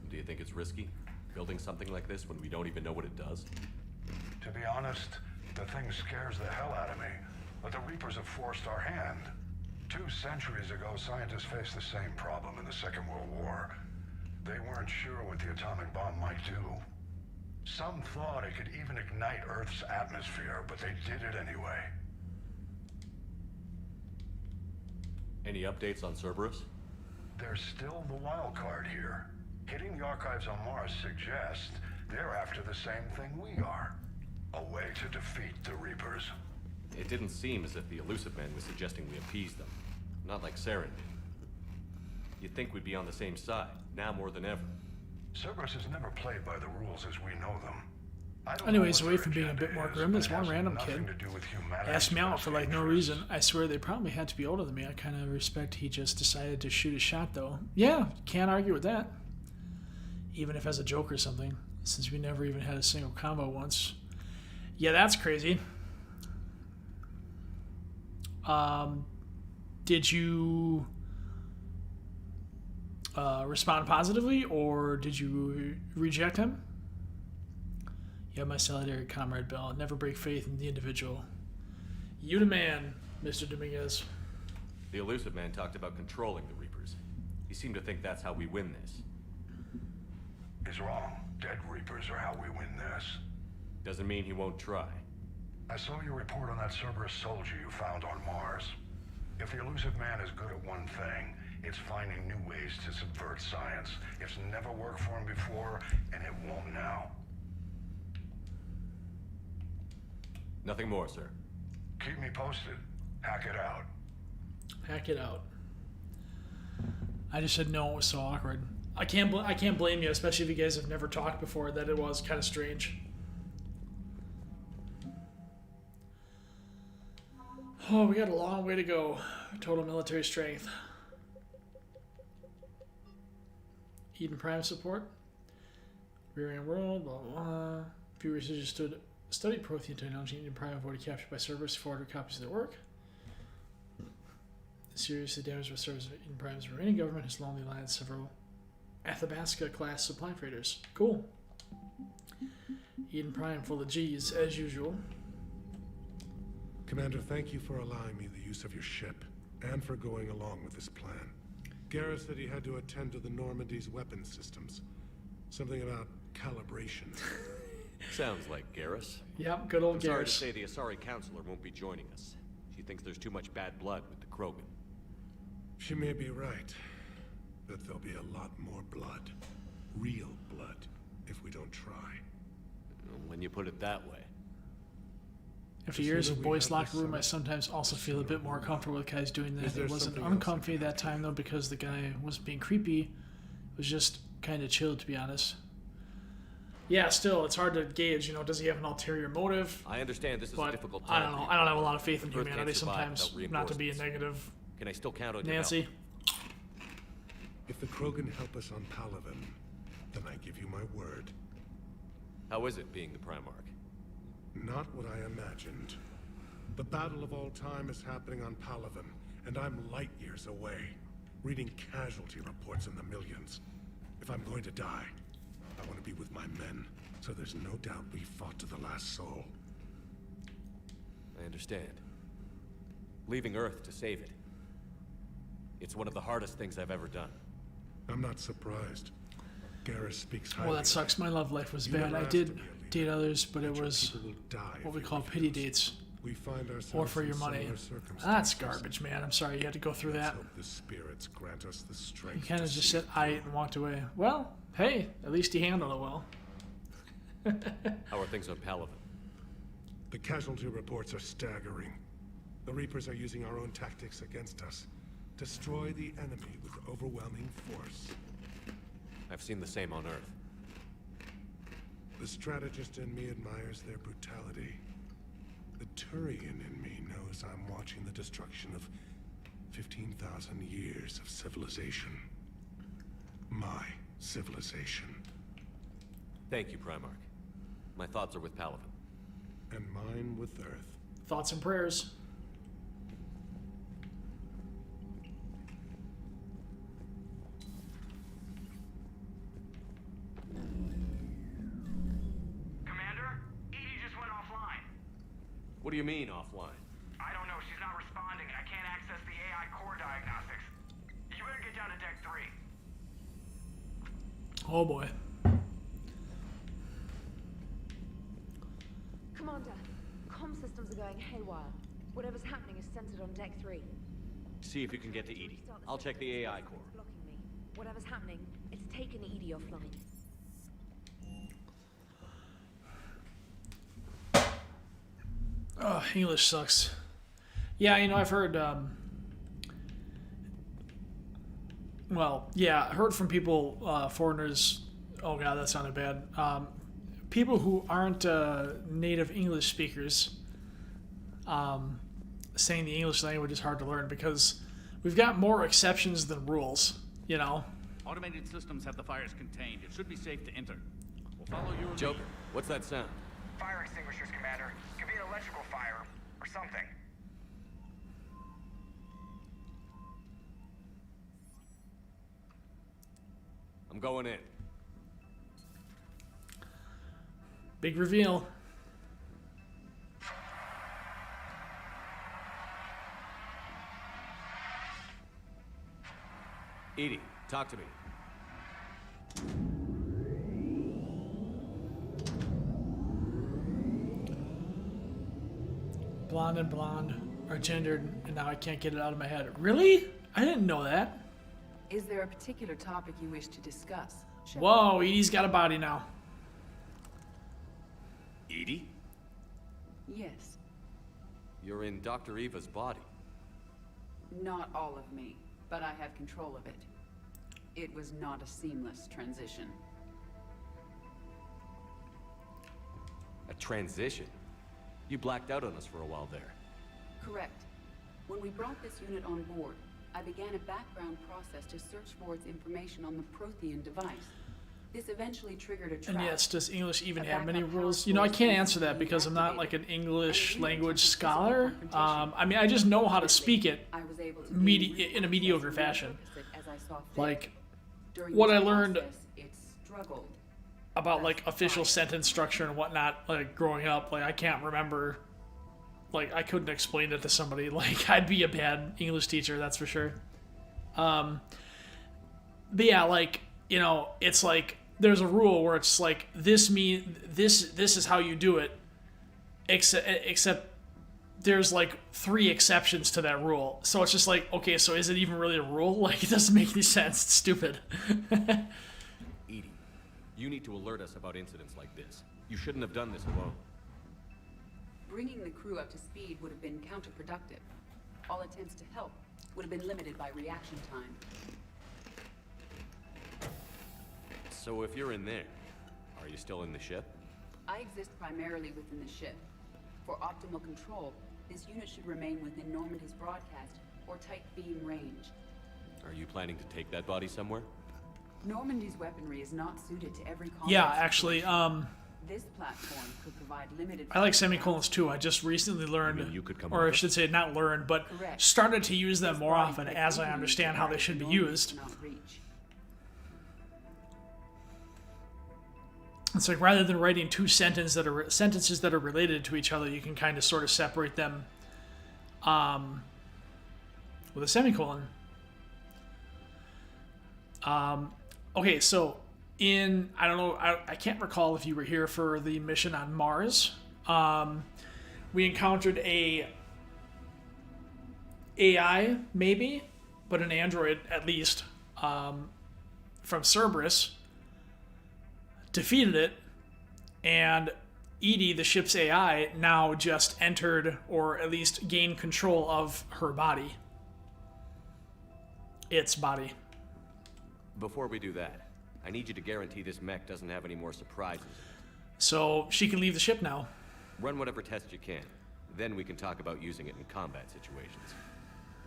Do you think it's risky, building something like this when we don't even know what it does? To be honest, the thing scares the hell out of me. But the Reapers have forced our hand. 2 centuries ago, scientists faced the same problem in the Second World War. They weren't sure what the atomic bomb might do. Some thought it could even ignite Earth's atmosphere, but they did it anyway. Any updates on Cerberus? There's still the wild card here. Hitting the archives on Mars suggests they're after the same thing we are. A way to defeat the Reapers. It didn't seem as if the Elusive Man was suggesting we appease them. Not like Saren did. You'd think we'd be on the same side, now more than ever. Cerberus has never played by the rules as we know them. Anyways, away from being a bit more grim, this one random kid asked me out for like no reason. I swear they probably had to be older than me. I kind of respect he just decided to shoot a shot though. Yeah, can't argue with that. Even if as a joke or something, since we never even had a single combo once. Yeah, that's crazy. Did you respond positively, or did you reject him? You have my solidarity, Comrade Bell. Never break faith in the individual. You the man, Mr. Dominguez. The Elusive Man talked about controlling the Reapers. He seemed to think that's how we win this. He's wrong. Dead Reapers are how we win this. Doesn't mean he won't try. I saw your report on that Cerberus soldier you found on Mars. If the Elusive Man is good at one thing, it's finding new ways to subvert science. It's never worked for him before, and it won't now. Nothing more, sir. Keep me posted. Hack it out. Hack it out. I just said no, it was so awkward. I can't blame you, especially if you guys have never talked before, that it was kind of strange. Oh, we got a long way to go. Total military strength. Eden Prime support. Rearing World, blah, blah, blah. Few researchers studied Prothean technology. Eden Prime avoided capture by Cerberus. 400 copies of their work. The seriously damaged by Cerberus. Eden Prime's remaining government has long relied on several Athabasca-class supply freighters. Cool. Eden Prime full of G's, as usual. Commander, thank you for allowing me the use of your ship, and for going along with this plan. Garrus said he had to attend to the Normandy's weapon systems. Something about calibration. Sounds like Garrus. Yep, good old I'm sorry Garrus. to say the Asari Counselor won't be joining us. She thinks there's too much bad blood with the Krogan. She may be right, but there'll be a lot more blood. Real blood, if we don't try. When you put it that way. After years of boys' locker room, I sometimes also feel a bit more comfortable with guys doing that. It wasn't uncomfy that time, though, because the guy wasn't being creepy. It was just kind of chill, to be honest. Yeah, still, it's hard to gauge, you know, does he have an ulterior motive? I understand this is a difficult I time. don't know. I don't have a lot of faith in Earth can't humanity survive sometimes, without not to be a reinforcements. negative Can I still count on your Nancy. help? If the Krogan help us on Palaven, then I give you my word. How is it being the Primarch? Not what I imagined. The battle of all time is happening on Palaven, and I'm light years away, reading casualty reports in the millions. If I'm going to die, I want to be with my men, so there's no doubt we fought to the last soul. I understand. Leaving Earth to save it. It's one of the hardest things I've ever done. I'm not surprised. Garrus speaks highly. Well, that sucks. My love life was You bad. never I asked did to be a leader. date others, but it Your was people will die what if we you call refuse. pity dates. We find ourselves Or for in your money. similar circumstances. That's garbage, man. I'm sorry you had to go through Let's that. hope the spirits grant us the strength. He kind of to just see said "I" and walked away. Well, hey, at least he handled it well. How are things on Palaven? The casualty reports are staggering. The Reapers are using our own tactics against us. Destroy the enemy with overwhelming force. I've seen the same on Earth. The strategist in me admires their brutality. The Turian in me knows I'm watching the destruction of 15,000 years of civilization. My civilization. Thank you, Primarch. My thoughts are with Palaven. And mine with Earth. Thoughts and prayers. Commander, Edie just went offline. What do you mean, offline? I don't know. She's not responding, and I can't access the AI core diagnostics. You better get down to deck 3. Oh boy. Commander, comm systems are going haywire. Whatever's happening is centered on Deck 3. See if you can get to Edie. I'll check the AI core. Blocking me. Whatever's happening, it's taken Edie offline. Oh, English sucks. Yeah, you know, I've heard, well, yeah, I heard from people, foreigners, oh god, that sounded bad, people who aren't native English speakers, saying the English language is hard to learn because we've got more exceptions than rules, you know? Automated systems have the fires contained. It should be safe to enter. We'll follow you. Joker, what's that sound? Fire extinguishers, Commander. Could be an electrical fire or something. I'm going in. Big reveal. Edie, talk to me. Blonde and blonde are gendered, and now I can't get it out of my head. Really? I didn't know that. Is there a particular topic you wish to discuss? Whoa, Edie's got a body now. Edie? Yes. You're in Dr. Eva's body. Not all of me, but I have control of it. It was not a seamless transition. A transition? You blacked out on us for a while there. Correct. When we brought this unit on board, I began a background process to search for its information on the Prothean device. This eventually triggered a trap. And yes, does English even have many rules? You know, I can't answer that because I'm not like an English language scholar. I mean, I just know how to speak it in a mediocre fashion. Like, what I learned about like official sentence structure and whatnot, like growing up, like I can't remember. Like, I couldn't explain it to somebody. Like, I'd be a bad English teacher, that's for sure. But yeah, like, you know, it's like there's a rule where it's like this is how you do it, except there's like 3 exceptions to that rule. So it's just like, okay, so is it even really a rule? Like, it doesn't make any sense. It's stupid. Edie, you need to alert us about incidents like this. You shouldn't have done this alone. Bringing the crew up to speed would have been counterproductive. All attempts to help would have been limited by reaction time. So if you're in there, are you still in the ship? I exist primarily within the ship. For optimal control, this unit should remain within Normandy's broadcast or tight beam range. Are you planning to take that body somewhere? Normandy's weaponry is not suited to every combat Yeah, actually, This platform could provide limited. I like semicolons too. I just recently learned, or I should say not learned, but started to use them more often as I understand how they should be used. It's like rather than writing 2 sentences that are related to each other, you can kind of sort of separate them with a semicolon. Okay, so I don't know, I can't recall if you were here for the mission on Mars. We encountered a AI, maybe, but an android at least, from Cerberus. Defeated it, and Edie, the ship's AI, now just entered, or at least gained control of her body. Its body. Before we do that, I need you to guarantee this mech doesn't have any more surprises. So she can leave the ship now. Run whatever tests you can. Then we can talk about using it in combat situations.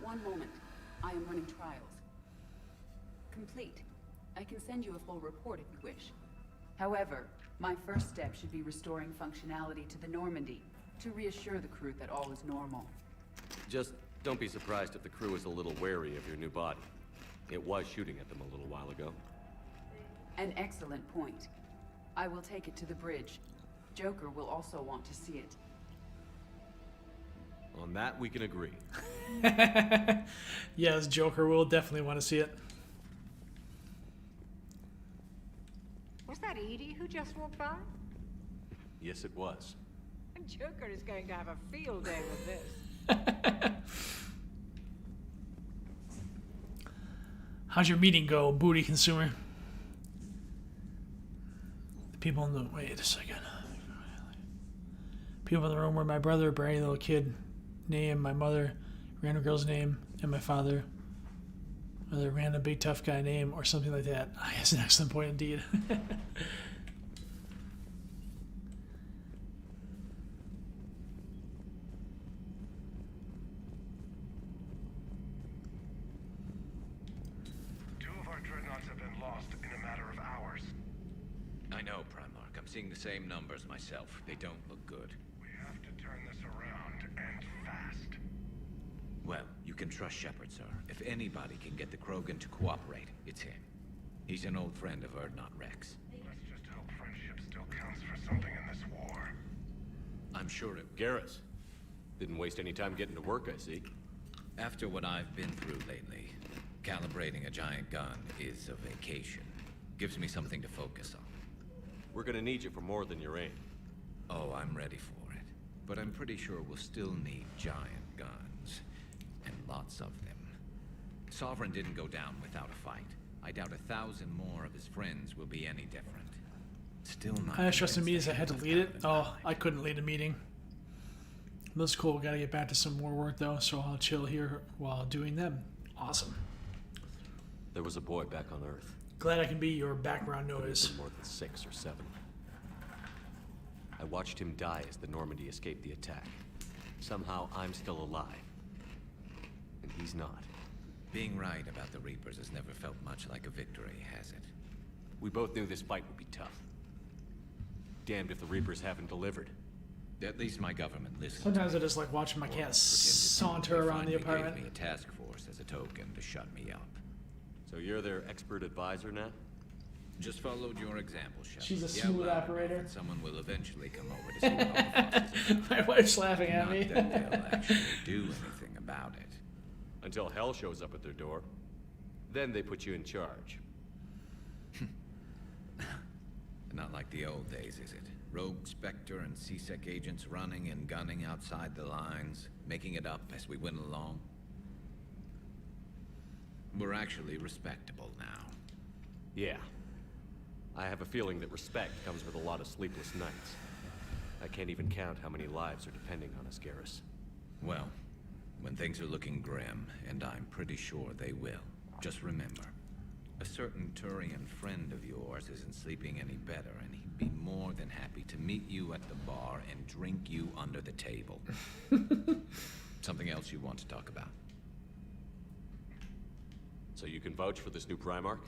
One moment. I am running trials. Complete. I can send you a full report if you wish. However, my first step should be restoring functionality to the Normandy to reassure the crew that all is normal. Just don't be surprised if the crew is a little wary of your new body. It was shooting at them a little while ago. An excellent point. I will take it to the bridge. Joker will also want to see it. On that, we can agree. Yes, Joker will definitely want to see it. Was that Edie who just walked by? Yes, it was. Joker is going to have a field day with this. How'd your meeting go, booty consumer? The people in the... Wait a second. People in the room were my brother, Barry, little kid name, my mother, random girl's name, and my father. Another random big tough guy name or something like that. That's an excellent point indeed. I know, Primarch. I'm seeing the same numbers myself. They don't look good. We have to turn this around, and fast. Well, you can trust Shepard, sir. If anybody can get the Krogan to cooperate, it's him. He's an old friend of Urdnot Rex. Let's just hope friendship still counts for something in this war. I'm sure it... Garrus. Didn't waste any time getting to work, I see. After what I've been through lately, calibrating a giant gun is a vacation. Gives me something to focus on. We're gonna need you for more than your aim. Oh, I'm ready for it. But I'm pretty sure we'll still need giant guns. And lots of them. Sovereign didn't go down without a fight. I doubt 1,000 more of his friends will be any different. Still not... I trusted me as I had to lead it. Oh, I couldn't lead a meeting. That's cool. Gotta get back to some more work though, so I'll chill here while doing them. Awesome. There was a boy back on Earth. Glad I can be your background noise. More than 6 or 7. I watched him die as the Normandy escaped the attack. Somehow I'm still alive. And he's not. Being right about the Reapers has never felt much like a victory, has it? We both knew this fight would be tough. Damned if the Reapers haven't delivered. At least my government listened. Sometimes I just like watching my cat saunter around the apartment. Gave me a task force as a token to shut me up. So you're their expert advisor now? Just followed your example, Shepard. She's a smooth operator. Someone will eventually come over to see what all the fuss is. My wife's laughing at me. Not that they'll actually do anything about it. Until hell shows up at their door. Then they put you in charge. Not like the old days, is it? Rogue Spectre and CSEC agents running and gunning outside the lines, making it up as we went along. We're actually respectable now. Yeah. I have a feeling that respect comes with a lot of sleepless nights. I can't even count how many lives are depending on us, Garrus. Well, when things are looking grim, and I'm pretty sure they will, just remember, a certain Turian friend of yours isn't sleeping any better, and he'd be more than happy to meet you at the bar and drink you under the table. Something else you want to talk about? So you can vouch for this new Primarch?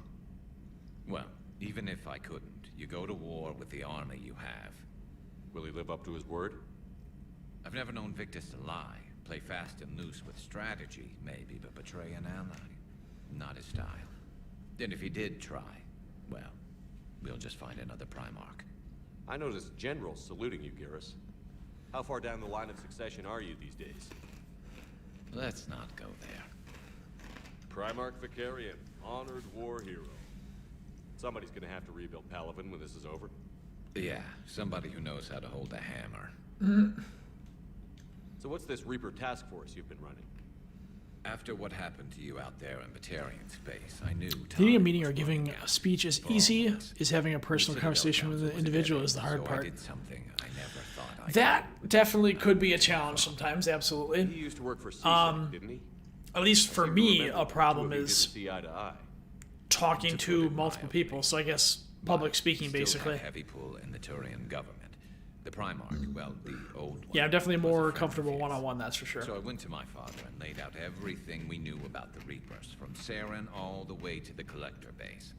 Well, even if I couldn't, you go to war with the army you have. Will he live up to his word? I've never known Victus to lie. Play fast and loose with strategy, maybe, but betray an ally. Not his style. And if he did try, well, we'll just find another Primarch. I noticed generals saluting you, Garrus. How far down the line of succession are you these days? Let's not go there. Primarch Vicarian, honored war hero. Somebody's gonna have to rebuild Palaven when this is over. Yeah, somebody who knows how to hold a hammer. So what's this Reaper task force you've been running? After what happened to you out there in Batarian space, I knew... Leading a meeting or giving a speech is easy, is having a personal conversation with an individual is the hard part. I did something I never thought I That definitely could be a challenge sometimes, absolutely. He used to work for CSEC, didn't he? At least for me, a problem is see eye to eye. talking to multiple people, so I guess public speaking, Still basically. have heavy pull in the Turian government. The Primarch, well, the old one. Yeah, I'm definitely more comfortable one-on-one, that's for sure. So I went to my father and laid out everything we knew about the Reapers, from Saren all the way to the Collector base.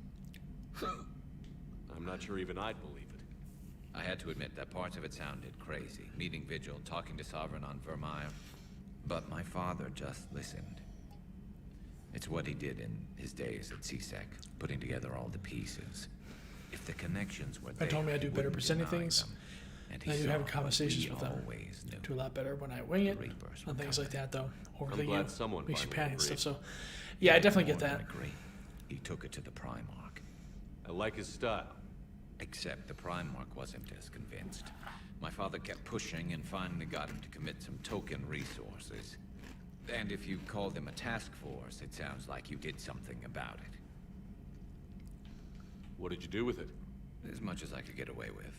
I'm not sure even I'd believe it. I had to admit that parts of it sounded crazy. Meeting Vigil, talking to Sovereign on Vermeer. But my father just listened. It's what he did in his days at CSEC, putting together all the pieces. If the connections were there, They told me I do better presenting things. And I do have conversations with them. Do a lot better when I wing it and things like that, though. Overthinking glad someone makes you finally panic and agreed. stuff. So, yeah, I definitely get More that. than agree. He took it to the Primarch. I like his style. Except the Primarch wasn't as convinced. My father kept pushing and finally got him to commit some token resources. And if you call them a task force, it sounds like you did something about it. What did you do with it? As much as I could get away with.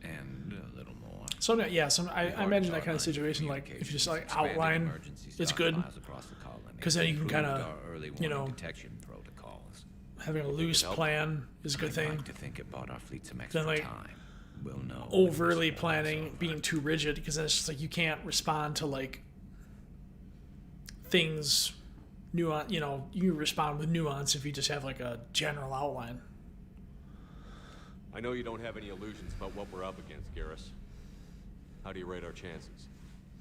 And a little more. So yeah, I imagine that kind of situation, like if you just like outline, it's good, because then you can kind of, you know, having a loose plan is a good thing. Like to think it bought our fleet some extra then like time. We'll know overly planning, being too rigid, because then it's just like you can't respond to like things nuance. You know, you respond with nuance if you just have like a general outline. I know you don't have any illusions about what we're up against, Garrus. How do you rate our chances?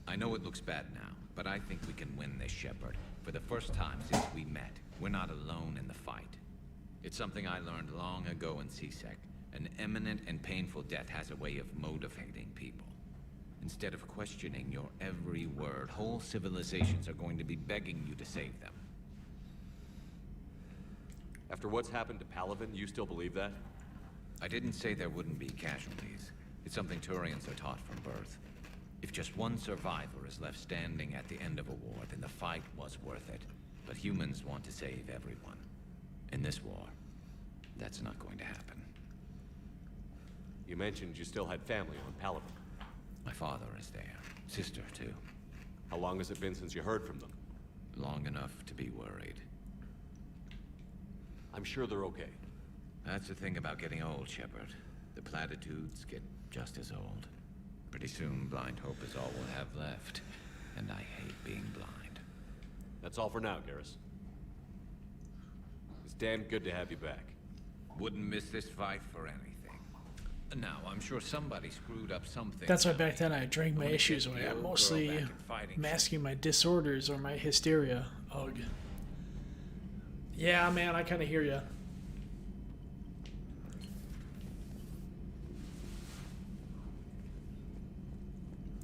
I know it looks bad now, but I think we can win this, Shepard. For the first time since we met, we're not alone in the fight. It's something I learned long ago in CSEC. An imminent and painful death has a way of motivating people. Instead of questioning your every word, whole civilizations are going to be begging you to save them. After what's happened to Palaven, you still believe that? I didn't say there wouldn't be casualties. It's something Turians are taught from birth. If just one survivor is left standing at the end of a war, then the fight was worth it. But humans want to save everyone. In this war, that's not going to happen. You mentioned you still had family on Palaven. My father is there. Sister, too. How long has it been since you heard from them? Long enough to be worried. I'm sure they're okay. That's the thing about getting old, Shepard. The platitudes get just as old. Pretty soon, blind hope is all we'll have left. And I hate being blind. That's all for now, Garrus. It's damn good to have you back. Wouldn't miss this fight for anything. Now, I'm sure somebody screwed up something. That's why back then I drank my issues away. I'm mostly masking my disorders or my hysteria. Ugh. Yeah, man, I kind of hear you.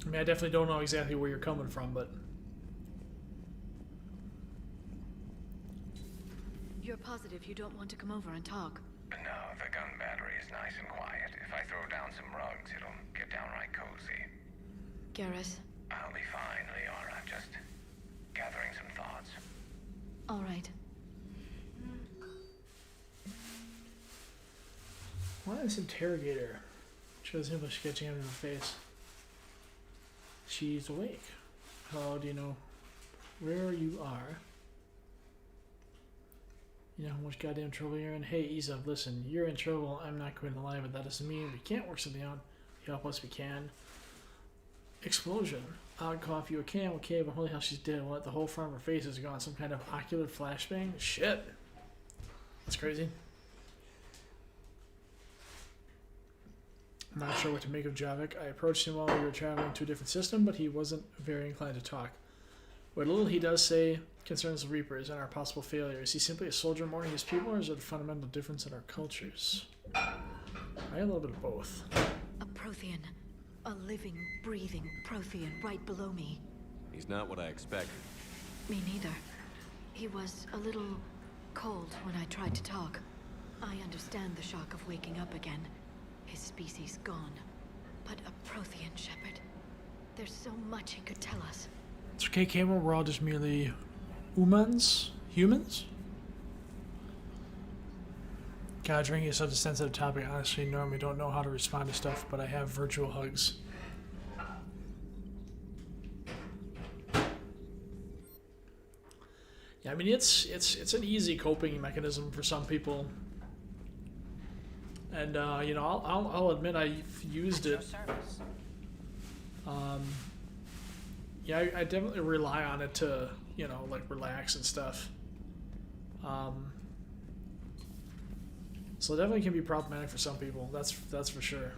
I mean, I definitely don't know exactly where you're coming from, but... You're positive you don't want to come over and talk? No, the gun battery is nice and quiet. If I throw down some rugs, it'll get downright cozy. Garrus? I'll be fine, Liara. Just gathering some thoughts. All right. Why is interrogator? Shows him sketching him in the face. She's awake. How do you know where you are? You know how much goddamn trouble you're in? Hey, ease up. Listen, you're in trouble. I'm not going to lie, but that doesn't mean we can't work something out. You help us, we can. Explosion. Odd cough, you can. Okay, but holy hell, she's dead. What? The whole front of her face is gone. Some kind of ocular flashbang? Shit. That's crazy. I'm not sure what to make of Javik. I approached him while we were traveling to a different system, but he wasn't very inclined to talk. What little he does say concerns the Reapers and our possible failure. Is he simply a soldier mourning his people, or is there a fundamental difference in our cultures? I got a little bit of both. A Prothean. A living, breathing Prothean right below me. He's not what I expected. Me neither. He was a little cold when I tried to talk. I understand the shock of waking up again. His species gone. But a Prothean, Shepard. There's so much he could tell us. It's okay, Camo. We're all just merely humans? Humans? God, drinking is such a sensitive topic. Honestly, normally don't know how to respond to stuff, but I have virtual hugs. Yeah, I mean it's an easy coping mechanism for some people, and you know I'll admit I've used it. Yeah, I definitely rely on it to, you know, like relax and stuff. So it definitely can be problematic for some people. That's for sure.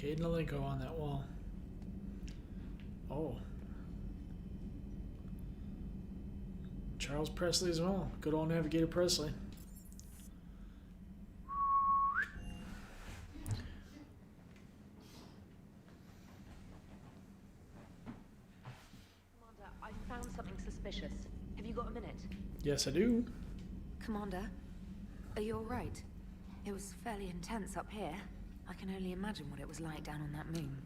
Cade Nalenko on that wall. Oh. Charles Presley as well. Good old Navigator Presley. Commander, I found something suspicious. Have you got a minute? Yes, I do. Commander, are you alright? It was fairly intense up here. I can only imagine what it was like down on that moon.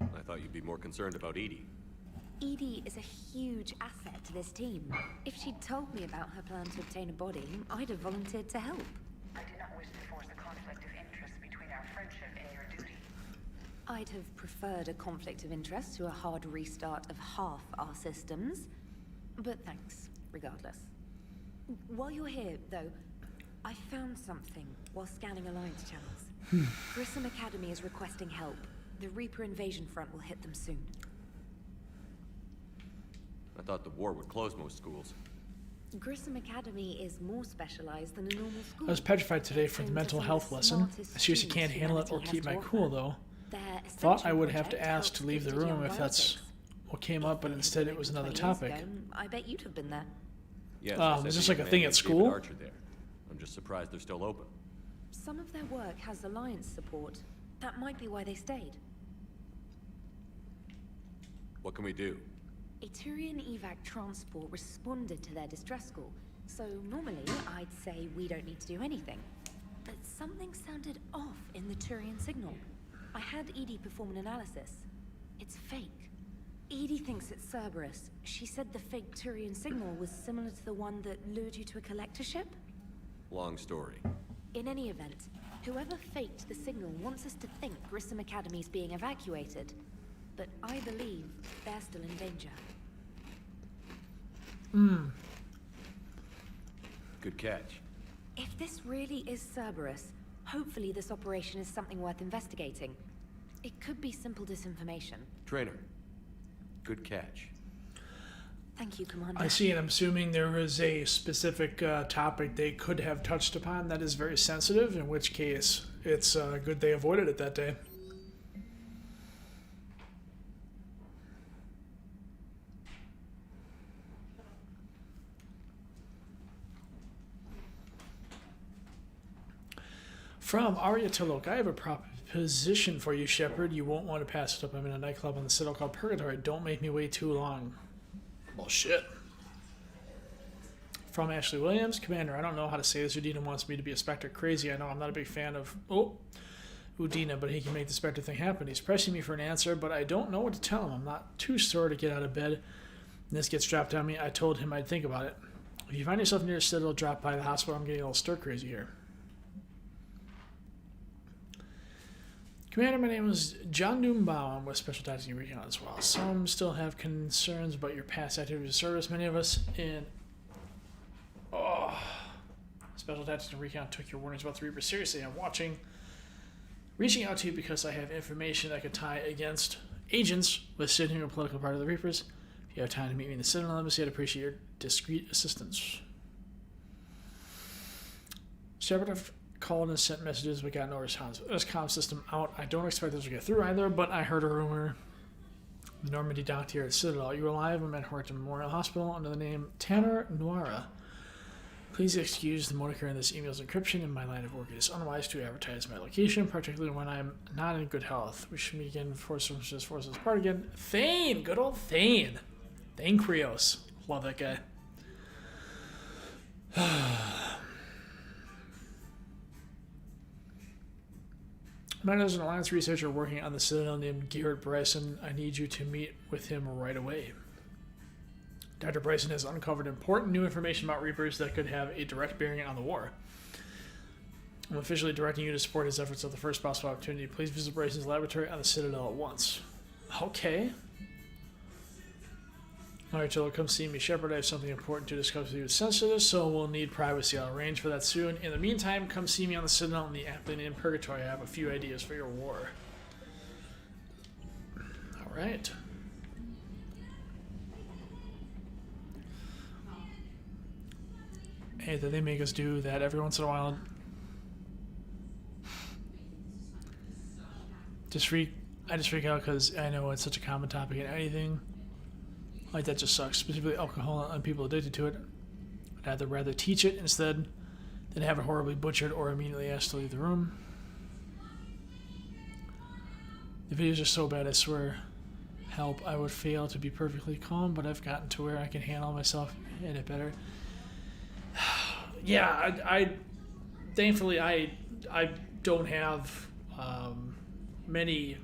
I thought you'd be more concerned about Edie. Edie is a huge asset to this team. If she'd told me about her plan to obtain a body, I'd have volunteered to help. I do not wish to force a conflict of interest between our friendship and your duty. I'd have preferred a conflict of interest to a hard restart of half our systems. But thanks, regardless. While you're here, though, I found something while scanning Alliance channels. Grissom Academy is requesting help. The Reaper invasion front will hit them soon. I thought the war would close most schools. Grissom Academy is more specialized than a normal school. I was petrified today for the mental health lesson. I seriously can't handle it or keep my cool, though. Thought I would have to ask to leave the room if that's what came up, but instead it was another topic. I bet you'd have been there. Yes, is this like a thing at school? Archer there. I'm just surprised they're still open. Some of their work has Alliance support. That might be why they stayed. What can we do? A Turian evac transport responded to their distress call, so normally I'd say we don't need to do anything. But something sounded off in the Turian signal. I had Edie perform an analysis. It's fake. Edie thinks it's Cerberus. She said the fake Turian signal was similar to the one that lured you to a collector ship? Long story. In any event, whoever faked the signal wants us to think Grissom Academy's being evacuated. But I believe they're still in danger. Good catch. If this really is Cerberus, hopefully this operation is something worth investigating. It could be simple disinformation. Trainer. Good catch. Thank you, Commander. I see, and I'm assuming there is a specific topic they could have touched upon that is very sensitive, in which case it's good they avoided it that day. From Arya Tilok, I have a proposition for you, Shepard. You won't want to pass it up. I'm in a nightclub on the Citadel called Purgatory. Don't make me wait too long. Bullshit. From Ashley Williams, Commander, I don't know how to say this. Udina wants me to be a Spectre. Crazy, I know. I'm not a big fan of Udina, but he can make the Spectre thing happen. He's pressing me for an answer, but I don't know what to tell him. I'm not too sore to get out of bed. And this gets dropped on me. I told him I'd think about it. If you find yourself near a Citadel, drop by the hospital. I'm getting a little stir-crazy here. Commander, my name is John Doombao. I'm with Special Tactics and Recon as well. Some still have concerns about your past activities of service. Many of us in Special Tactics and Recon took your warnings about the Reaper seriously. I'm reaching out to you because I have information that could tie against agents with sitting a political part of the Reapers. If you have time to meet me in the Citadel Embassy, I'd appreciate your discreet assistance. Shepard, I've called and sent messages, but got no response. This comm system out. I don't expect this to get through either, but I heard a rumor. The Normandy docked here at Citadel. You were alive and meant worked at Memorial Hospital under the name Tanner Noira. Please excuse the moniker in this email's encryption. In my line of work, it is unwise to advertise my location, particularly when I'm not in good health. We should begin forces part again. Thane! Good old Thane. Thane Krios. Love that guy. Mine is an Alliance researcher working on the Citadel named Garrett Bryson. I need you to meet with him right away. Dr. Bryson has uncovered important new information about Reapers that could have a direct bearing on the war. I'm officially directing you to support his efforts at the first possible opportunity. Please visit Bryson's laboratory on the Citadel at once. Okay. Alright, Joel, come see me. Shepard, I have something important to discuss with you. It's sensitive, so we'll need privacy. I'll arrange for that soon. In the meantime, come see me on the Citadel in the Aptly in Purgatory. I have a few ideas for your war. Alright. Hey, did they make us do that every once in a while? I just freak out because I know it's such a common topic in anything like that. Just sucks, specifically alcohol and people addicted to it. I'd rather teach it instead than have it horribly butchered or immediately asked to leave the room. The videos are so bad, I swear. Help, I would fail to be perfectly calm, but I've gotten to where I can handle myself in it better. Yeah, I thankfully I don't have many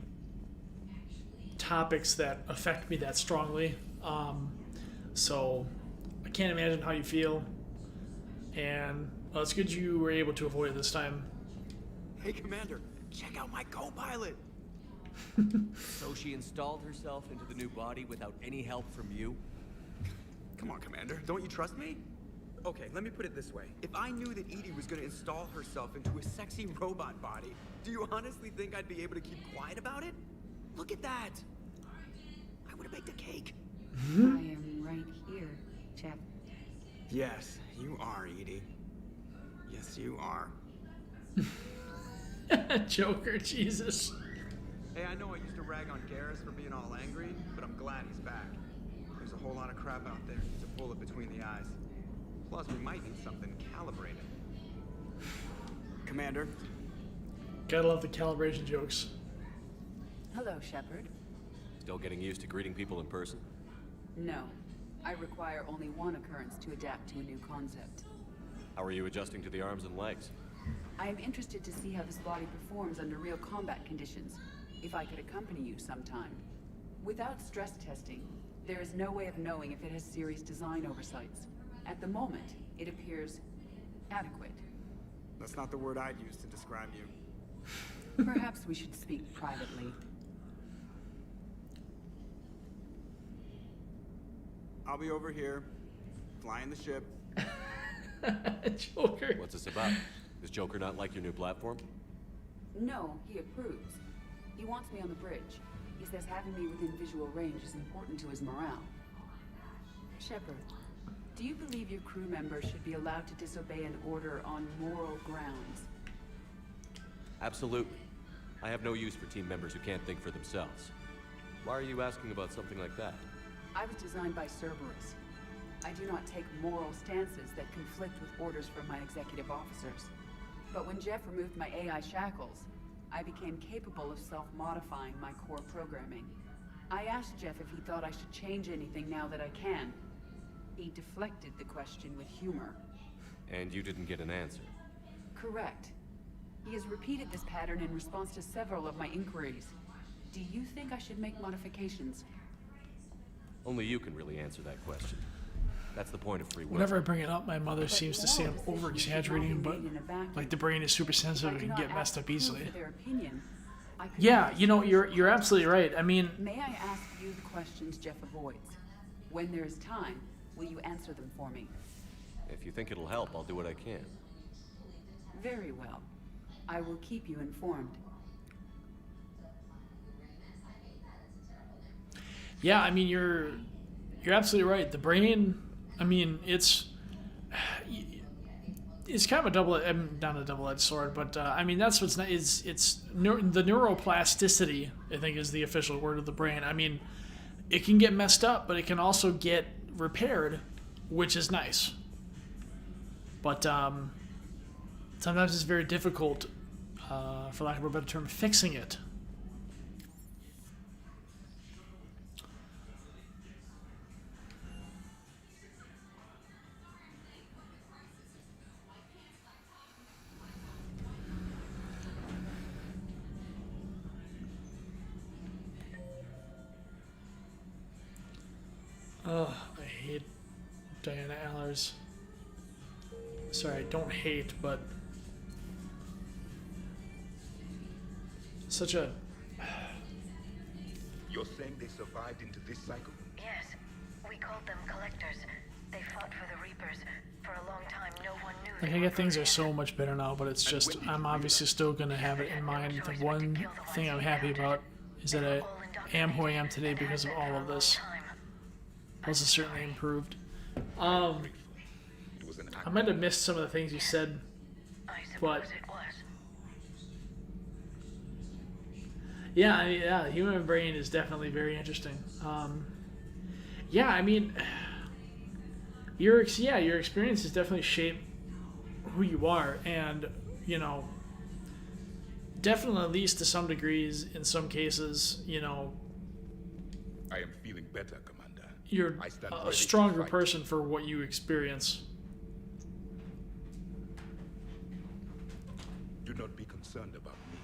topics that affect me that strongly, so I can't imagine how you feel, and well, it's good you were able to avoid it this time. Hey, Commander, check out my co-pilot. So she installed herself into the new body without any help from you? Come on, Commander, don't you trust me? Okay, let me put it this way. If I knew that Edie was gonna install herself into a sexy robot body, do you honestly think I'd be able to keep quiet about it? Look at that! I would've baked a cake. I am right here, chap. Yes, you are, Edie. Yes, you are. Joker, Jesus. Hey, I know I used to rag on Garrus for being all angry, but I'm glad he's back. There's a whole lot of crap out there. It's a bullet between the eyes. Plus, we might need something calibrated. Commander. Gotta love the calibration jokes. Hello, Shepard. Still getting used to greeting people in person? No. I require only one occurrence to adapt to a new concept. How are you adjusting to the arms and legs? I am interested to see how this body performs under real combat conditions. If I could accompany you sometime. Without stress testing, there is no way of knowing if it has serious design oversights. At the moment, it appears adequate. That's not the word I'd use to describe you. Perhaps we should speak privately. I'll be over here, flying the ship. Joker. What's this about? Does Joker not like your new platform? No, he approves. He wants me on the bridge. He says having me within visual range is important to his morale. Shepard, do you believe your crew members should be allowed to disobey an order on moral grounds? Absolutely. I have no use for team members who can't think for themselves. Why are you asking about something like that? I was designed by Cerberus. I do not take moral stances that conflict with orders from my executive officers. But when Jeff removed my AI shackles, I became capable of self-modifying my core programming. I asked Jeff if he thought I should change anything now that I can. He deflected the question with humor. And you didn't get an answer? Correct. He has repeated this pattern in response to several of my inquiries. Do you think I should make modifications? Only you can really answer that question. That's the point of free will. Whenever I bring it up, my mother seems to say I'm over-exaggerating, but like the brain is super sensitive and can get messed up easily. Yeah, you know, you're absolutely right. I mean, may I ask you the questions Jeff avoids? When there is time, will you answer them for me? If you think it'll help, I'll do what I can. Very well. I will keep you informed. Yeah, I mean, you're absolutely right. The brain, I mean, it's kind of not a double-edged sword, but I mean, that's what's not, it's the neuroplasticity, I think, is the official word of the brain. I mean, it can get messed up, but it can also get repaired, which is nice. But sometimes it's very difficult, for lack of a better term, fixing it. Oh, I hate Diana Allers. Sorry, I don't hate, but such a... You're saying they survived into this cycle? Yes. We called them collectors. They fought for the Reapers. For a long time, no one knew. Like, I get things are so much better now, but it's just, I'm obviously still going to have it in mind. The one thing I'm happy about is that I am who I am today because of all of this. Plus, it's certainly improved. I might have missed some of the things you said, Yeah, human brain is definitely very interesting. Yeah, I mean, your experiences definitely shape who you are, and you know, definitely at least to some degrees, in some cases, you know, I am feeling better, Commander. you're I stand a ready to stronger fight. person for what you experience. Do not be concerned about me.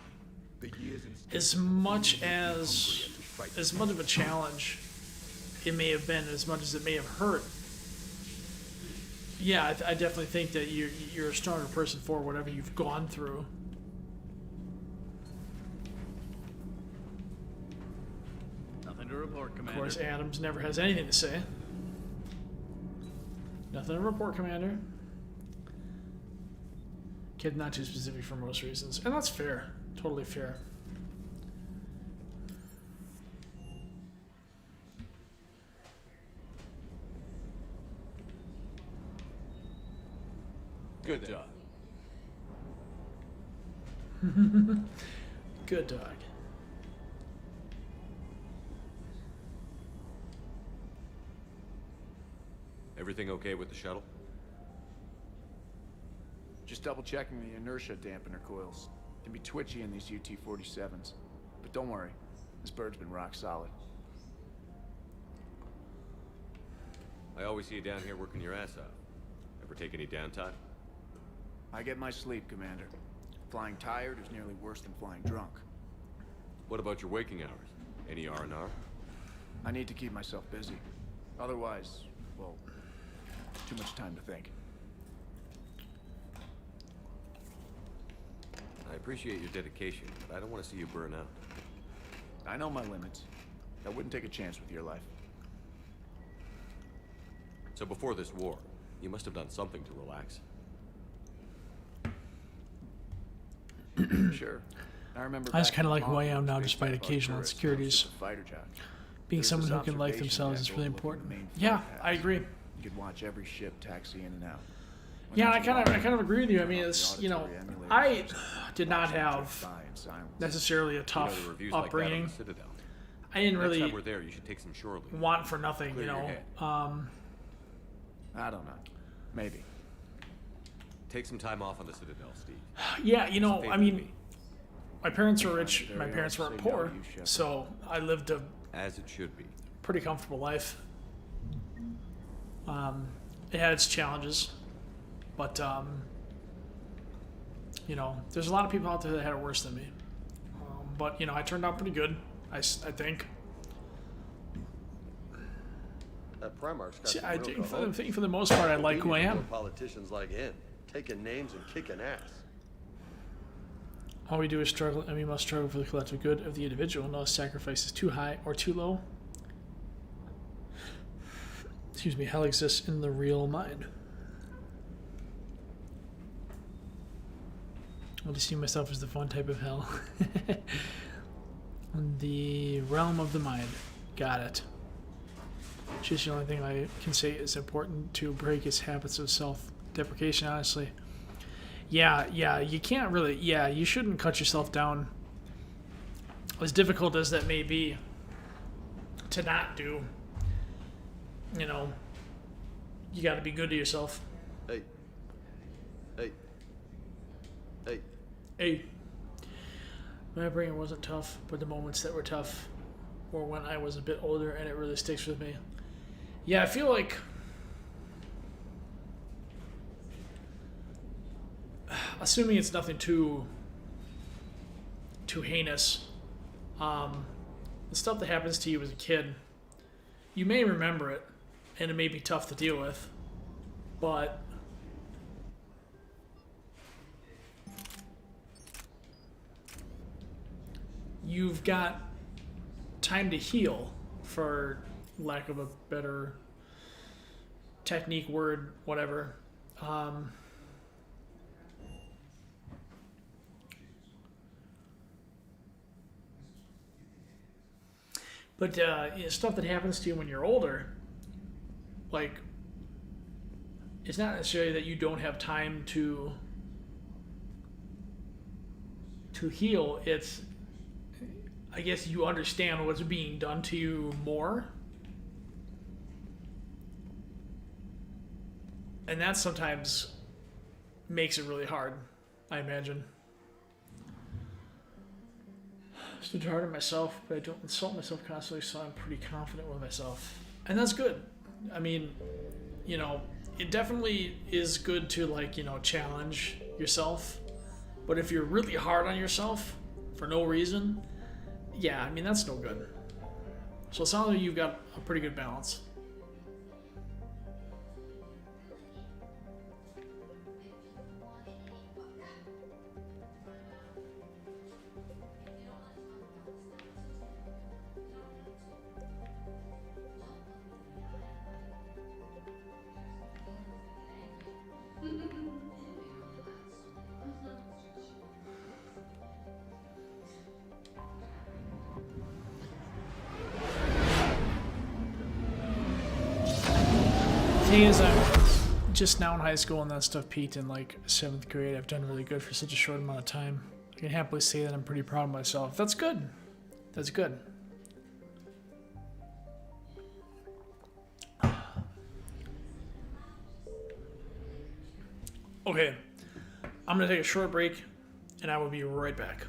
The years in As much of a challenge it may have been, as much as it may have hurt. Yeah, I definitely think that you're a stronger person for whatever you've gone through. Nothing to report, Of Commander. course, Adams never has anything to say. Nothing to report, Commander. Kid not too specific for most reasons, and that's fair. Totally fair. Good job. Good dog. Everything okay with the shuttle? Just double checking the inertia dampener coils. Can be twitchy in these UT-47s. But don't worry, this bird's been rock solid. I always see you down here working your ass off. Ever take any downtime? I get my sleep, Commander. Flying tired is nearly worse than flying drunk. What about your waking hours? Any R&R? I need to keep myself busy. Otherwise, well, too much time to think. I appreciate your dedication, but I don't want to see you burn out. I know my limits. I wouldn't take a chance with your life. So before this war, you must have done something to relax. Sure. I remember. I just back kind of in like who I Moscow, am now, space despite Alpha occasional tourists insecurities. posted a fighter jet. Being There's someone this who can life observation themselves is deck really overlooking important. the main Yeah, flight I path. agree. You could watch every ship taxi in and out. When Yeah, I there's kind of a agree with you. I mean, turn off it's, the you know, auditory emulators I or something. did not Watch them have drift by in silence. necessarily a tough the reviews like that on upbringing. the Citadel. I didn't Next really time we're there, you should take some shore leave. want for nothing, Clear you your know. head. I don't know. Maybe. Take some time off on the Citadel, Steve. Yeah, you know, It's a I favor to mean, me. my parents were rich. Very My hard parents to weren't say no poor, to you, Shepard. so I lived a As it should be. pretty comfortable life. It had its challenges, but you know, there's a lot of people out there that had it worse than me. But you know, I turned out pretty good. I think. That Primarch's got See, some I real think cojones. for the most part, I like We who I need more am. Politicians like him, taking names and kicking ass. All we do is struggle, and we must struggle for the collective good of the individual. No sacrifice is too high or too low. Excuse me. Hell exists in the real mind. I just see myself as the fun type of hell. The realm of the mind. Got it. Just the only thing I can say is important to break his habits of self-deprecation, honestly. Yeah, you can't really, you shouldn't cut yourself down. As difficult as that may be to not do, you know, you gotta be good to yourself. Hey. My upbringing wasn't tough, but the moments that were tough were when I was a bit older, and it really sticks with me. Yeah, I feel like assuming it's nothing too heinous, the stuff that happens to you as a kid, you may remember it, and it may be tough to deal with, but you've got time to heal, for lack of a better technique, word, whatever. But you know, stuff that happens to you when you're older, like, it's not necessarily that you don't have time to heal. It's, I guess you understand what's being done to you more. And that sometimes makes it really hard, I imagine. I stood hard on myself, but I don't insult myself constantly, so I'm pretty confident with myself. And that's good. I mean, you know, it definitely is good to, like, you know, challenge yourself. But if you're really hard on yourself for no reason, yeah, I mean, that's no good. So it sounds like you've got a pretty good balance. The thing is, I'm just now in high school, and that stuff peaked in like 7th grade. I've done really good for such a short amount of time. I can happily say that I'm pretty proud of myself. That's good. That's good. Okay, I'm gonna take a short break, and I will be right back.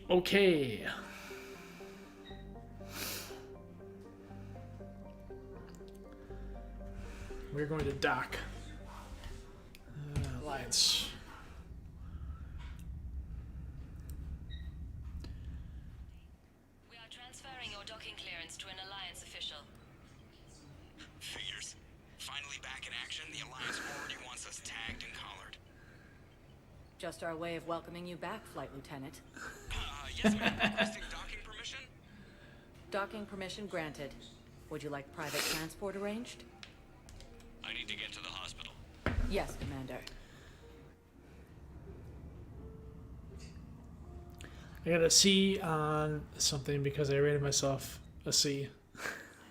Okay. We're going to dock. Alliance. We are transferring your docking clearance to an Alliance official. Figures. Finally back in action, the Alliance already wants us tagged and collared. Just our way of welcoming you back, Flight Lieutenant. Yes, ma'am. Requesting docking permission? Docking permission granted. Would you like private transport arranged? I need to get to the hospital. Yes, Commander. I got a C on something because I rated myself a C.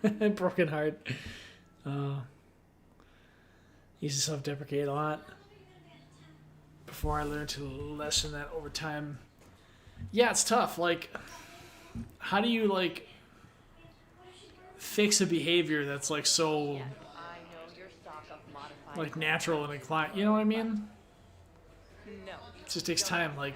Broken heart. Used to self-deprecate a lot before I learned to lessen that over time. Yeah, it's tough. Like, how do you, like, fix a behavior that's, like, so, like, natural and inclined? You know what I mean? It just takes time. Like,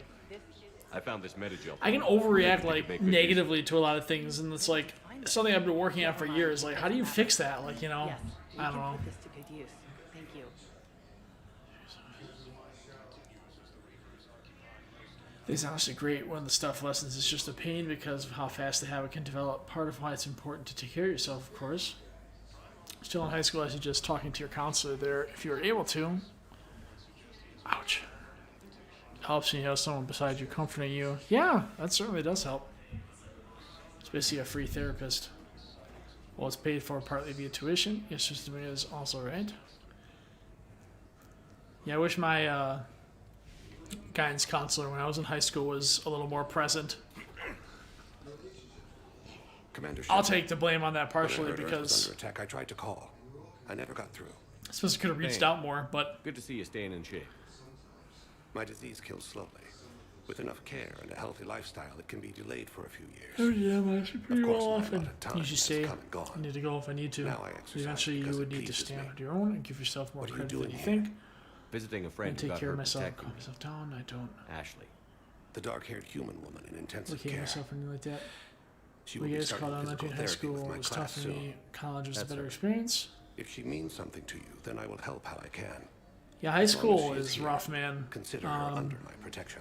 I found this metagel. I can overreact, like, negatively to a lot of things, and it's, like, something I've been working on for years. Like, how do you fix that? Like, you know, I don't know. This to good use. Thank you. It's honestly great. One of the stuff lessons is just a pain because of how fast the habit can develop. Part of why it's important to take care of yourself, of course. Still in high school, I suggest talking to your counselor there if you're able to. Ouch. Helps when you have someone beside you comforting you. Yeah, that certainly does help. It's basically a free therapist. Well, it's paid for partly via tuition. Your system is also right. Yeah, I wish my guidance counselor when I was in high school was a little more present. Commander I'll Shepard, take the blame on that partially when I heard Earth was because under attack, I tried to call. I never got through. I suppose I could have reached Hey. out more, but Good to see you staying in shape. My disease kills slowly. With enough care and a healthy lifestyle, it can be delayed for a few years. oh yeah, I should pretty Of course, well my often. allotted time You should has stay. come and gone. I need to go if I need to. Now I So exercise eventually, because you would it need to pleases stand me. on your own and give yourself more What are you credit than doing you here? think. Visiting a friend And who take got care of hurt myself, calm protecting myself down. I don't Ashley. The dark-haired human woman in intensive locate care. myself or anything like that. She We will be guys starting caught on physical in high therapy with school. my It was class tough for me. soon. College was a That's better her. experience. If she means something to you, then I will help how I can. Yeah, high As long school as she is here, rough, man. Consider her under my protection.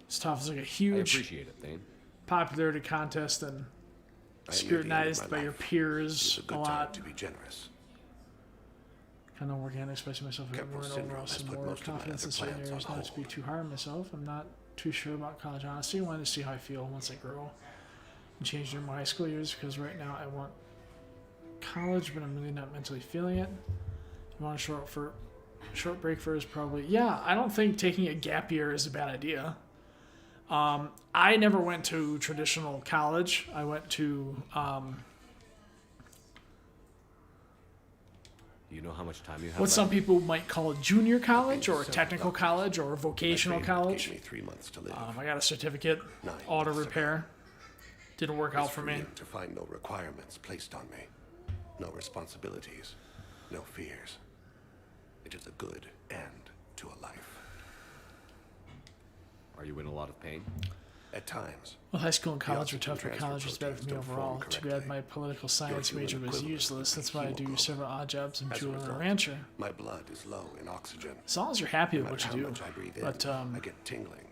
It's tough. It's like a I huge appreciate it, Thane. popularity contest and I am near the end of scrutinized my by your life. peers It's a a good time lot. to be generous. Kind of working on expressing myself a bit Capral more and syndrome overall has some put more most of my confidence other in certain plans areas, on not to be hold. too hard on myself. I'm not too sure about college, honestly. I wanted to see how I feel once I grow and change during my high school years because right now I want college, but I'm really not mentally feeling it. I want a short break first, probably. Yeah, I don't think taking a gap year is a bad idea. I never went to traditional college. I went to Do you know how much time you have what left? some people might call a junior college or a technical college or a vocational My college. gave me 3 months to live. I got a certificate, 9 auto months ago. repair. Didn't work out It's for me. freeing to find no requirements placed on me. No responsibilities. No fears. It is a good end to a life. Are you in a lot of pain? At times. Well, high school and The college were oxygen tough, but transfer college was better for me proteins don't overall. form Too bad my political science human major was equivalent useless. would That's be why I do hemoglobin. several odd jobs and As a Jewel and a result, rancher. My blood is low in oxygen. As long as you're happy No with what matter you how do. much I breathe in, But I get tingling,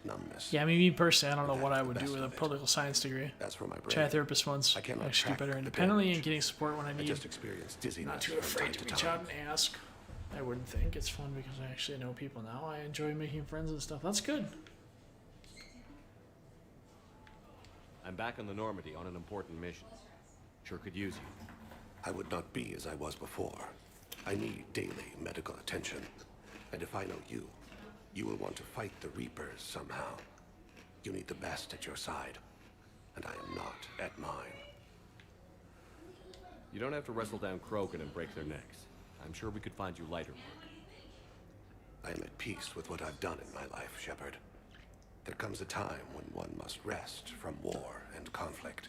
numbness. yeah, I mean, me personally, I don't know And what that's I the would do best with a of it. political science degree. That's for my brain. Tried a therapist once. I cannot Actually do track better the independently and damage. getting support when I I need. just experienced dizziness Not too from afraid time to to reach time. out and ask. I wouldn't think. It's fun because I actually know people now. I enjoy making friends and stuff. That's good. I'm back on the Normandy on an important mission. Sure could use you. I would not be as I was before. I need daily medical attention. And if I know you, you will want to fight the Reapers somehow. You need the best at your side. And I am not at mine. You don't have to wrestle down Krogan and break their necks. I'm sure we could find you lighter work. I am at peace with what I've done in my life, Shepard. There comes a time when one must rest from war and conflict.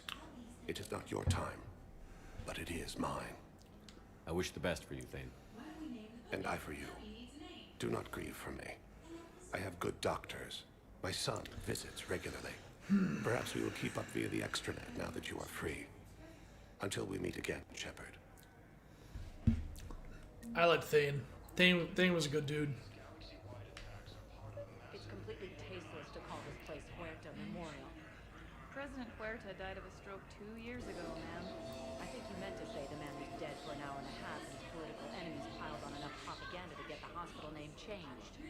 It is not your time, but it is mine. I wish the best for you, Thane. And I for you. Do not grieve for me. I have good doctors, My son visits regularly. Perhaps we will keep up via the extranet now that you are free. Until we meet again, Shepard. I liked Thane. Thane was a good dude. It's completely tasteless to call this place Huerta Memorial. President Huerta died of a stroke 2 years ago, ma'am. I think you meant to say the man was dead for an hour and a half and his political enemies piled on enough propaganda to get the hospital name changed.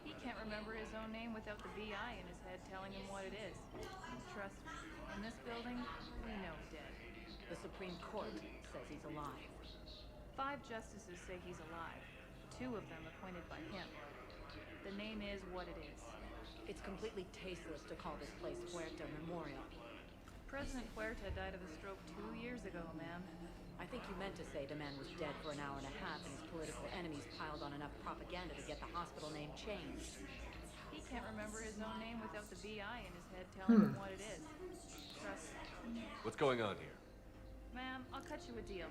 He can't remember his own name without the VI in his head telling him what it is. Trust me, in this building, we know dead. The Supreme Court says he's alive. 5 justices say he's alive. 2 of them appointed by him. The name is what it is. It's completely tasteless to call this place Huerta Memorial. President Huerta died of a stroke 2 years ago, ma'am. I think you meant to say the man was dead for an hour and a half and his political enemies piled on enough propaganda to get the hospital name changed. He can't remember his own name without the VI in his head telling him what it is. Trust me. What's going on here? Ma'am, I'll cut you a deal.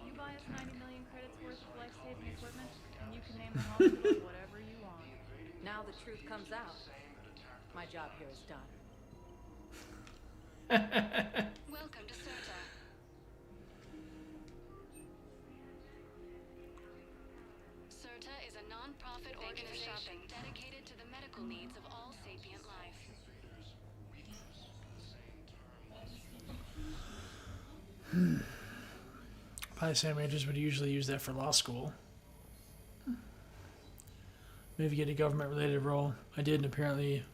You buy us 90 million credits worth of life-saving equipment, and you can name the hospital whatever you want. Now the truth comes out. My job here is done. Welcome to CERTA. CERTA is a non-profit organization dedicated to the medical needs of all sapient life. Probably Sam Andrews would usually use that for law school. Maybe get a government-related role. I did, and apparently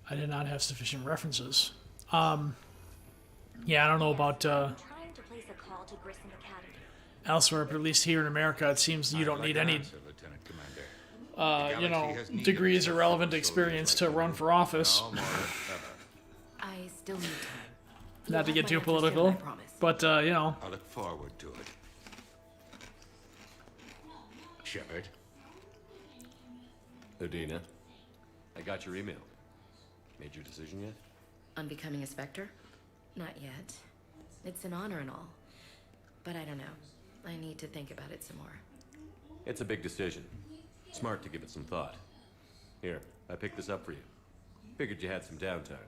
I did not have sufficient references. Yeah, I don't know about Trying to place a call to Grissom Academy. elsewhere, but at least here in America, it seems you don't need any, degrees or relevant experience to run for office. I still need time. Not to get too political, but, I look forward to it. Shepard. Udina, I got your email. Made your decision yet? On becoming a Spectre? Not yet. It's an honor and all. But I don't know. I need to think about it some more. It's a big decision. Smart to give it some thought. Here, I picked this up for you. Figured you had some downtime.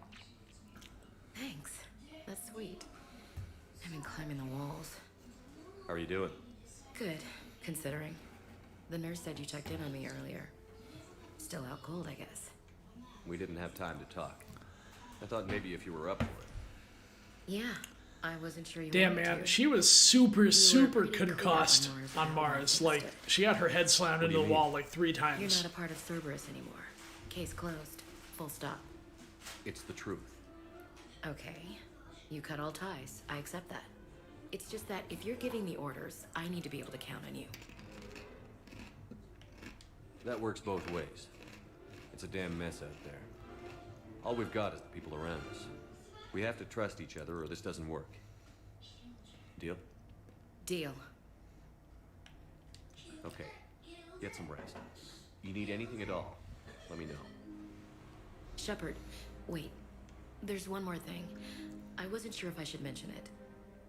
Thanks. That's sweet. I've been climbing the walls. How are you doing? Good, considering. The nurse said you checked in on me earlier. Still out cold, I guess. We didn't have time to talk. I thought maybe if you were up for it. Yeah, I wasn't sure you damn, wanted man, to. she was super concussed on Mars. Like, she had her head slammed into the wall like 3 times. You're not a part of Cerberus anymore. Case closed. Full stop. It's the truth. Okay. You cut all ties. I accept that. It's just that if you're giving me orders, I need to be able to count on you. That works both ways. It's a damn mess out there. All we've got is the people around us. We have to trust each other or this doesn't work. Deal? Deal. Okay. Get some rest. You need anything at all, let me know. Shepard, wait. There's one more thing. I wasn't sure if I should mention it.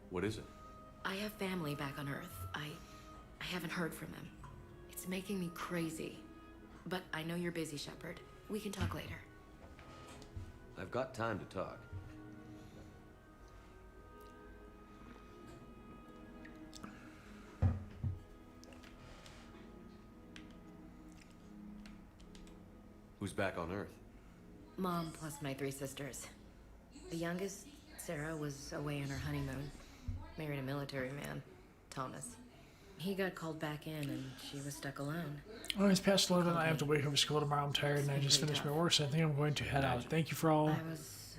What is it? I have family back on Earth. I haven't heard from them. It's making me crazy. But I know you're busy, Shepard. We can talk later. I've got time to talk. Who's back on Earth? Mom plus my 3 sisters. The youngest, Sarah, was away on her honeymoon. Married a military man, Thomas. He got called back in and she was stuck alone. Oh, it's past 11. I have to wake up for school tomorrow. I'm tired and I just finished my work, so I think I'm going to head out. Thank you for all.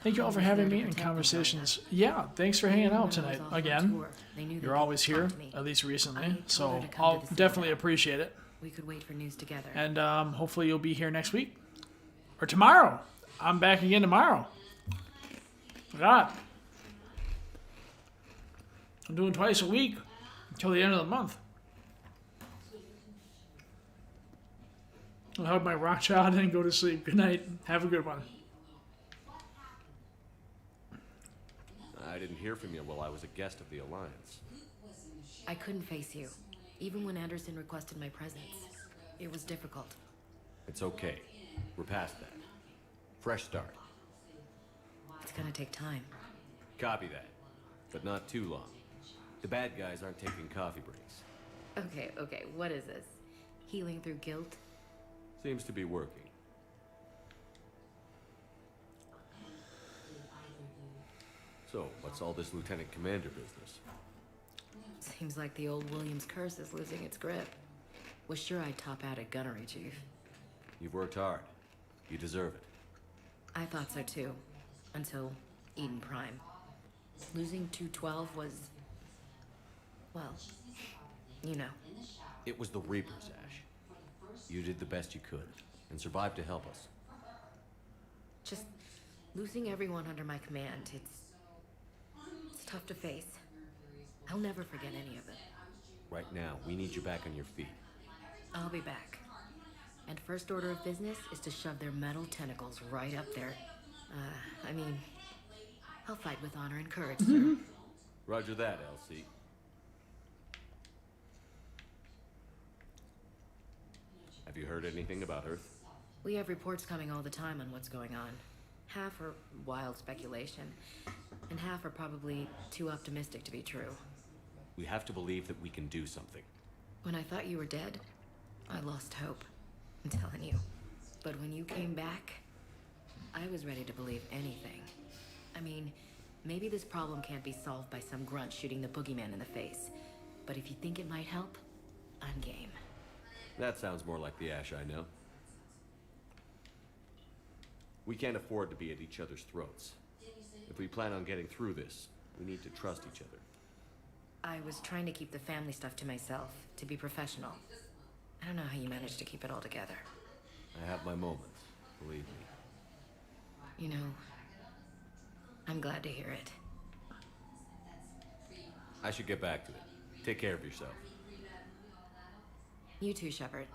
Thank you all for having me in conversations. Yeah, thanks for hanging out tonight again. You're always here, at least recently, so I'll definitely appreciate it. We could wait for news together. And hopefully you'll be here next week or tomorrow. I'm back again tomorrow. God, I'm doing twice a week until the end of the month. I'll hug my rock child and go to sleep. Good night. Have a good one. I didn't hear from you while I was a guest of the Alliance. I couldn't face you, even when Anderson requested my presence. It was difficult. It's okay. We're past that. Fresh start. It's gonna take time. Copy that. But not too long. The bad guys aren't taking coffee breaks. Okay, what is this? Healing through guilt? Seems to be working. So, what's all this Lieutenant Commander business? Seems like the old Williams curse is losing its grip. Was sure I'd top out at gunnery, Chief. You've worked hard. You deserve it. I thought so too. Until Eden Prime. Losing 212 was... well, you know. It was the Reapers, Ash. You did the best you could, and survived to help us. Just losing everyone under my command, it's tough to face. I'll never forget any of it. Right now, we need you back on your feet. I'll be back. And first order of business is to shove their metal tentacles right up there. I mean, I'll fight with honor and courage, sir. Roger that, LC. Have you heard anything about Earth? We have reports coming all the time on what's going on. Half are wild speculation, and half are probably too optimistic to be true. We have to believe that we can do something. When I thought you were dead, I lost hope. I'm telling you. But when you came back, I was ready to believe anything. I mean, maybe this problem can't be solved by some grunt shooting the boogeyman in the face. But if you think it might help, I'm game. That sounds more like the Ash I know. We can't afford to be at each other's throats. If we plan on getting through this, we need to trust each other. I was trying to keep the family stuff to myself, to be professional. I don't know how you managed to keep it all together. I have my moments, believe me. You know, I'm glad to hear it. I should get back to it. Take care of yourself. You too, Shepard.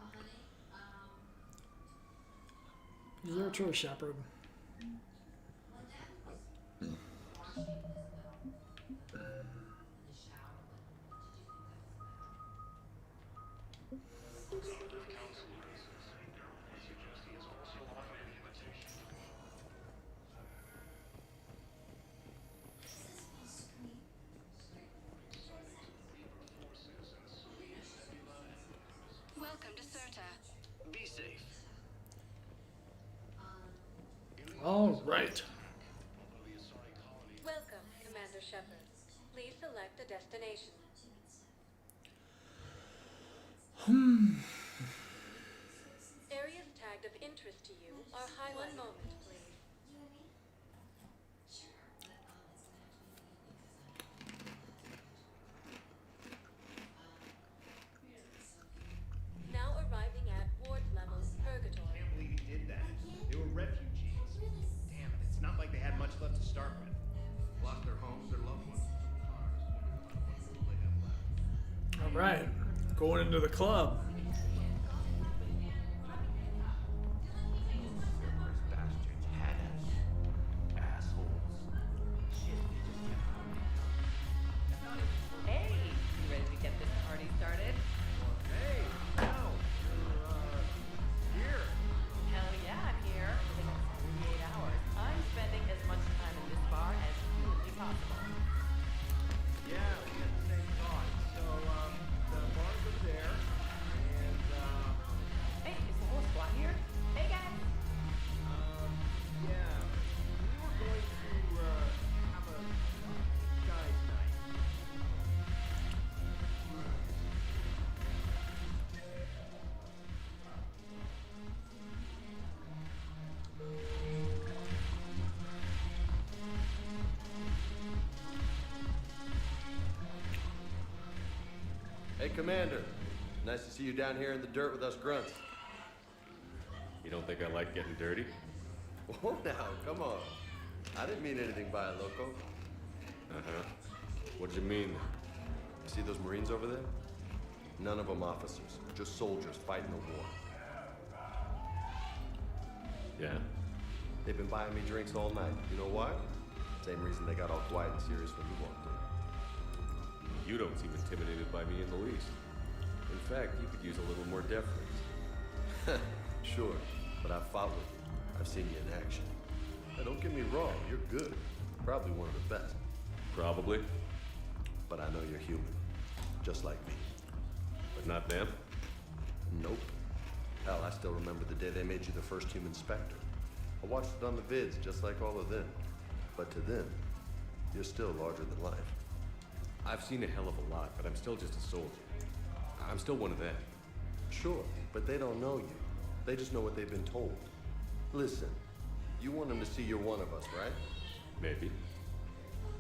You're true, Shepard. Welcome to Serta. Be safe. All right. Welcome, Commander Shepard. Please select a destination. Areas tagged of interest to you are highlighted. 1 moment, please. Now arriving at ward level Purgatory. I can't believe he did that. They were refugees. Damn it, it's not like they had much left to start with. Lost their homes, their loved ones. All right. Going into the club. Hey, you ready to get this party started? Hey, no, you're, here. Hell yeah, I'm here. For the next 48 hours, I'm spending as much time in this bar as humanly possible. Yeah, we had the same thought. So, the bars are there, and, Hey, is the whole squad here? Hey, guys. yeah, we were going to, have a guys' night. Hey, Commander. Nice to see you down here in the dirt with us grunts. You don't think I like getting dirty? Oh, now, come on. I didn't mean anything by it, Loco. Uh-huh. What did you mean then? You see those Marines over there? None of them officers, just soldiers fighting the war. Yeah? They've been buying me drinks all night. You know why? Same reason they got all quiet and serious when you walked in. You don't seem intimidated by me in the least. In fact, you could use a little more deference. Sure, but I've fought with you. I've seen you in action. Hey, don't get me wrong, you're good. Probably one of the best. Probably. But I know you're human. Just like me. But not them? Nope. Hell, I still remember the day they made you the first human Spectre. I watched it on the vids, just like all of them. But to them, you're still larger than life. I've seen a hell of a lot, but I'm still just a soldier. I'm still one of them. Sure, but they don't know you. They just know what they've been told. Listen, you want them to see you're one of us, right? Maybe.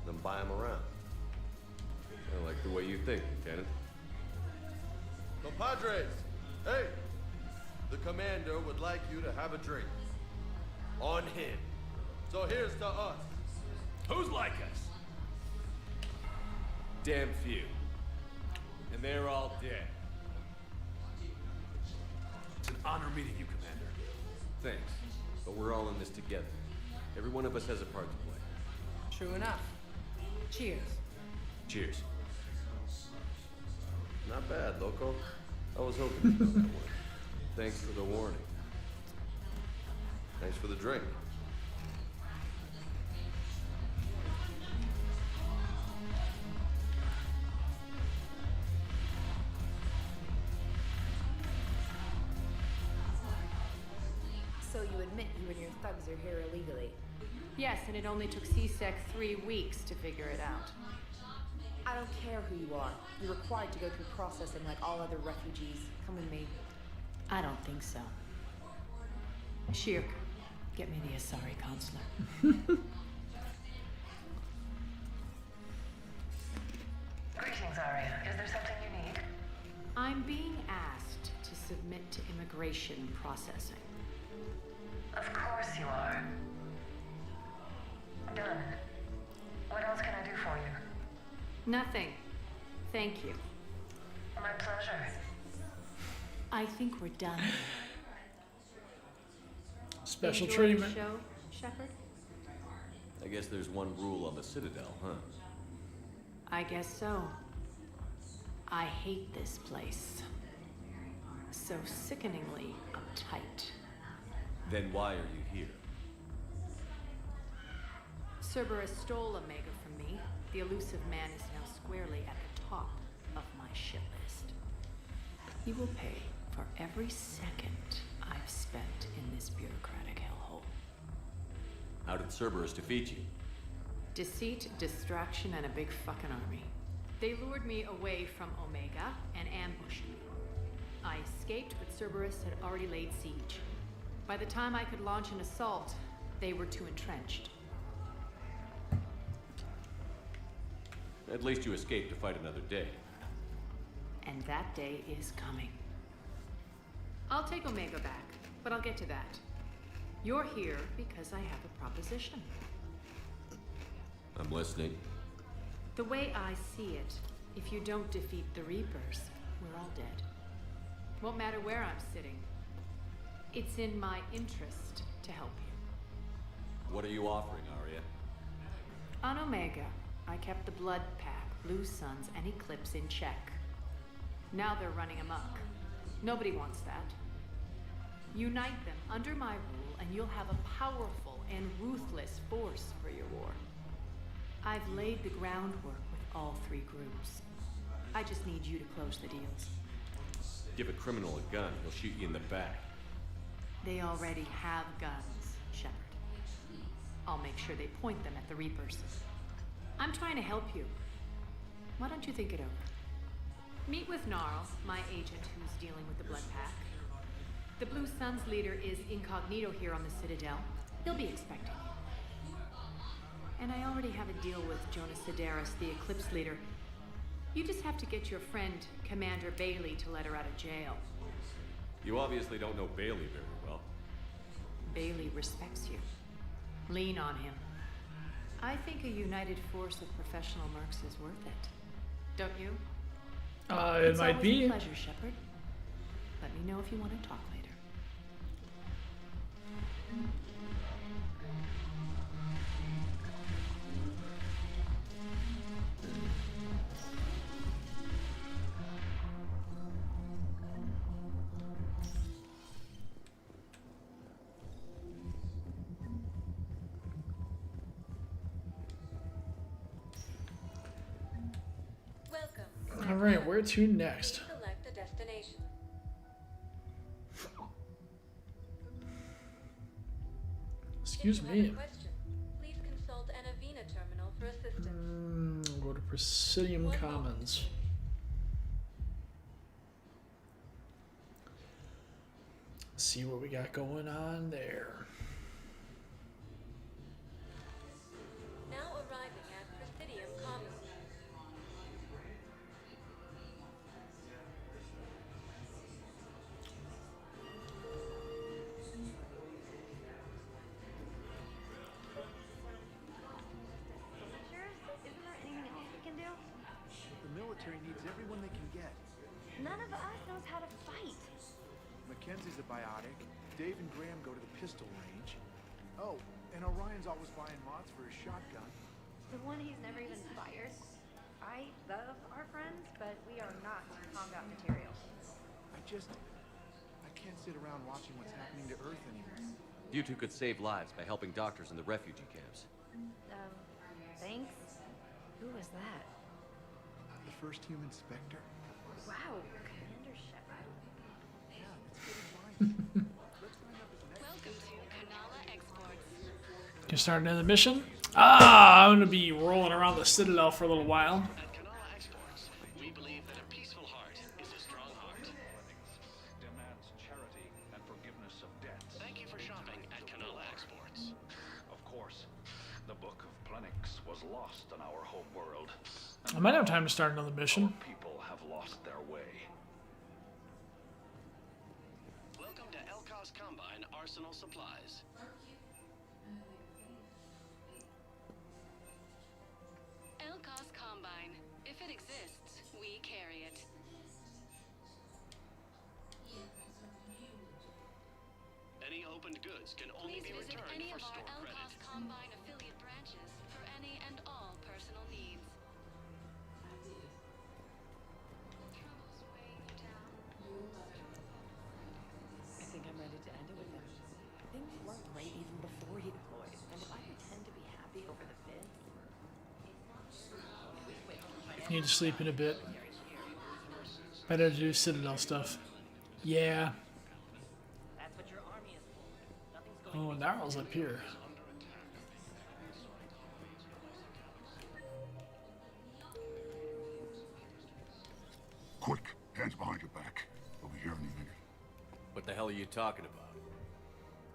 Then buy them around. I like the way you think, Lieutenant. Compadres, hey! The commander would like you to have a drink. On him. So here's to us. Who's like us? Damn few. And they're all dead. It's an honor meeting you, Commander. Thanks. But we're all in this together. Every one of us has a part to play. True enough. Cheers. Cheers. Not bad, Loco. I was hoping you'd go that way. Thanks for the warning. Thanks for the drink. So you admit you and your thugs are here illegally? Yes, and it only took CSEC 3 weeks to figure it out. I don't care who you are. You're required to go through processing like all other refugees. Come with me. I don't think so. Shirk, get me the Asari consular. Greetings, Arya. Is there something you need? I'm being asked to submit to immigration processing. Of course you are. Done. What else can I do for you? Nothing. Thank you. My pleasure. I think we're done. Special Enjoy treatment. The show, Shepard? I guess there's one rule on the Citadel, huh? I guess so. I hate this place. So sickeningly uptight. Then why are you here? Cerberus stole Omega from me. The elusive man is now squarely at the top of my shit list. He will pay for every second I've spent in this bureaucratic hellhole. How did Cerberus defeat you? Deceit, distraction, and a big fucking army. They lured me away from Omega and ambushed me. I escaped, but Cerberus had already laid siege. By the time I could launch an assault, they were too entrenched. At least you escaped to fight another day. And that day is coming. I'll take Omega back, but I'll get to that. You're here because I have a proposition. I'm listening. The way I see it, if you don't defeat the Reapers, we're all dead. Won't matter where I'm sitting. It's in my interest to help you. What are you offering, Arya? On Omega, I kept the Blood Pack, Blue Suns, and Eclipse in check. Now they're running amok. Nobody wants that. Unite them under my rule, and you'll have a powerful and ruthless force for your war. I've laid the groundwork with all 3 groups. I just need you to close the deals. Give a criminal a gun, he'll shoot you in the back. They already have guns, Shepard. I'll make sure they point them at the Reapers. I'm trying to help you. Why don't you think it over? Meet with Gnarl, my agent who's dealing with the Blood Pack. The Blue Suns leader is incognito here on the Citadel. He'll be expecting you. And I already have a deal with Jonas Sedaris, the Eclipse leader. You just have to get your friend, Commander Bailey, to let her out of jail. You obviously don't know Bailey very well. Bailey respects you. Lean on him. I think a united force of professional mercs is worth it. Don't you? It It's might always be. a pleasure, Shepard. Let me know if you want to talk later. Alright, where to next? Select a destination. Excuse If you me. have a question, please consult an Avena terminal for assistance. We'll go to Presidium Commons. See what we got going on there. Now arriving at Presidium Commons. Isn't there anything else we can do? The military needs everyone they can get. None of us knows how to fight. Mackenzie's a biotic. Dave and Graham go to the pistol range. Oh, and Orion's always buying mods for his shotgun. The one he's never even fired. I love our friends, but we are not combat material. I can't sit around watching what's happening to Earth anymore. You two could save lives by helping doctors in the refugee camps. Thanks. Who was that? The first human Spectre? Wow, Commander Shepard. Yeah, it's getting fine. Welcome to Canala Exports. You starting another mission? I'm gonna be rolling around the Citadel for a little while. At Canala Exports, we believe that a peaceful heart is a strong heart. Demands charity and forgiveness of debts. Thank you for shopping at Canala Exports. Of course, the Book of Plenix was lost in our home world. I might have time to start another mission. People have lost their way. Welcome to Elkos Combine Arsenal Supplies. Elkos Combine. If it exists, we carry it. Any opened goods can only Please be visit returned any for of our store credit. Elkos Combine affiliate branches for any and all personal needs. Troubles weighing you down. I think I'm ready to end it with him. Things weren't great even before he deployed, and if I pretend to be happy over the bid... Need to sleep in a bit. Better to do Citadel stuff. Yeah. That's what your army is for. Nothing's going Oh, Gnarl's up here. Quick, hands behind your back. We'll be here any minute. What the hell are you talking about?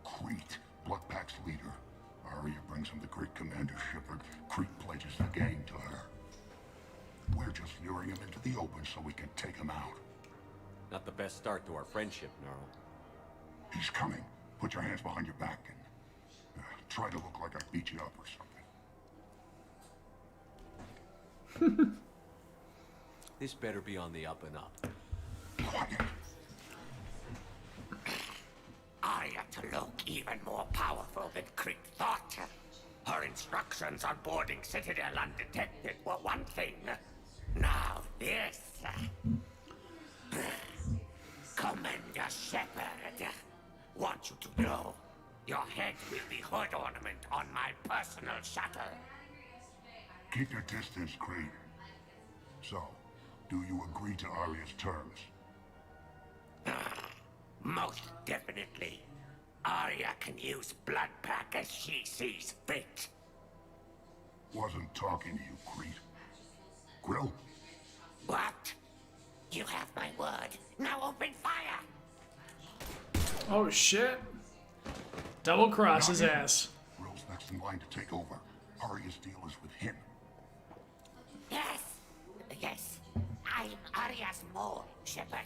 Crete, Bloodpack's leader. Arya brings him the great commander Shepard. Crete pledges the gang to her. We're just luring him into the open so we can take him out. Not the best start to our friendship, Gnarl. He's coming. Put your hands behind your back and try to look like I beat you up or something. This better be on the up and up. Quiet. Arya to look even more powerful than Crete thought. Her instructions on boarding Citadel undetected were one thing. Now this. Commander Shepard, want you to know, your head will be hood ornament on my personal shuttle. Keep your distance, Crete. So, do you agree to Arya's terms? Most definitely. Arya can use Bloodpack as she sees fit. Wasn't talking to you, Crete. Grill? What? You have my word. Now open fire! Oh shit. Double cross his ass. Grill's next in line to take over. Arya's deal is with him. Yes. Yes. I'm Arya's mole, Shepard.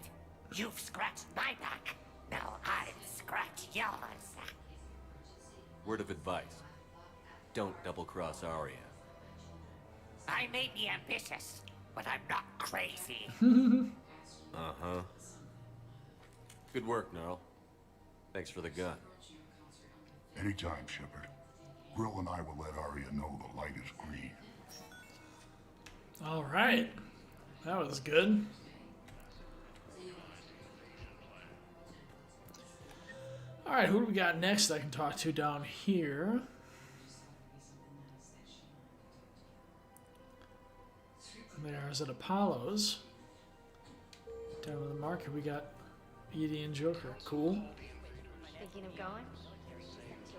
You've scratched my back. Now I'll scratch yours. Word of advice. Don't double-cross Arya. I may be ambitious, but I'm not crazy. Uh-huh. Good work, Gnarl. Thanks for the gun. Anytime, Shepard. Grill and I will let Arya know the light is green. All right. That was good. All right, who do we got next I can talk to down here? There's at Apollo's. Down to the market, we got Edie and Joker. Cool. Thinking of going? The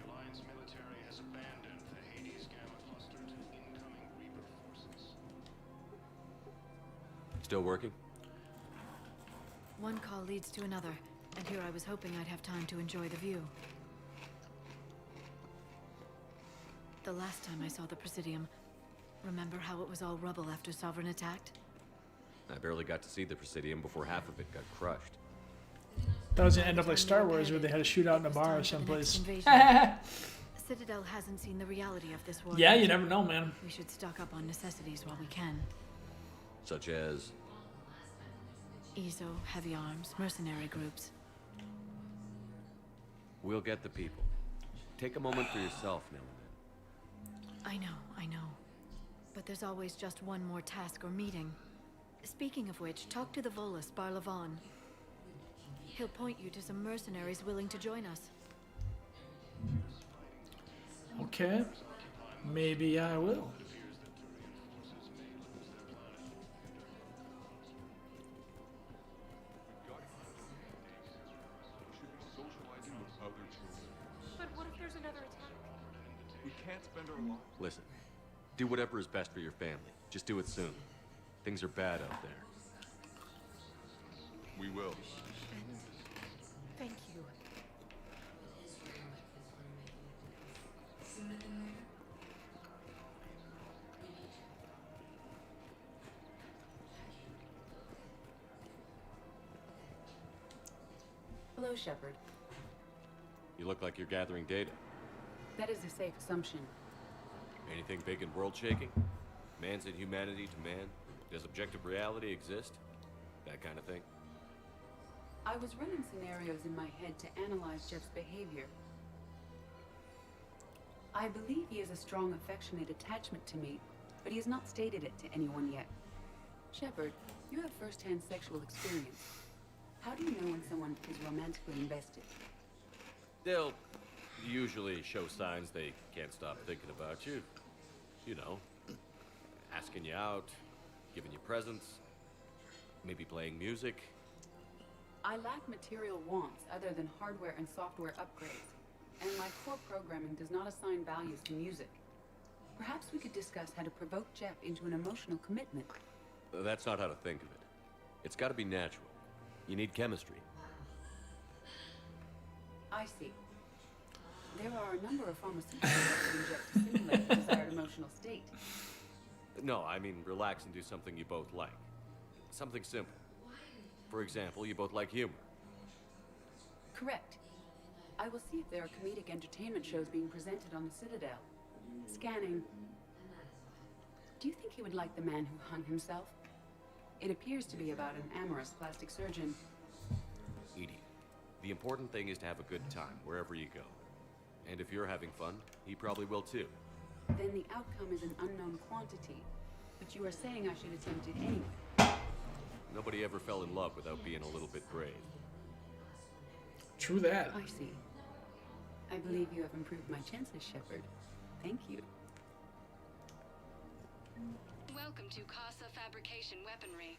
Alliance military has abandoned the Hades Gamma cluster to incoming Reaper forces. Still working? One call leads to another, and here I was hoping I'd have time to enjoy the view. The last time I saw the Presidium, remember how it was all rubble after Sovereign attacked? I barely got to see the Presidium before half of it got crushed. That was gonna end up like Star Wars, where they had a shootout in a bar or someplace. Citadel hasn't seen the reality of this war. Yeah, you never know, man. We should stock up on necessities while we can. Such as? ESO, heavy arms, mercenary groups. We'll get the people. Take a moment for yourself now and I know. But there's always just one more task or meeting. Speaking of which, talk to the Volus, Palaven. He'll point you to some mercenaries willing to join us. Okay. Maybe I will. But what if there's another attack? We can't spend our lives. Listen, do whatever is best for your family. Just do it soon. Things are bad out there. We will. Thank you. Hello, Shepard. You look like you're gathering data. That is a safe assumption. Anything big and world-shaking? Man's inhumanity to man? Does objective reality exist? That kind of thing? I was running scenarios in my head to analyze Jeff's behavior. I believe he has a strong affectionate attachment to me, but he has not stated it to anyone yet. Shepard, you have first-hand sexual experience. How do you know when someone is romantically invested? They'll usually show signs they can't stop thinking about you. You know, asking you out, giving you presents, maybe playing music. I lack material wants other than hardware and software upgrades, and my core programming does not assign values to music. Perhaps we could discuss how to provoke Jeff into an emotional commitment. That's not how to think of it. It's got to be natural. You need chemistry. I see. There are a number of pharmaceuticals that inject to simulate the desired emotional state. No, I mean relax and do something you both like. Something simple. For example, you both like humor. Correct. I will see if there are comedic entertainment shows being presented on the Citadel. Scanning. Do you think he would like The Man Who Hung Himself? It appears to be about an amorous plastic surgeon. Edie, the important thing is to have a good time wherever you go. And if you're having fun, he probably will too. Then the outcome is an unknown quantity. But you are saying I should attempt it anyway. Nobody ever fell in love without being a little bit brave. True that. I see. I believe you have improved my chances, Shepard. Thank you. Welcome to Casa Fabrication Weaponry.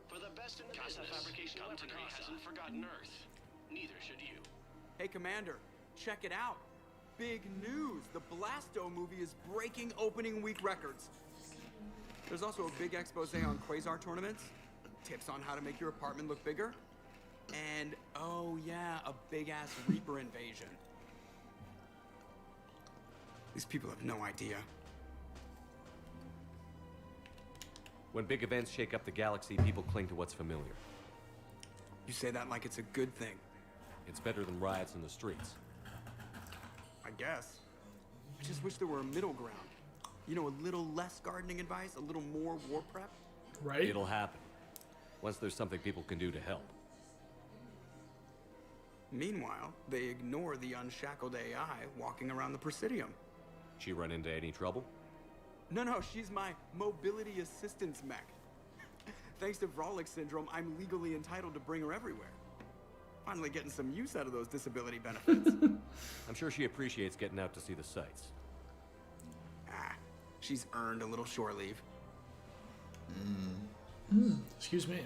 For the best in the business, Fabrication Weaponry hasn't forgotten Earth. Neither should you. Hey, Commander, check it out. Big news! The Blasto movie is breaking opening week records. There's also a big expose on Quasar tournaments, tips on how to make your apartment look bigger, and, oh yeah, a big-ass Reaper invasion. These people have no idea. When big events shake up the galaxy, people cling to what's familiar. You say that like it's a good thing. It's better than riots in the streets. I guess. I just wish there were a middle ground. You know, a little less gardening advice, a little more war prep. Right? It'll happen. Once there's something people can do to help. Meanwhile, they ignore the unshackled AI walking around the Presidium. She run into any trouble? No, she's my mobility assistance mech. Thanks to Vrolic syndrome, I'm legally entitled to bring her everywhere. Finally getting some use out of those disability benefits. I'm sure she appreciates getting out to see the sights. She's earned a little shore leave. Excuse me.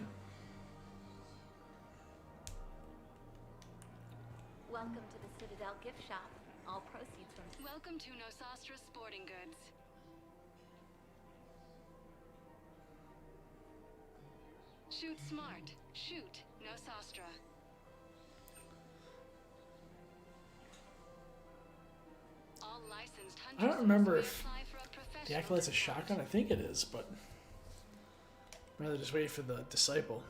Welcome to the Citadel gift shop. All proceeds from... Welcome to Nosastra Sporting Goods. Shoot smart. Shoot Nosastra. All licensed hunters. I don't remember if the Acolyte's a shotgun. I think it is, but I'd rather just wait for the Disciple.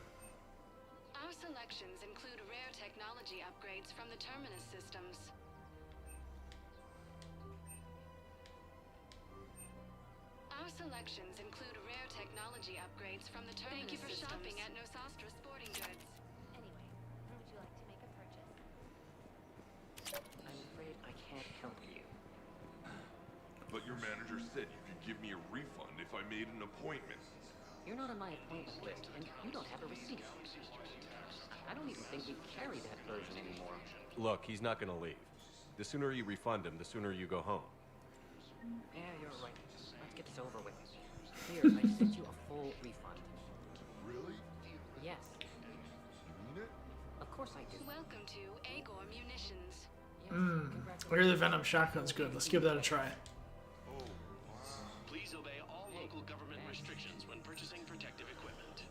Our selections include rare technology upgrades from the Terminus systems. Our selections include rare technology upgrades from the Terminus systems. Thank you for shopping at Nosastra Sporting Goods. Anyway, would you like to make a purchase? I'm afraid I can't help you. But your manager said you could give me a refund if I made an appointment. You're not on my appointment list, and you don't have a receipt. I don't even think we carry that version anymore. Look, he's not gonna leave. The sooner you refund him, the sooner you go home. Yeah, you're right. Let's get this over with. Here, I sent you a full refund. Really? Yes. You mean it? Of course I do. Welcome to Agor Munitions. I hear the Venom shotgun's good. Let's give that a try. Please obey all local government restrictions when purchasing protective equipment.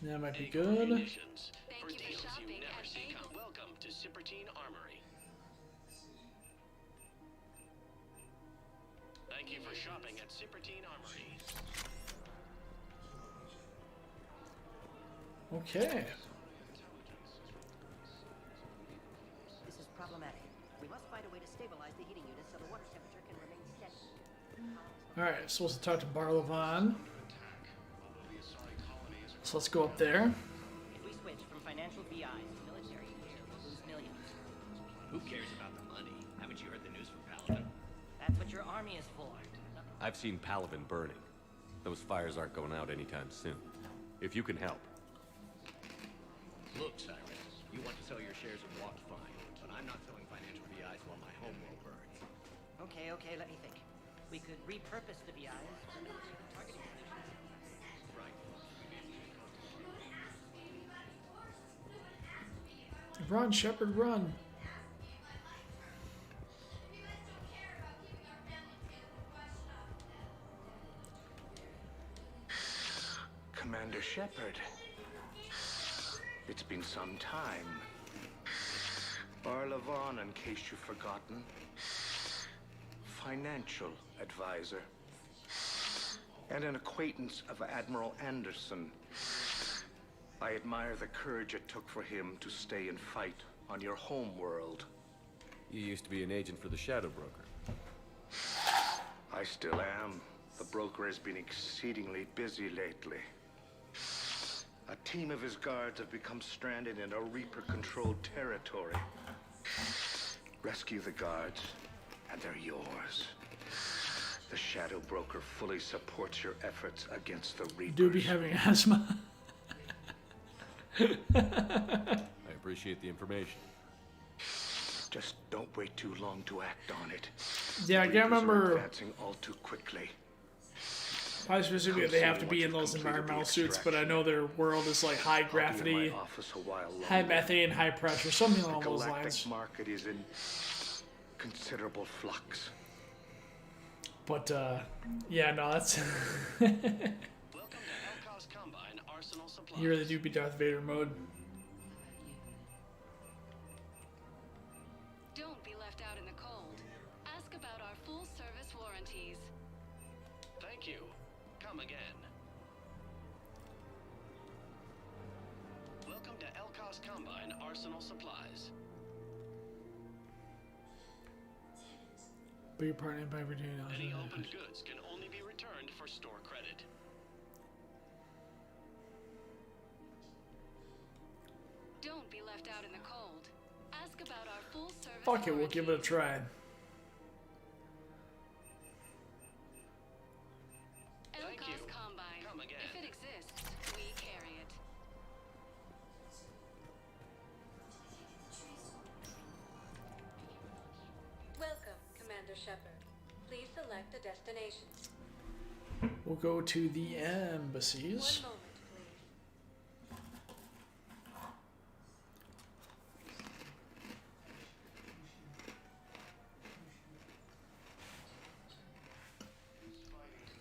That might be good. Munitions. For deals you never see come. Welcome to Cypertine Armory. Thank you for shopping at Cypertine Armory. Okay. This is problematic. We must find a way to stabilize the heating unit so the water temperature can remain steady. Alright, supposed to talk to Palaven. So let's go up there. If we switch from financial VIs to military here, we'll lose millions. Who cares about the money? Haven't you heard the news from Palaven? That's what your army is for. I've seen Palaven burning. Those fires aren't going out anytime soon. If you can help. Look, Cyrus, you want to sell your shares of Walk fine, but I'm not selling financial VIs while my home world burns. Okay, let me think. We could repurpose the VIs for military targeting positions. Right. Run, Shepard, run. Commander Shepard. It's been some time. Palaven, in case you've forgotten. Financial advisor. And an acquaintance of Admiral Anderson. I admire the courage it took for him to stay and fight on your home world. You used to be an agent for the Shadow Broker. I still am. The broker has been exceedingly busy lately. A team of his guards have become stranded in a Reaper-controlled territory. Rescue the guards, and they're yours. The Shadow Broker fully supports your efforts against the Reapers. Do be having asthma. I appreciate the information. Just don't wait too long to act on it. Yeah, I can't Reapers are remember. advancing all too quickly. Probably specifically they have to be in those environmental suits, but I know their world is like high gravity, high methane, high pressure, something along those lines. The market is in considerable flux. But yeah, no, that's you really do be Darth Vader mode. Don't be left out in the cold. Ask about our full-service warranties. Thank you. Come again. Welcome to Elkos Combine Arsenal Supplies. But your partner by redoing Any opened goods can only be returned for store credit. Don't be left out in the cold. Ask about our full-service Fuck it, we'll give it a try. Elkos Combine. If it exists, we Shepard. Please select a destination. We'll go to the embassies. One moment, please.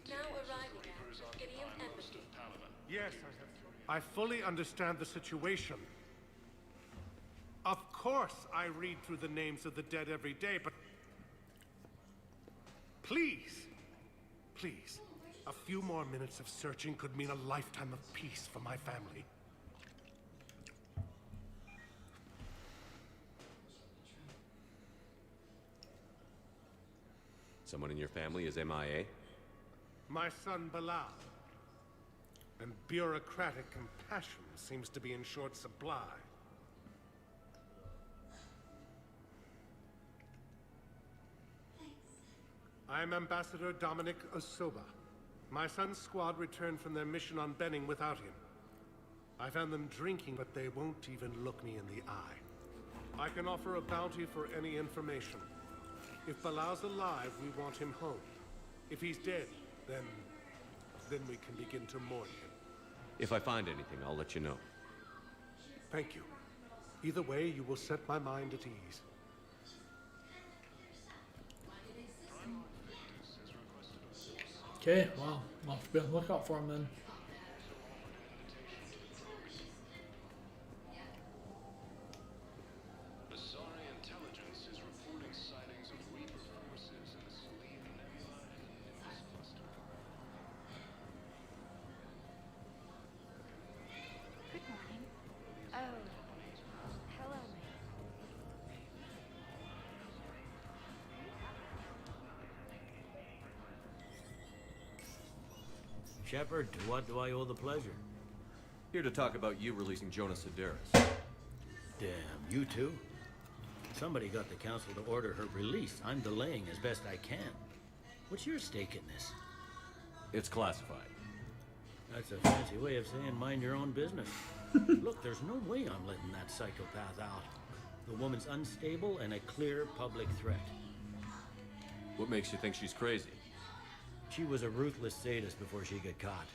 Now arriving at Gideon Embassy. Yes, I fully understand the situation. Of course I read through the names of the dead every day, but... Please, please, a few more minutes of searching could mean a lifetime of peace for my family. Someone in your family is MIA? My son Bilal. And bureaucratic compassion seems to be in short supply. I'm Ambassador Dominic Osoba. My son's squad returned from their mission on Benning without him. I found them drinking, but they won't even look me in the eye. I can offer a bounty for any information. If Bilal's alive, we want him home. If he's dead, then we can begin to mourn him. If I find anything, I'll let you know. Thank you. Either way, you will set my mind at ease. Okay, well, I'll have to be on the lookout for him then. Asari intelligence is reporting sightings of Reaper forces in the Selene Nebula and Nimbus cluster. Good morning. Oh, hello, ma'am. Shepard, to what do I owe the pleasure? Here to talk about you releasing Jonas Sedaris. Damn, you too? Somebody got the council to order her release. I'm delaying as best I can. What's your stake in this? It's classified. That's a fancy way of saying mind your own business. Look, there's no way I'm letting that psychopath out. The woman's unstable and a clear public threat. What makes you think she's crazy? She was a ruthless sadist before she got caught.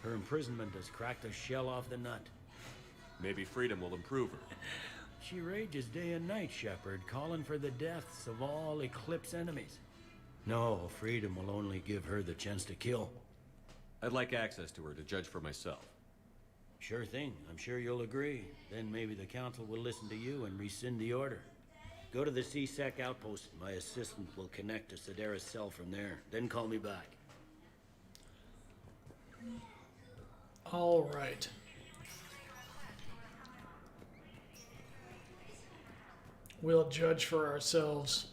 Her imprisonment has cracked a shell off the nut. Maybe freedom will improve her. She rages day and night, Shepard, calling for the deaths of all Eclipse enemies. No, freedom will only give her the chance to kill. I'd like access to her to judge for myself. Sure thing. I'm sure you'll agree. Then maybe the council will listen to you and rescind the order. Go to the C-Sec outpost. My assistant will connect to Sedaris' cell from there. Then call me back. All right. We'll judge for ourselves.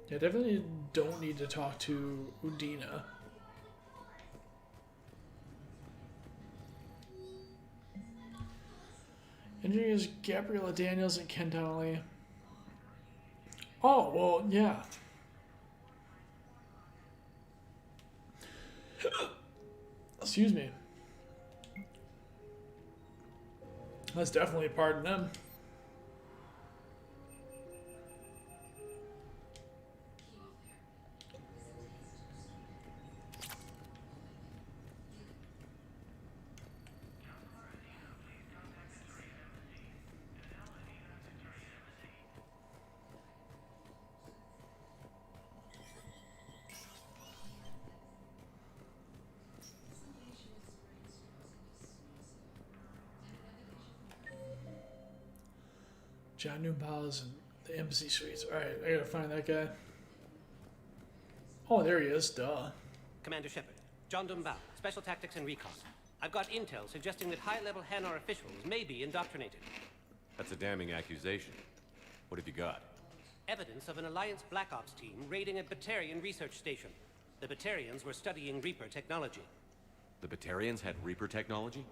I definitely don't need to talk to Udina. Engineers Gabriella Daniels and Ken Donnelly. Oh, well, yeah. Excuse me. That's definitely a part of them. John Newbow's in the embassy suites. Alright, I gotta find that guy. Oh, there he is. Duh. Commander Shepard, John Dumbao, Special Tactics and Recon. I've got intel suggesting that high-level Hanar officials may be indoctrinated. That's a damning accusation. What have you got? Evidence of an Alliance Black Ops team raiding a Batarian research station. The Batarians were studying Reaper technology. The Batarians had Reaper technology?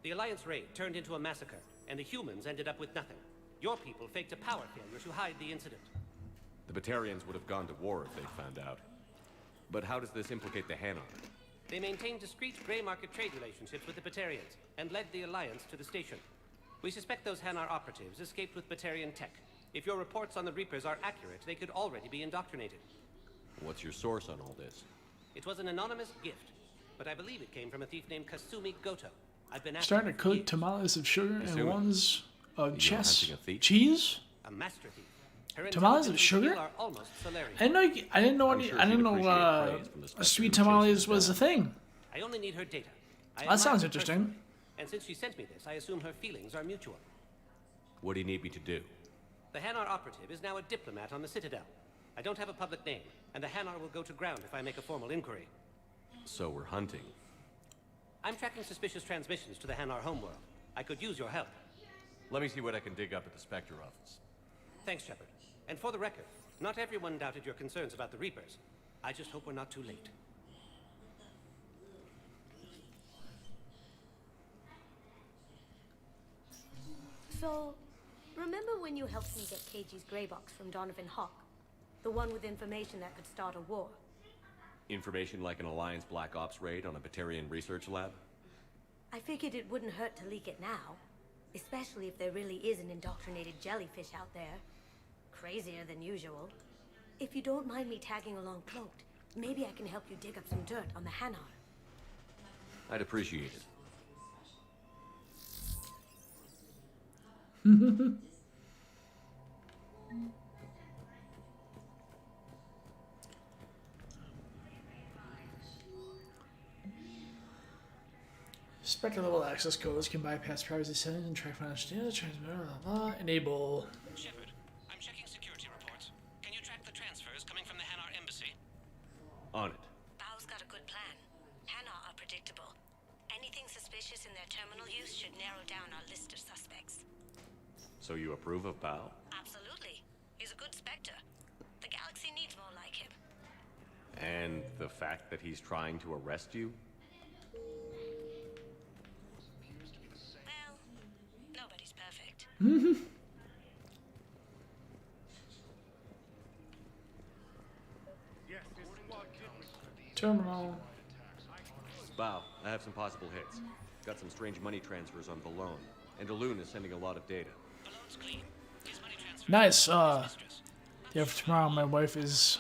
The Alliance raid turned into a massacre, and the humans ended up with nothing. Your people faked a power failure to hide the incident. The Batarians would have gone to war if they'd found out. But how does this implicate the Hanar? They maintained discreet gray market trade relationships with the Batarians and led the Alliance to the station. We suspect those Hanar operatives escaped with Batarian tech. If your reports on the Reapers are accurate, they could already be indoctrinated. What's your source on all this? It was an anonymous gift, but I believe it came from a thief named Kasumi Goto. I've been Starting to cook tamales of sugar and ones of cheese. A master thief. Her Tamales of intelligence and sugar? skill are almost Solarian. I didn't know sweet tamales was a thing. I only need her data. That sounds interesting. And since she sent me this, I assume her feelings are mutual. What do you need me to do? The Hanar operative is now a diplomat on the Citadel. I don't have a public name, and the Hanar will go to ground if I make a formal inquiry. So we're hunting. I'm tracking suspicious transmissions to the Hanar homeworld. I could use your help. Let me see what I can dig up at the Spectre office. Thanks, Shepard. And for the record, not everyone doubted your concerns about the Reapers. I just hope we're not too late. So, remember when you helped me get KG's grey box from Donovan Hawk? The one with information that could start a war? Information like an Alliance Black Ops raid on a Batarian research lab? I figured it wouldn't hurt to leak it now. Especially if there really is an indoctrinated jellyfish out there. Crazier than usual. If you don't mind me tagging along cloaked, maybe I can help you dig up some dirt on the Hanar. I'd appreciate it. Spectre level access codes can bypass privacy settings and track financial data, transmit, blah, blah, blah. Enable. Shepard, I'm checking security reports. Can you track the transfers coming from the Hanar embassy? On it. Bao's got a good plan. Hanar are predictable. Anything suspicious in their terminal use should narrow down our list of suspects. So you approve of Bao? Absolutely. He's a good Spectre. The galaxy needs more like him. And the fact that he's trying to arrest you? Well, nobody's perfect. Terminal. Bao, I have some possible hits. Got some strange money transfers on Balone. And Alun is sending a lot of data. Nice. Yeah, for tomorrow my wife is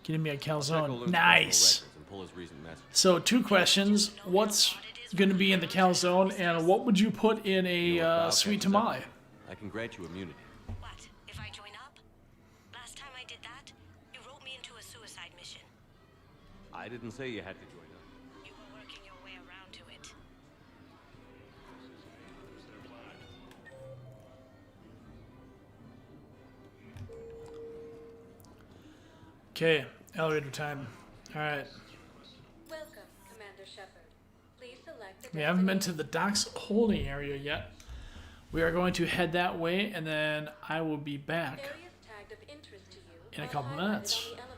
getting me a calzone. Nice. And pull his recent message. So 2 questions. What's going to be in the calzone, and what would you put in a sweet tamale? I can grant you immunity. What? If I join up? Last time I did that, you wrote me into a suicide mission. I didn't say you had to join up. You were working your way around to it. Okay, elevator time. All right. Welcome, Commander Shepard. Please select the We haven't been to the docks holding area yet. We are going to head that way, and then I will be back areas tagged of interest to you in a are couple highlighted minutes. on the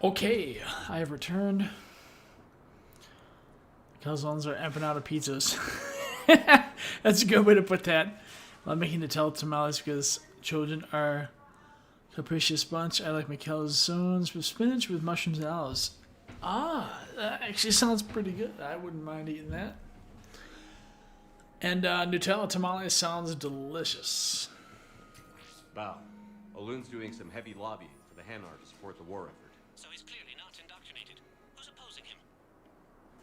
Okay, I have returned. Cousins are empanadas pizzas. That's a good way to put that. I'm making Nutella tamales because children are a capricious bunch. I like my calzones with spinach with mushrooms and olives. Ah, that actually sounds pretty good. I wouldn't mind eating that. And Nutella tamales sounds delicious. Bow. Olun's doing some heavy lobbying for the Hanar to support the war effort. So he's clearly not indoctrinated. Who's opposing him?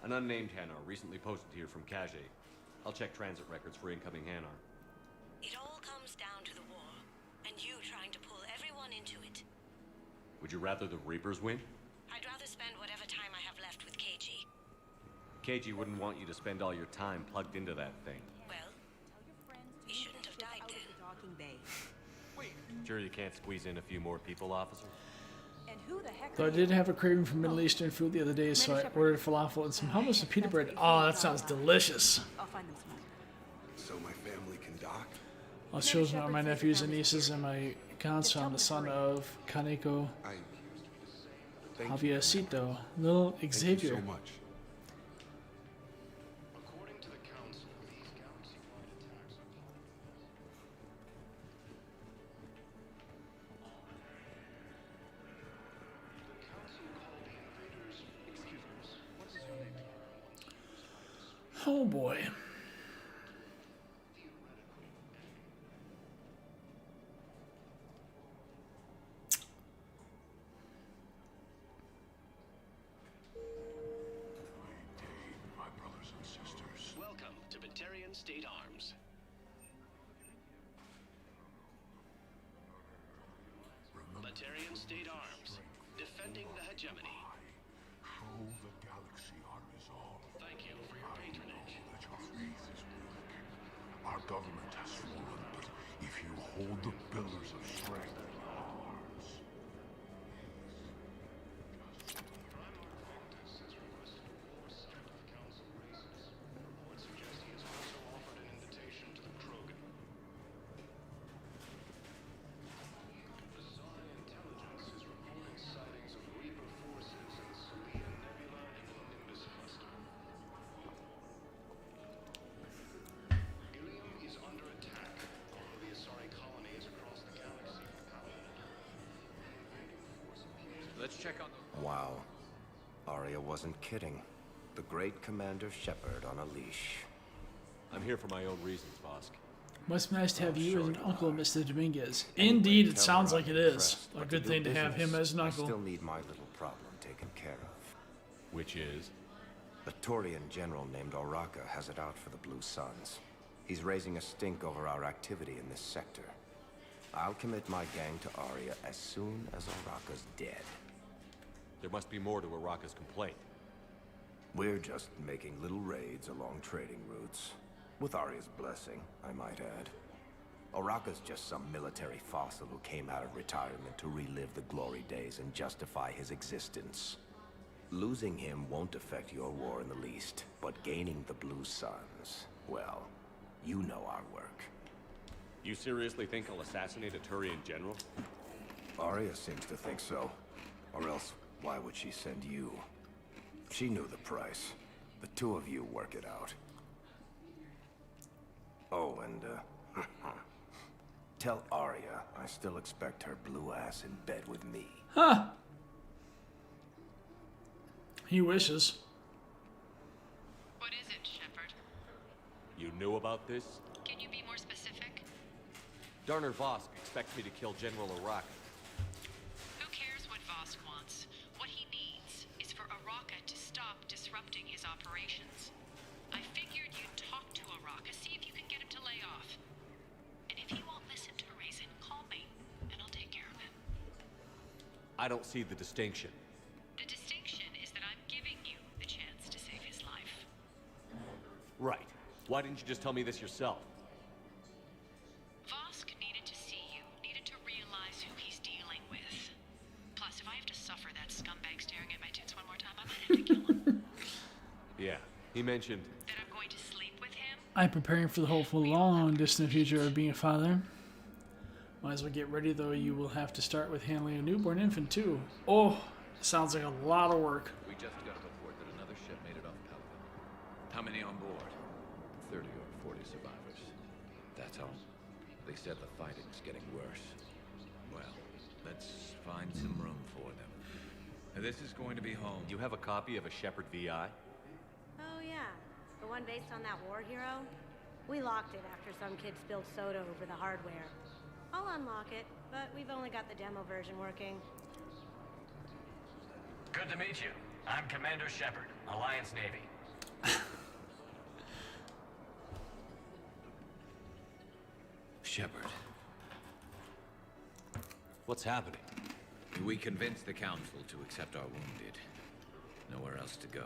An unnamed Hanar recently posted here from Kage. I'll check transit records for incoming Hanar. It all comes down to the war, and you trying to pull everyone into it. Would you rather the Reapers win? I'd rather spend whatever time I have left with KG. KG wouldn't want you to spend all your time plugged into that thing. Well, he shouldn't have died then. Sure you can't squeeze in a few more people, officer? And who the heck Though I did have a craving for Middle Eastern food the other day, so I ordered falafel and some hummus and pita bread. Oh, that sounds delicious. I'll find them some. So my family can dock? I'll show them my nephews and nieces and my grandson, the son of Kaneko Javiercito, little Xavier. Thank you so much. Oh boy. My brothers and sisters. Welcome to Batarian State Arms. Batarian State Arms, defending the hegemony. Show the galaxy our resolve. Thank you for your patronage. That your faith is working. Our government has fallen, but if you hold the pillars of strength in ours. Let's check on the... Wow. Arya wasn't kidding. The great Commander Shepard on a leash. I'm here for my own reasons, Vosk. Must be nice to have you as an uncle, Mr. Dominguez. Indeed, it sounds like it is. A good thing to have him as an I uncle. still need my little problem taken care of. Which is? A Taurian general named Oraka has it out for the Blue Suns. He's raising a stink over our activity in this sector. I'll commit my gang to Arya as soon as Oraka's dead. There must be more to Araka's complaint. We're just making little raids along trading routes. With Arya's blessing, I might add. Oraka's just some military fossil who came out of retirement to relive the glory days and justify his existence. Losing him won't affect your war in the least, but gaining the Blue Suns, well, you know our work. You seriously think I'll assassinate a Turian general? Arya seems to think so. Or else, why would she send you? She knew the price. The two of you work it out. Oh, and, tell Arya I still expect her blue ass in bed with me. Huh. He wishes. What is it, Shepard? You knew about this? Can you be more specific? Darner Vosk expects me to kill General Oraka. Who cares what Vosk wants? What he needs is for Oraka to stop disrupting his operations. I figured you'd talk to Oraka, see if you can get him to lay off. And if he won't listen to reason, call me, and I'll take care of him. I don't see the distinction. The distinction is that I'm giving you the chance to save his life. Right. Why didn't you just tell me this yourself? Vosk needed to see you, needed to realize who he's dealing with. Plus, if I have to suffer that scumbag staring at my tits one more time, I might have to kill him. Yeah, he mentioned... That I'm going to sleep with him? I'm preparing for the hopeful long distant future of being a father. Might as well get ready, though you will have to start with handling a newborn infant, too. Oh, Sounds like a lot of work. We just got a report that another ship made it off Palaven. How many on board? 30 or 40 survivors. That's all. They said the fighting's getting worse. Well, let's find some room for them. Now, this is going to be home. You have a copy of a Shepard VI? Oh, yeah. The one based on that war hero? We locked it after some kid spilled soda over the hardware. I'll unlock it, but we've only got the demo version working. Good to meet you. I'm Commander Shepard, Alliance Navy. Shepard. What's happening? We convinced the Council to accept our wounded. Nowhere else to go.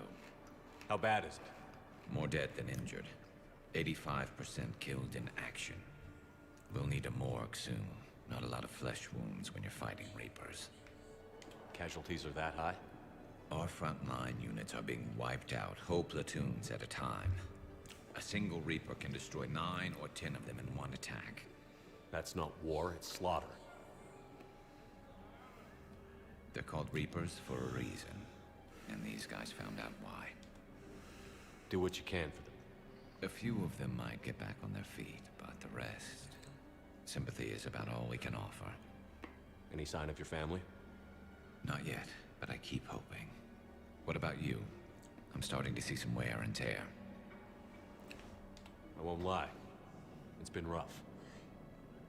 How bad is it? More dead than injured. 85% killed in action. We'll need a morgue soon. Not a lot of flesh wounds when you're fighting Reapers. Casualties are that high? Our frontline units are being wiped out, whole platoons at a time. A single Reaper can destroy 9 or 10 of them in one attack. That's not war, it's slaughter. They're called Reapers for a reason. And these guys found out why. Do what you can for them. A few of them might get back on their feet, but the rest... Sympathy is about all we can offer. Any sign of your family? Not yet, but I keep hoping. What about you? I'm starting to see some wear and tear. I won't lie. It's been rough.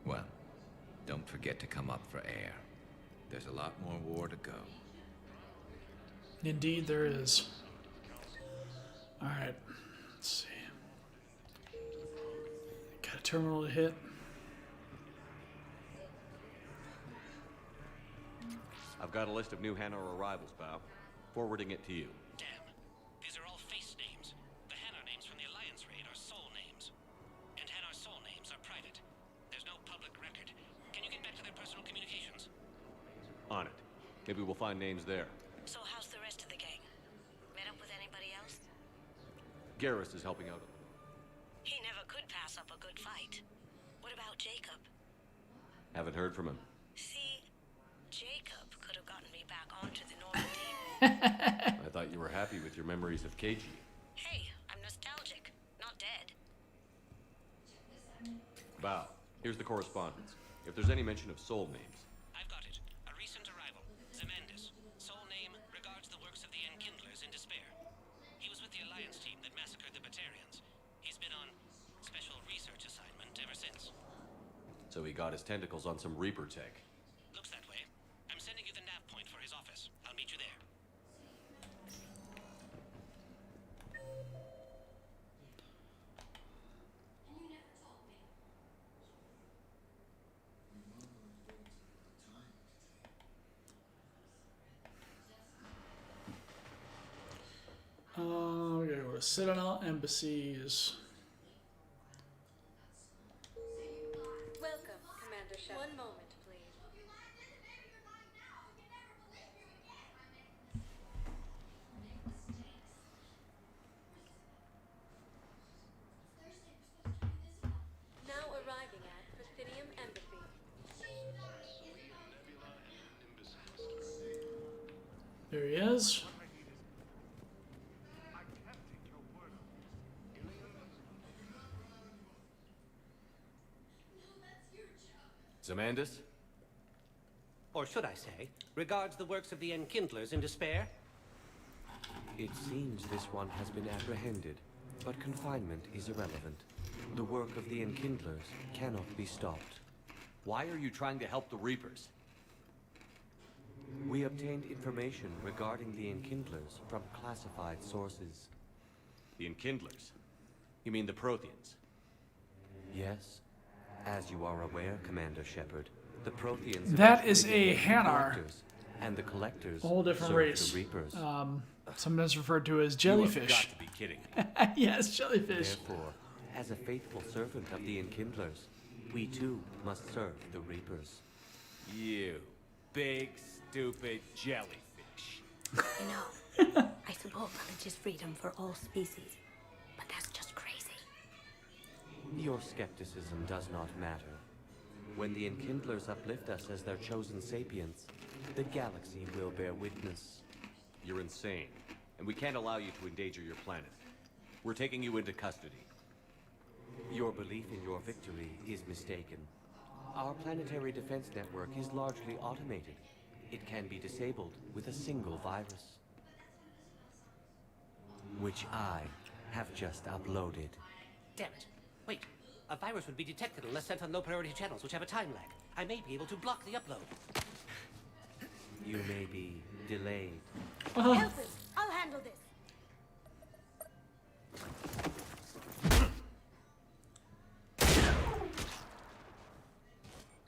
Well, don't forget to come up for air. There's a lot more war to go. Indeed, there is. Alright, let's see. Got a terminal to hit. I've got a list of new Hanar arrivals, Bow. Forwarding it to you. Damn. These are all face names. The Hanar names from the Alliance raid are soul names. And Hanar soul names are private. There's no public record. Can you get back to their personal communications? On it. Maybe we'll find names there. So how's the rest of the gang? Met up with anybody else? Garrus is helping out. He never could pass up a good fight. What about Jacob? Haven't heard from him. See, Jacob could have gotten me back onto the normal team. I thought you were happy with your memories of KG. Hey, I'm nostalgic, not dead. Bow, here's the correspondence. If there's any mention of soul names. I've got it. A recent arrival. Zemandis. Soul name regards the works of the Enkindlers in despair. He was with the Alliance team that massacred the Batarians. He's been on special research assignment ever since. So he got his tentacles on some Reaper tech. Looks that way. I'm sending you the nav point for his office. I'll meet you there. We gotta go to Citadel Embassies. Welcome, Commander Shepard. One moment, please. Now arriving at Prothidium Embassy. There he is. Zemandis? Or should I say, regards the works of the Enkindlers in despair? It seems this one has been apprehended, but confinement is irrelevant. The work of the Enkindlers cannot be stopped. Why are you trying to help the Reapers? We obtained information regarding the Enkindlers from classified sources. The Enkindlers? You mean the Protheans? Yes. As you are aware, Commander Shepard, the Protheans... That is a Hanar. And the Collectors... A whole different serve race. The Reapers. Sometimes referred to as jellyfish. You have got to be kidding. Yes, jellyfish. Therefore, as a faithful servant of the Enkindlers, we too must serve the Reapers. You big, stupid jellyfish. You know, I suppose knowledge is freedom for all species, but that's just crazy. Your skepticism does not matter. When the Enkindlers uplift us as their chosen sapients, The galaxy will bear witness. You're insane, and we can't allow you to endanger your planet. We're taking you into custody. Your belief in your victory is mistaken. Our planetary defense network is largely automated. It can be disabled with a single virus, which I have just uploaded. Damn it. Wait. A virus would be detected unless sent on low-priority channels, which have a time lag. I may be able to block the upload. You may be delayed. Help him! I'll handle this.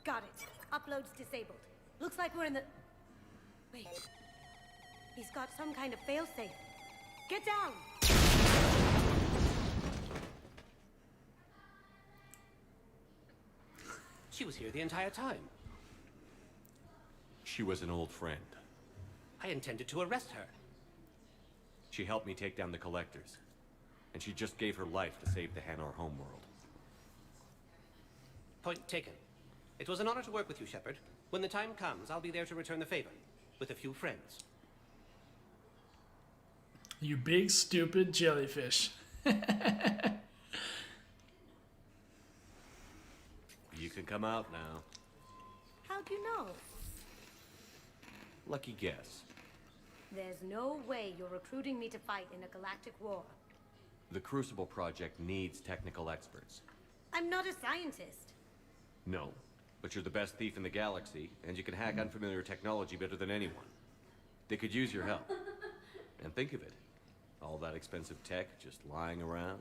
Got it. Upload's disabled. Looks like we're in the... Wait. He's got some kind of failsafe. Get down! She was here the entire time. She was an old friend. I intended to arrest her. She helped me take down the collectors, and she just gave her life to save the Hanar homeworld. Point taken. It was an honor to work with you, Shepard. When the time comes, I'll be there to return the favor, with a few friends. You big stupid jellyfish. You can come out now. How'd you know? Lucky guess. There's no way you're recruiting me to fight in a galactic war. The Crucible Project needs technical experts. I'm not a scientist. No, but you're the best thief in the galaxy, and you can hack unfamiliar technology better than anyone. They could use your help. And think of it. All that expensive tech just lying around.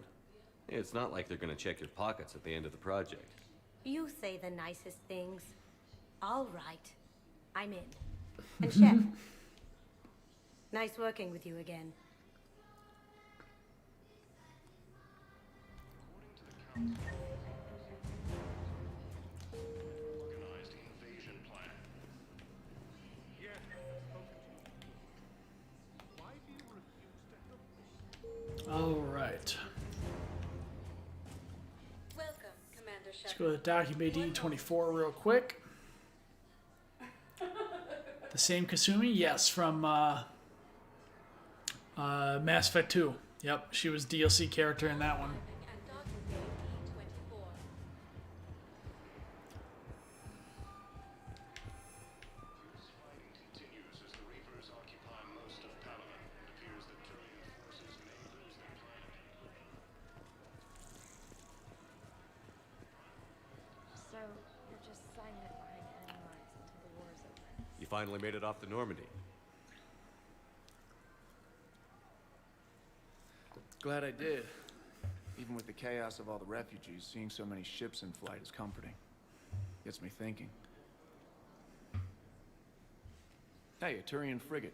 It's not like they're gonna check your pockets at the end of the project. You say the nicest things. All right. I'm in. And Shep, nice working with you again. Organized invasion plan. All right. Welcome, Commander Let's Shepard. go to document D24 real quick. The same Kasumi? Yes, from Mass Effect 2. Yep, she was DLC character in that one. And docking bay E24. Fighting continues as the Reapers occupy most of Palaven. It appears that Turian forces may lose their planet. So, you're just silent behind enemy lines until the war is over. You finally made it off the Normandy. Glad I did. Even with the chaos of all the refugees, seeing so many ships in flight is comforting. Gets me thinking. Hey, a Turian frigate.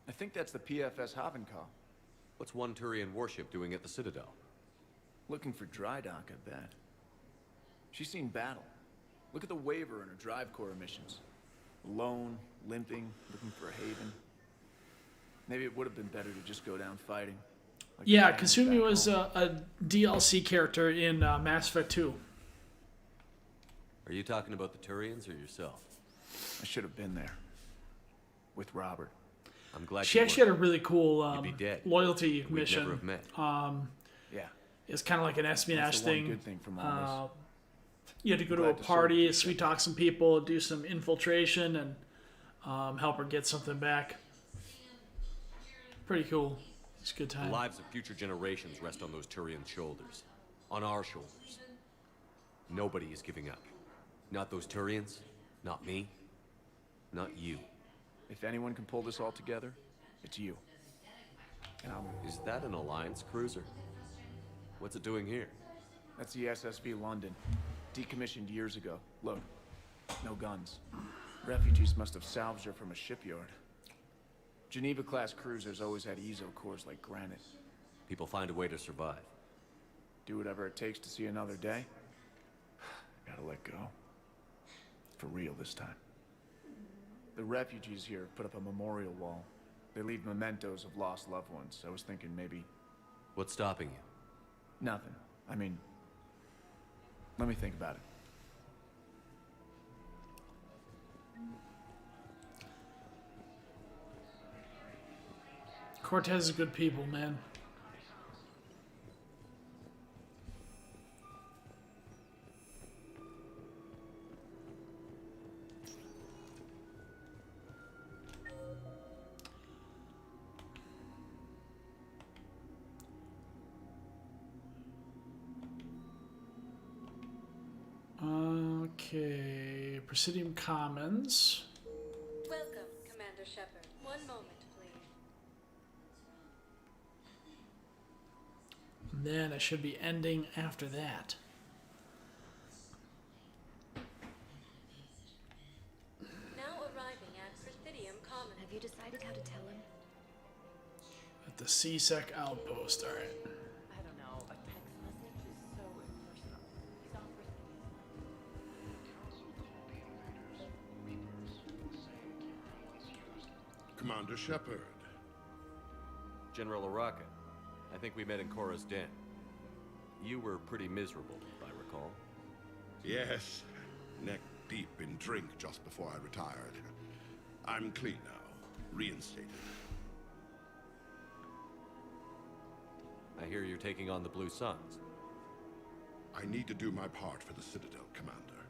I think that's the PFS Havenkal. What's one Turian warship doing at the Citadel? Looking for dry dock, I bet. She's seen battle. Look at the waiver in her drive core emissions. Alone, limping, looking for a haven. Maybe it would have been better to just go down fighting. Like Yeah, Kasumi was a DLC character in Mass Effect 2. Are you talking about the Turians or yourself? I should have been there. With Robert. I'm glad She you actually had a weren't. really cool You'd be dead. loyalty We'd mission. never have met. Yeah. It's kind of like an espionage That's the one thing. good thing from all this. You had to go to a Glad to serve party, you, sweet talk some people, do some infiltration, and help her get something back. Pretty cool. It's a good The time. lives of future generations rest on those Turian shoulders. On our shoulders. Nobody is giving up. Not those Turians. Not me. Not you. If anyone can pull this all together, it's you. And Is that an Alliance cruiser? What's it doing here? That's the SSV London. Decommissioned years ago. Look, no guns. Refugees must have salvaged her from a shipyard. Geneva-class cruisers always had ezo cores like granite. People find a way to survive. Do whatever it takes to see another day. Gotta let go. For real this time. The refugees here put up a memorial wall. They leave mementos of lost loved ones. I was thinking maybe... What's stopping you? Nothing. I mean... Let me think about it. Cortez is good people, man. Okay, Presidium Commons. Welcome, Commander Shepard. One moment, please. And then it should be ending after that. Now arriving at Presidium Commons. Have you decided how to tell him? At the CSEC outpost, alright. I don't know. A text message is so impersonal. He's on Commander Shepard. General Araka, I think we met in Cora's den. You were pretty miserable, if I recall. Yes, neck deep in drink just before I retired. I'm clean now, reinstated. I hear you're taking on the Blue Suns. I need to do my part for the Citadel, Commander.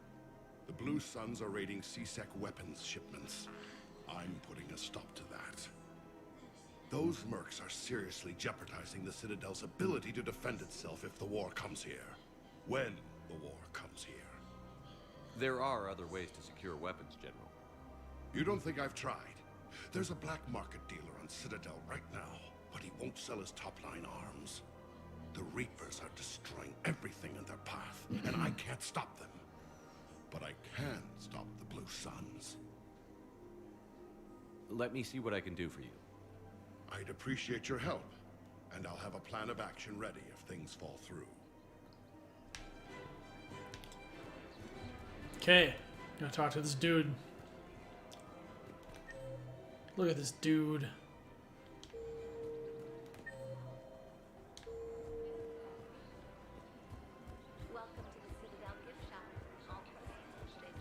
The Blue Suns are raiding CSEC weapons shipments. I'm putting a stop to that. Those mercs are seriously jeopardizing the Citadel's ability to defend itself if the war comes here. When the war comes here. There are other ways to secure weapons, General. You don't think I've tried? There's a black market dealer on Citadel right now, but he won't sell his top-line arms. The Reapers are destroying everything in their path, and I can't stop them. But I can stop the Blue Suns. Let me see what I can do for you. I'd appreciate your help, and I'll have a plan of action ready if things fall through. Okay, gotta talk to this dude. Look at this dude. Welcome to the Citadel gift shop. All proceeds will stay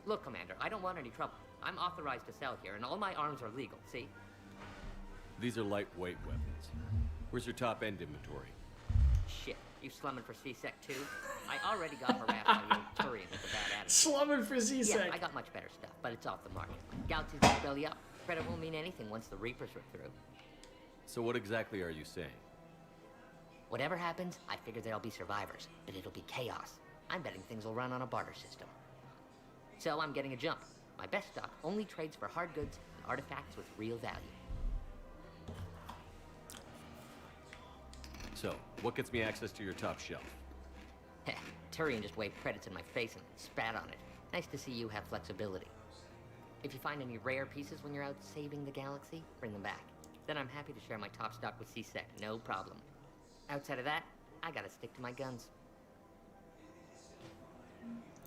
Look, Commander, I don't want any trouble. I'm authorized to sell here, and all my arms are legal, see? These are lightweight weapons. Where's your top-end inventory? Shit, you slumming for CSEC too? I already got harassed by the old Turian with a bad attitude. Slumming for CSEC. Yeah, I got much better stuff, but it's off the market. Galaxy's gonna belly up. Credit won't mean anything once the Reapers are through. So what exactly are you saying? Whatever happens, I figure there'll be survivors, but it'll be chaos. I'm betting things will run on a barter system. So I'm getting a jump. My best stock only trades for hard goods and artifacts with real value. So, what gets me access to your top shelf? Heh, Turian just waved credits in my face and spat on it. Nice to see you have flexibility. If you find any rare pieces when you're out saving the galaxy, bring them back. Then I'm happy to share my top stock with CSEC, no problem. Outside of that, I gotta stick to my guns.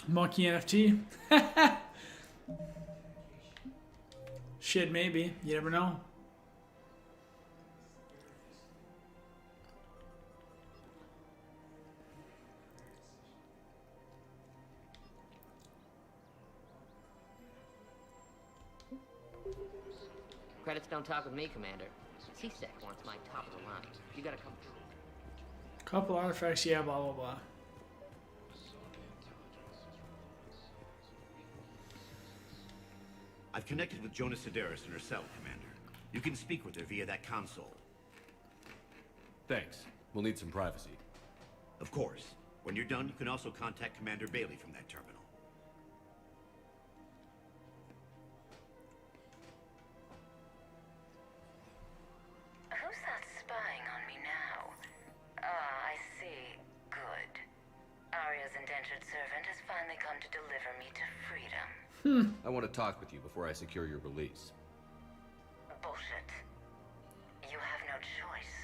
Monkey NFT? Shit, maybe. You never know. Credits don't talk with me, Commander. CSEC wants my top of the line. You gotta come through. Couple artifacts, yeah, blah, blah, blah. I've connected with Jonas Sedaris in her cell, Commander. You can speak with her via that console. Thanks. We'll need some privacy. Of course. When you're done, you can also contact Commander Bailey from that terminal. Who's that spying on me now? Ah, I see. Good. Arya's indentured servant has finally come to deliver me to freedom. I want to talk with you before I secure your release. Bullshit. You have no choice.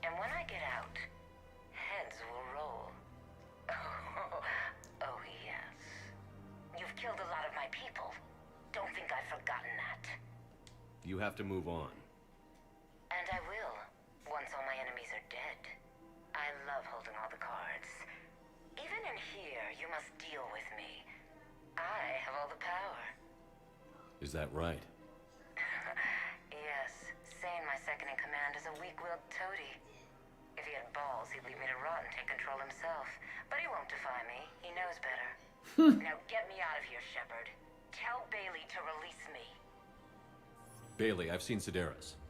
And when I get out, heads will roll. Oh, yes. You've killed a lot of my people. Don't think I've forgotten that. You have to move on. And I will, once all my enemies are dead. I love holding all the cards. Even in here, you must deal with me. I have all the power. Is that right? Yes. Sane, my second-in-command, is a weak-willed toady. If he had balls, he'd leave me to rot and take control himself. But he won't defy me. He knows better. Now get me out of here, Shepard. Tell Bailey to release me. Bailey, I've seen Sedaris.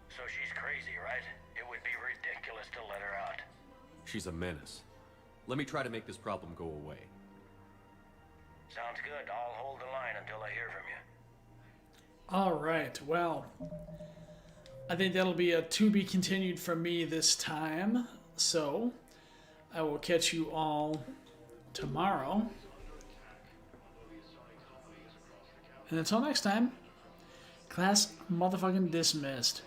So she's crazy, right? It would be ridiculous to let her out. She's a menace. Let me try to make this problem go away. Sounds good. I'll hold the line until I hear from you. All right, well, I think that'll be a to be continued from me this time. So I will catch you all tomorrow. And until next time, class motherfucking dismissed.